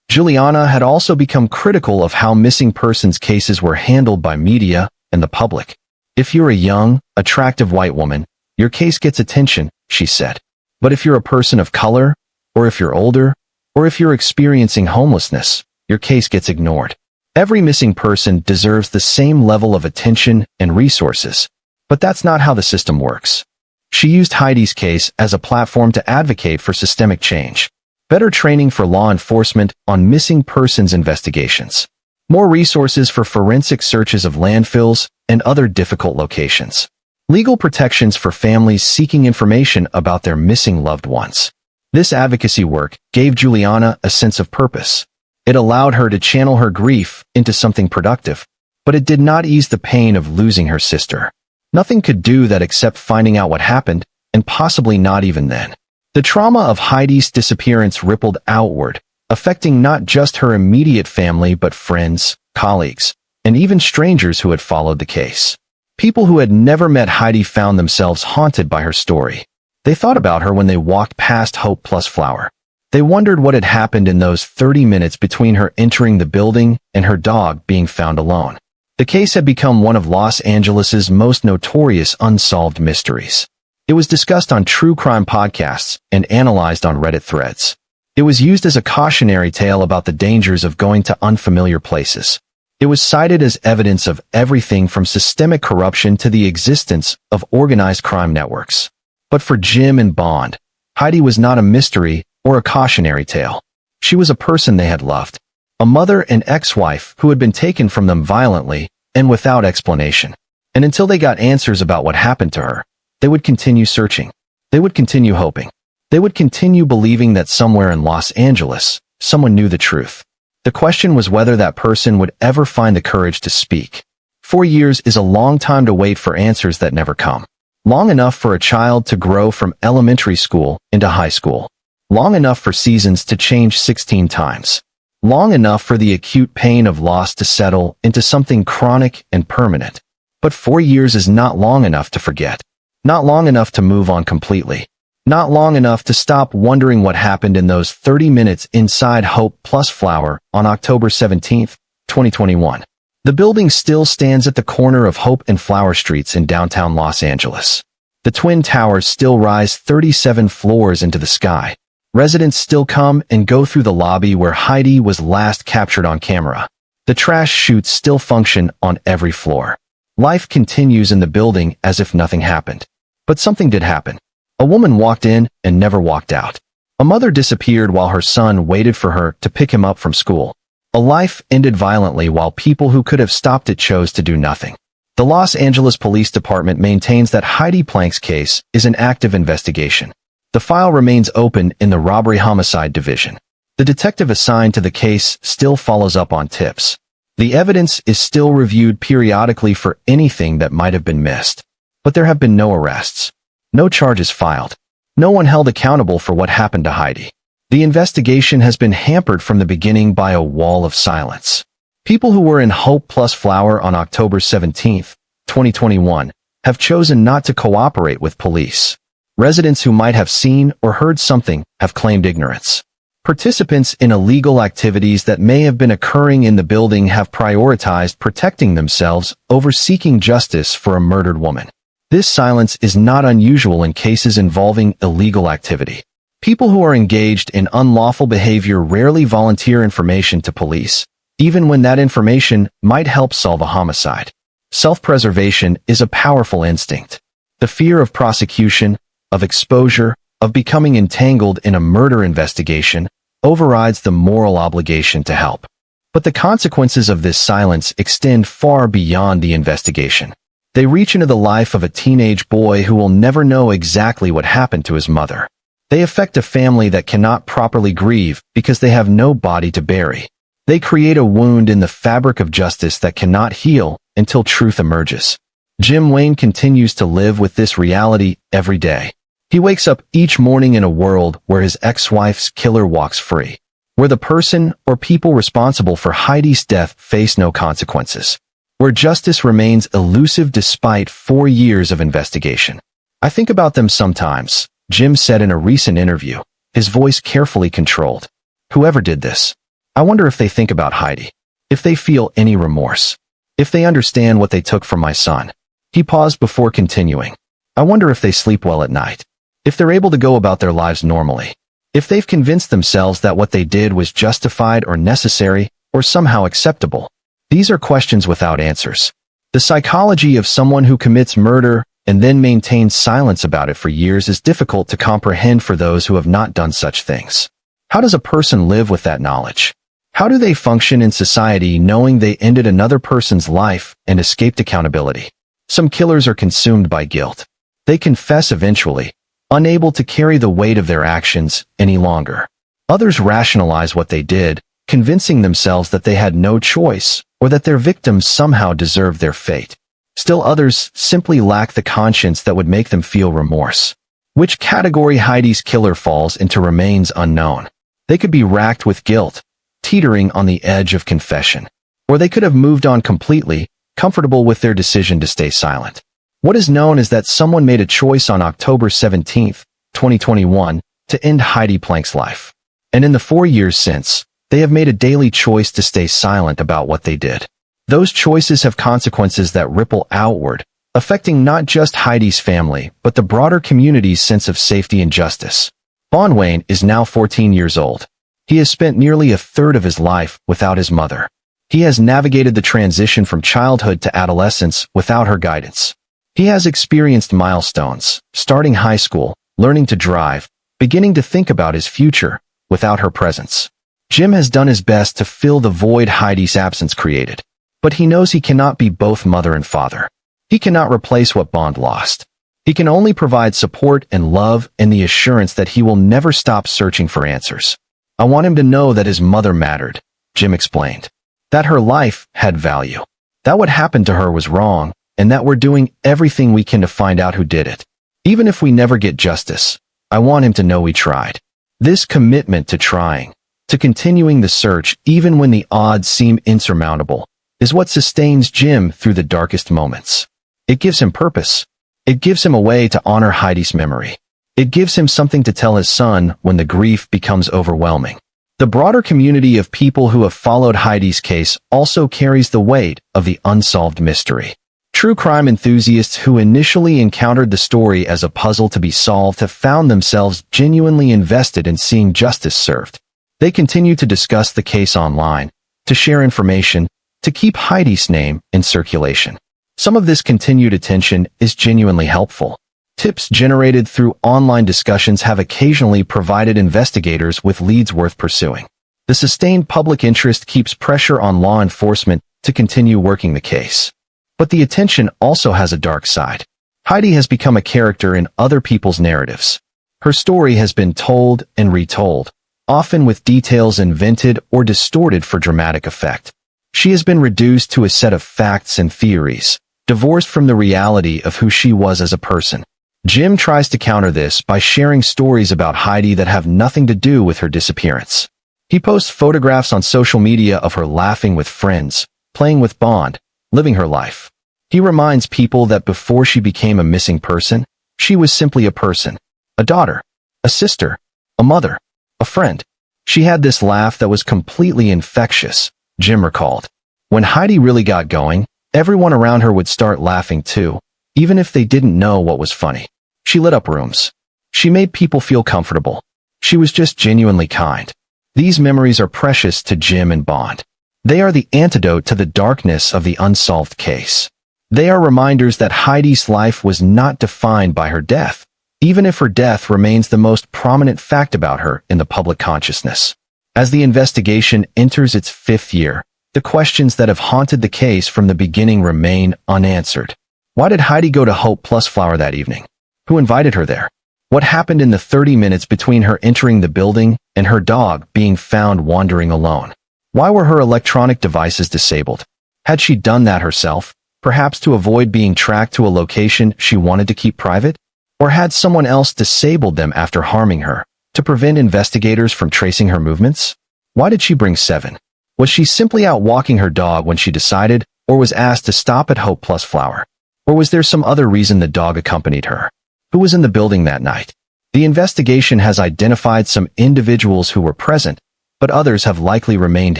Juliana had also become critical of how missing persons cases were handled by media and the public. If you're a young, attractive white woman, your case gets attention, she said. But if you're a person of color, or if you're older, or if you're experiencing homelessness, your case gets ignored. Every missing person deserves the same level of attention and resources. But that's not how the system works. She used Heidi's case as a platform to advocate for systemic change. Better training for law enforcement on missing persons investigations. More resources for forensic searches of landfills and other difficult locations. Legal protections for families seeking information about their missing loved ones. This advocacy work gave Juliana a sense of purpose. It allowed her to channel her grief into something productive, but it did not ease the pain of losing her sister. Nothing could do that except finding out what happened, and possibly not even then. The trauma of Heidi's disappearance rippled outward, affecting not just her immediate family but friends, colleagues, and even strangers who had followed the case. People who had never met Heidi found themselves haunted by her story. They thought about her when they walked past Hope Plus Flower. They wondered what had happened in those 30 minutes between her entering the building and her dog being found alone. The case had become one of Los Angeles's most notorious unsolved mysteries. It was discussed on true crime podcasts and analyzed on Reddit threads. It was used as a cautionary tale about the dangers of going to unfamiliar places. It was cited as evidence of everything from systemic corruption to the existence of organized crime networks. But for Jim and Bond, Heidi was not a mystery or a cautionary tale. She was a person they had loved. A mother and ex-wife who had been taken from them violently and without explanation. And until they got answers about what happened to her, they would continue searching. They would continue hoping. They would continue believing that somewhere in Los Angeles, someone knew the truth. The question was whether that person would ever find the courage to speak. 4 years is a long time to wait for answers that never come. Long enough for a child to grow from elementary school into high school. Long enough for seasons to change 16 times. Long enough for the acute pain of loss to settle into something chronic and permanent. But 4 years is not long enough to forget. Not long enough to move on completely. Not long enough to stop wondering what happened in those 30 minutes inside Hope Plus Flower on October 17, 2021. The building still stands at the corner of Hope and Flower Streets in downtown Los Angeles. The Twin Towers still rise 37 floors into the sky. Residents still come and go through the lobby where Heidi was last captured on camera. The trash chutes still function on every floor. Life continues in the building as if nothing happened. But something did happen. A woman walked in and never walked out. A mother disappeared while her son waited for her to pick him up from school. A life ended violently while people who could have stopped it chose to do nothing. The Los Angeles Police Department maintains that Heidi Planck's case is an active investigation. The file remains open in the Robbery-Homicide Division. The detective assigned to the case still follows up on tips. The evidence is still reviewed periodically for anything that might have been missed. But there have been no arrests. No charges filed. No one held accountable for what happened to Heidi. The investigation has been hampered from the beginning by a wall of silence. People who were in Hope Plus Flower on October 17, 2021, have chosen not to cooperate with police. Residents who might have seen or heard something have claimed ignorance. Participants in illegal activities that may have been occurring in the building have prioritized protecting themselves over seeking justice for a murdered woman. This silence is not unusual in cases involving illegal activity. People who are engaged in unlawful behavior rarely volunteer information to police, even when that information might help solve a homicide. Self-preservation is a powerful instinct. The fear of prosecution, of exposure, of becoming entangled in a murder investigation overrides the moral obligation to help. But the consequences of this silence extend far beyond the investigation. They reach into the life of a teenage boy who will never know exactly what happened to his mother. They affect a family that cannot properly grieve because they have no body to bury. They create a wound in the fabric of justice that cannot heal until truth emerges. Jim Wayne continues to live with this reality every day. He wakes up each morning in a world where his ex-wife's killer walks free, where the person or people responsible for Heidi's death face no consequences, where justice remains elusive despite 4 years of investigation. "I think about them sometimes," Jim said in a recent interview, his voice carefully controlled. "Whoever did this, I wonder if they think about Heidi, if they feel any remorse, if they understand what they took from my son." He paused before continuing. "I wonder if they sleep well at night, if they're able to go about their lives normally, if they've convinced themselves that what they did was justified or necessary or somehow acceptable." These are questions without answers. The psychology of someone who commits murder and then maintains silence about it for years is difficult to comprehend for those who have not done such things. How does a person live with that knowledge? How do they function in society knowing they ended another person's life and escaped accountability? Some killers are consumed by guilt. They confess eventually, unable to carry the weight of their actions any longer. Others rationalize what they did, convincing themselves that they had no choice or that their victims somehow deserved their fate. Still others simply lack the conscience that would make them feel remorse. Which category Heidi's killer falls into remains unknown. They could be racked with guilt, teetering on the edge of confession. Or they could have moved on completely, comfortable with their decision to stay silent. What is known is that someone made a choice on October 17, 2021, to end Heidi Planck's life. And in the 4 years since, they have made a daily choice to stay silent about what they did. Those choices have consequences that ripple outward, affecting not just Heidi's family, but the broader community's sense of safety and justice. Bonwayne is now 14 years old. He has spent nearly a third of his life without his mother. He has navigated the transition from childhood to adolescence without her guidance. He has experienced milestones, starting high school, learning to drive, beginning to think about his future, without her presence. Jim has done his best to fill the void Heidi's absence created. But he knows he cannot be both mother and father. He cannot replace what Bond lost. He can only provide support and love and the assurance that he will never stop searching for answers. I want him to know that his mother mattered, Jim explained. That her life had value. That what happened to her was wrong, and that we're doing everything we can to find out who did it. Even if we never get justice, I want him to know we tried. This commitment to trying, to continuing the search even when the odds seem insurmountable, is what sustains Jim through the darkest moments. It gives him purpose. It gives him a way to honor Heidi's memory. It gives him something to tell his son when the grief becomes overwhelming. The broader community of people who have followed Heidi's case also carries the weight of the unsolved mystery. True crime enthusiasts who initially encountered the story as a puzzle to be solved have found themselves genuinely invested in seeing justice served. They continue to discuss the case online, to share information, to keep Heidi's name in circulation. Some of this continued attention is genuinely helpful. Tips generated through online discussions have occasionally provided investigators with leads worth pursuing. The sustained public interest keeps pressure on law enforcement to continue working the case. But the attention also has a dark side. Heidi has become a character in other people's narratives. Her story has been told and retold, often with details invented or distorted for dramatic effect. She has been reduced to a set of facts and theories, divorced from the reality of who she was as a person. Jim tries to counter this by sharing stories about Heidi that have nothing to do with her disappearance. He posts photographs on social media of her laughing with friends, playing with Bond, living her life. He reminds people that before she became a missing person, she was simply a person, a daughter, a sister, a mother, a friend. She had this laugh that was completely infectious, Jim recalled. When Heidi really got going, everyone around her would start laughing too, even if they didn't know what was funny. She lit up rooms. She made people feel comfortable. She was just genuinely kind. These memories are precious to Jim and Bond. They are the antidote to the darkness of the unsolved case. They are reminders that Heidi's life was not defined by her death, even if her death remains the most prominent fact about her in the public consciousness. As the investigation enters its 5th year, the questions that have haunted the case from the beginning remain unanswered. Why did Heidi go to Hope Plus Flower that evening? Who invited her there? What happened in the 30 minutes between her entering the building and her dog being found wandering alone? Why were her electronic devices disabled? Had she done that herself, perhaps to avoid being tracked to a location she wanted to keep private? Or had someone else disabled them after harming her, to prevent investigators from tracing her movements? Why did she bring 7? Was she simply out walking her dog when she decided, or was asked to stop at Hope Plus Flower? Or was there some other reason the dog accompanied her? Who was in the building that night? The investigation has identified some individuals who were present, but others have likely remained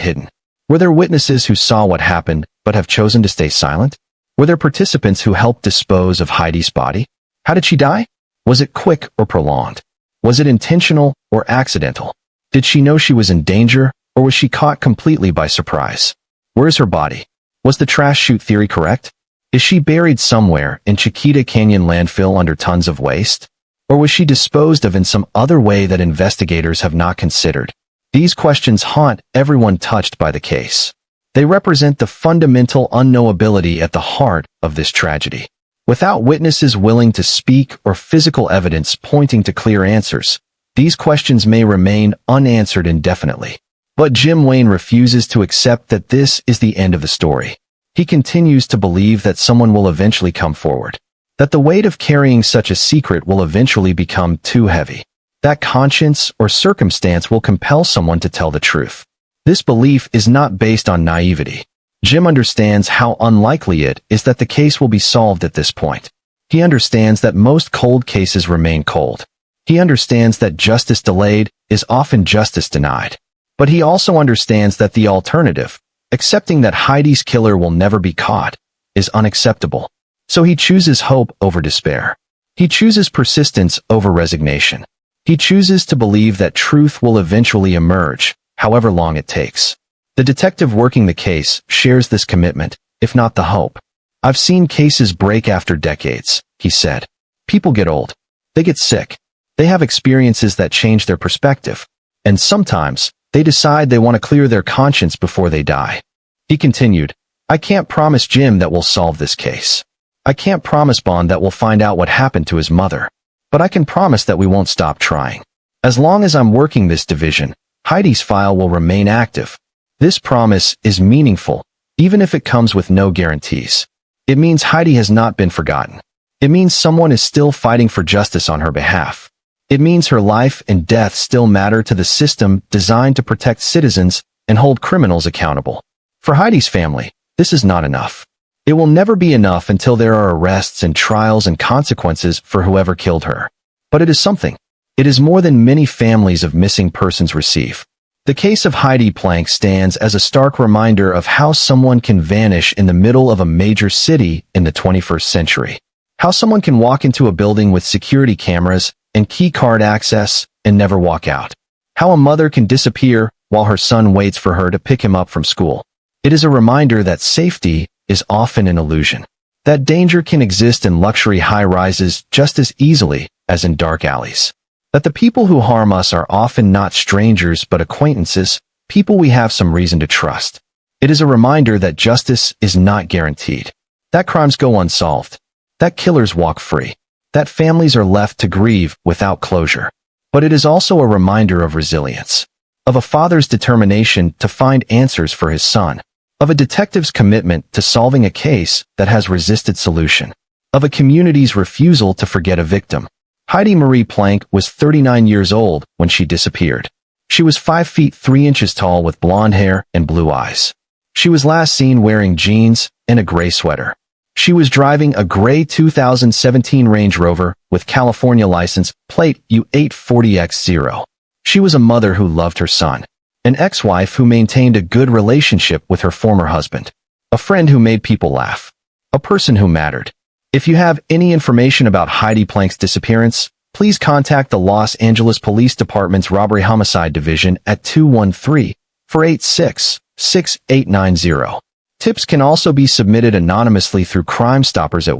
hidden. Were there witnesses who saw what happened, but have chosen to stay silent? Were there participants who helped dispose of Heidi's body? How did she die? Was it quick or prolonged? Was it intentional or accidental? Did she know she was in danger, or was she caught completely by surprise? Where is her body? Was the trash chute theory correct? Is she buried somewhere in Chiquita Canyon landfill under tons of waste? Or was she disposed of in some other way that investigators have not considered? These questions haunt everyone touched by the case. They represent the fundamental unknowability at the heart of this tragedy. Without witnesses willing to speak or physical evidence pointing to clear answers, these questions may remain unanswered indefinitely. But Jim Wayne refuses to accept that this is the end of the story. He continues to believe that someone will eventually come forward, that the weight of carrying such a secret will eventually become too heavy, that conscience or circumstance will compel someone to tell the truth. This belief is not based on naivety. Jim understands how unlikely it is that the case will be solved at this point. He understands that most cold cases remain cold. He understands that justice delayed is often justice denied. But he also understands that the alternative, accepting that Heidi's killer will never be caught, is unacceptable. So he chooses hope over despair. He chooses persistence over resignation. He chooses to believe that truth will eventually emerge, however long it takes. The detective working the case shares this commitment, if not the hope. "I've seen cases break after decades," he said. "People get old. They get sick. They have experiences that change their perspective. And sometimes, they decide they want to clear their conscience before they die." He continued, "I can't promise Jim that we'll solve this case. I can't promise Bond that we'll find out what happened to his mother. But I can promise that we won't stop trying. As long as I'm working this division, Heidi's file will remain active." This promise is meaningful, even if it comes with no guarantees. It means Heidi has not been forgotten. It means someone is still fighting for justice on her behalf. It means her life and death still matter to the system designed to protect citizens and hold criminals accountable. For Heidi's family, this is not enough. It will never be enough until there are arrests and trials and consequences for whoever killed her. But it is something. It is more than many families of missing persons receive. The case of Heidi Planck stands as a stark reminder of how someone can vanish in the middle of a major city in the 21st century. How someone can walk into a building with security cameras and key card access and never walk out. How a mother can disappear while her son waits for her to pick him up from school. It is a reminder that safety is often an illusion. That danger can exist in luxury high-rises just as easily as in dark alleys. That the people who harm us are often not strangers but acquaintances, people we have some reason to trust. It is a reminder that justice is not guaranteed. That crimes go unsolved. That killers walk free. That families are left to grieve without closure. But it is also a reminder of resilience. Of a father's determination to find answers for his son. Of a detective's commitment to solving a case that has resisted solution. Of a community's refusal to forget a victim. Heidi Marie Planck was 39 years old when she disappeared. She was 5 feet 3 inches tall with blonde hair and blue eyes. She was last seen wearing jeans and a gray sweater. She was driving a gray 2017 Range Rover with California license plate U840X0. She was a mother who loved her son, an ex-wife who maintained a good relationship with her former husband, a friend who made people laugh, a person who mattered. If you have any information about Heidi Planck's disappearance, please contact the Los Angeles Police Department's Robbery Homicide Division at 213-486-6890. Tips can also be submitted anonymously through Crime Stoppers at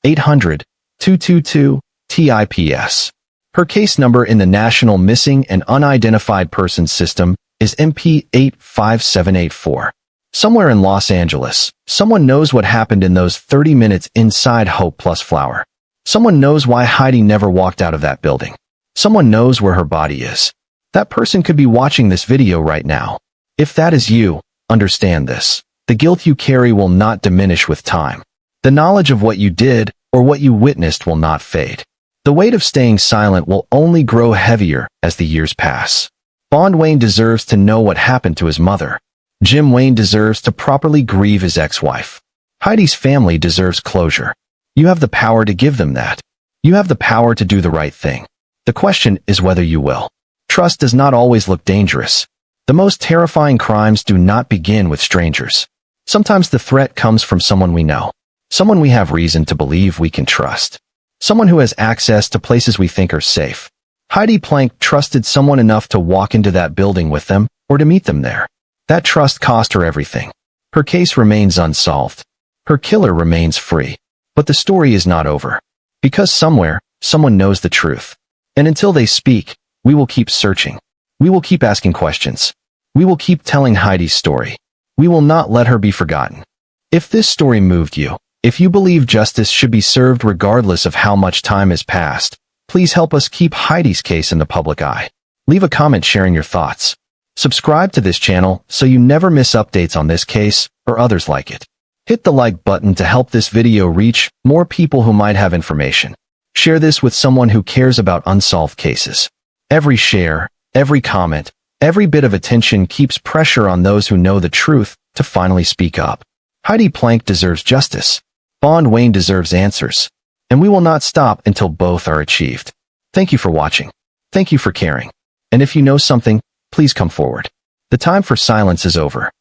1-800-222-TIPS. Her case number in the National Missing and Unidentified Persons System is MP85784. Somewhere in Los Angeles, someone knows what happened in those 30 minutes inside Hope Plus Flower. Someone knows why Heidi never walked out of that building. Someone knows where her body is. That person could be watching this video right now. If that is you, understand this. The guilt you carry will not diminish with time. The knowledge of what you did or what you witnessed will not fade. The weight of staying silent will only grow heavier as the years pass. Bond Wayne deserves to know what happened to his mother. Jim Wayne deserves to properly grieve his ex-wife. Heidi's family deserves closure. You have the power to give them that. You have the power to do the right thing. The question is whether you will. Trust does not always look dangerous. The most terrifying crimes do not begin with strangers. Sometimes the threat comes from someone we know. Someone we have reason to believe we can trust. Someone who has access to places we think are safe. Heidi Planck trusted someone enough to walk into that building with them or to meet them there. That trust cost her everything. Her case remains unsolved. Her killer remains free. But the story is not over. Because somewhere, someone knows the truth. And until they speak, we will keep searching. We will keep asking questions. We will keep telling Heidi's story. We will not let her be forgotten. If this story moved you, if you believe justice should be served regardless of how much time has passed, please help us keep Heidi's case in the public eye. Leave a comment sharing your thoughts. Subscribe to this channel so you never miss updates on this case or others like it. Hit the like button to help this video reach more people who might have information. Share this with someone who cares about unsolved cases. Every share, every comment, every bit of attention keeps pressure on those who know the truth to finally speak up. Heidi Planck deserves justice. Bond Wayne deserves answers. And we will not stop until both are achieved. Thank you for watching. Thank you for caring. And if you know something, please come forward. The time for silence is over.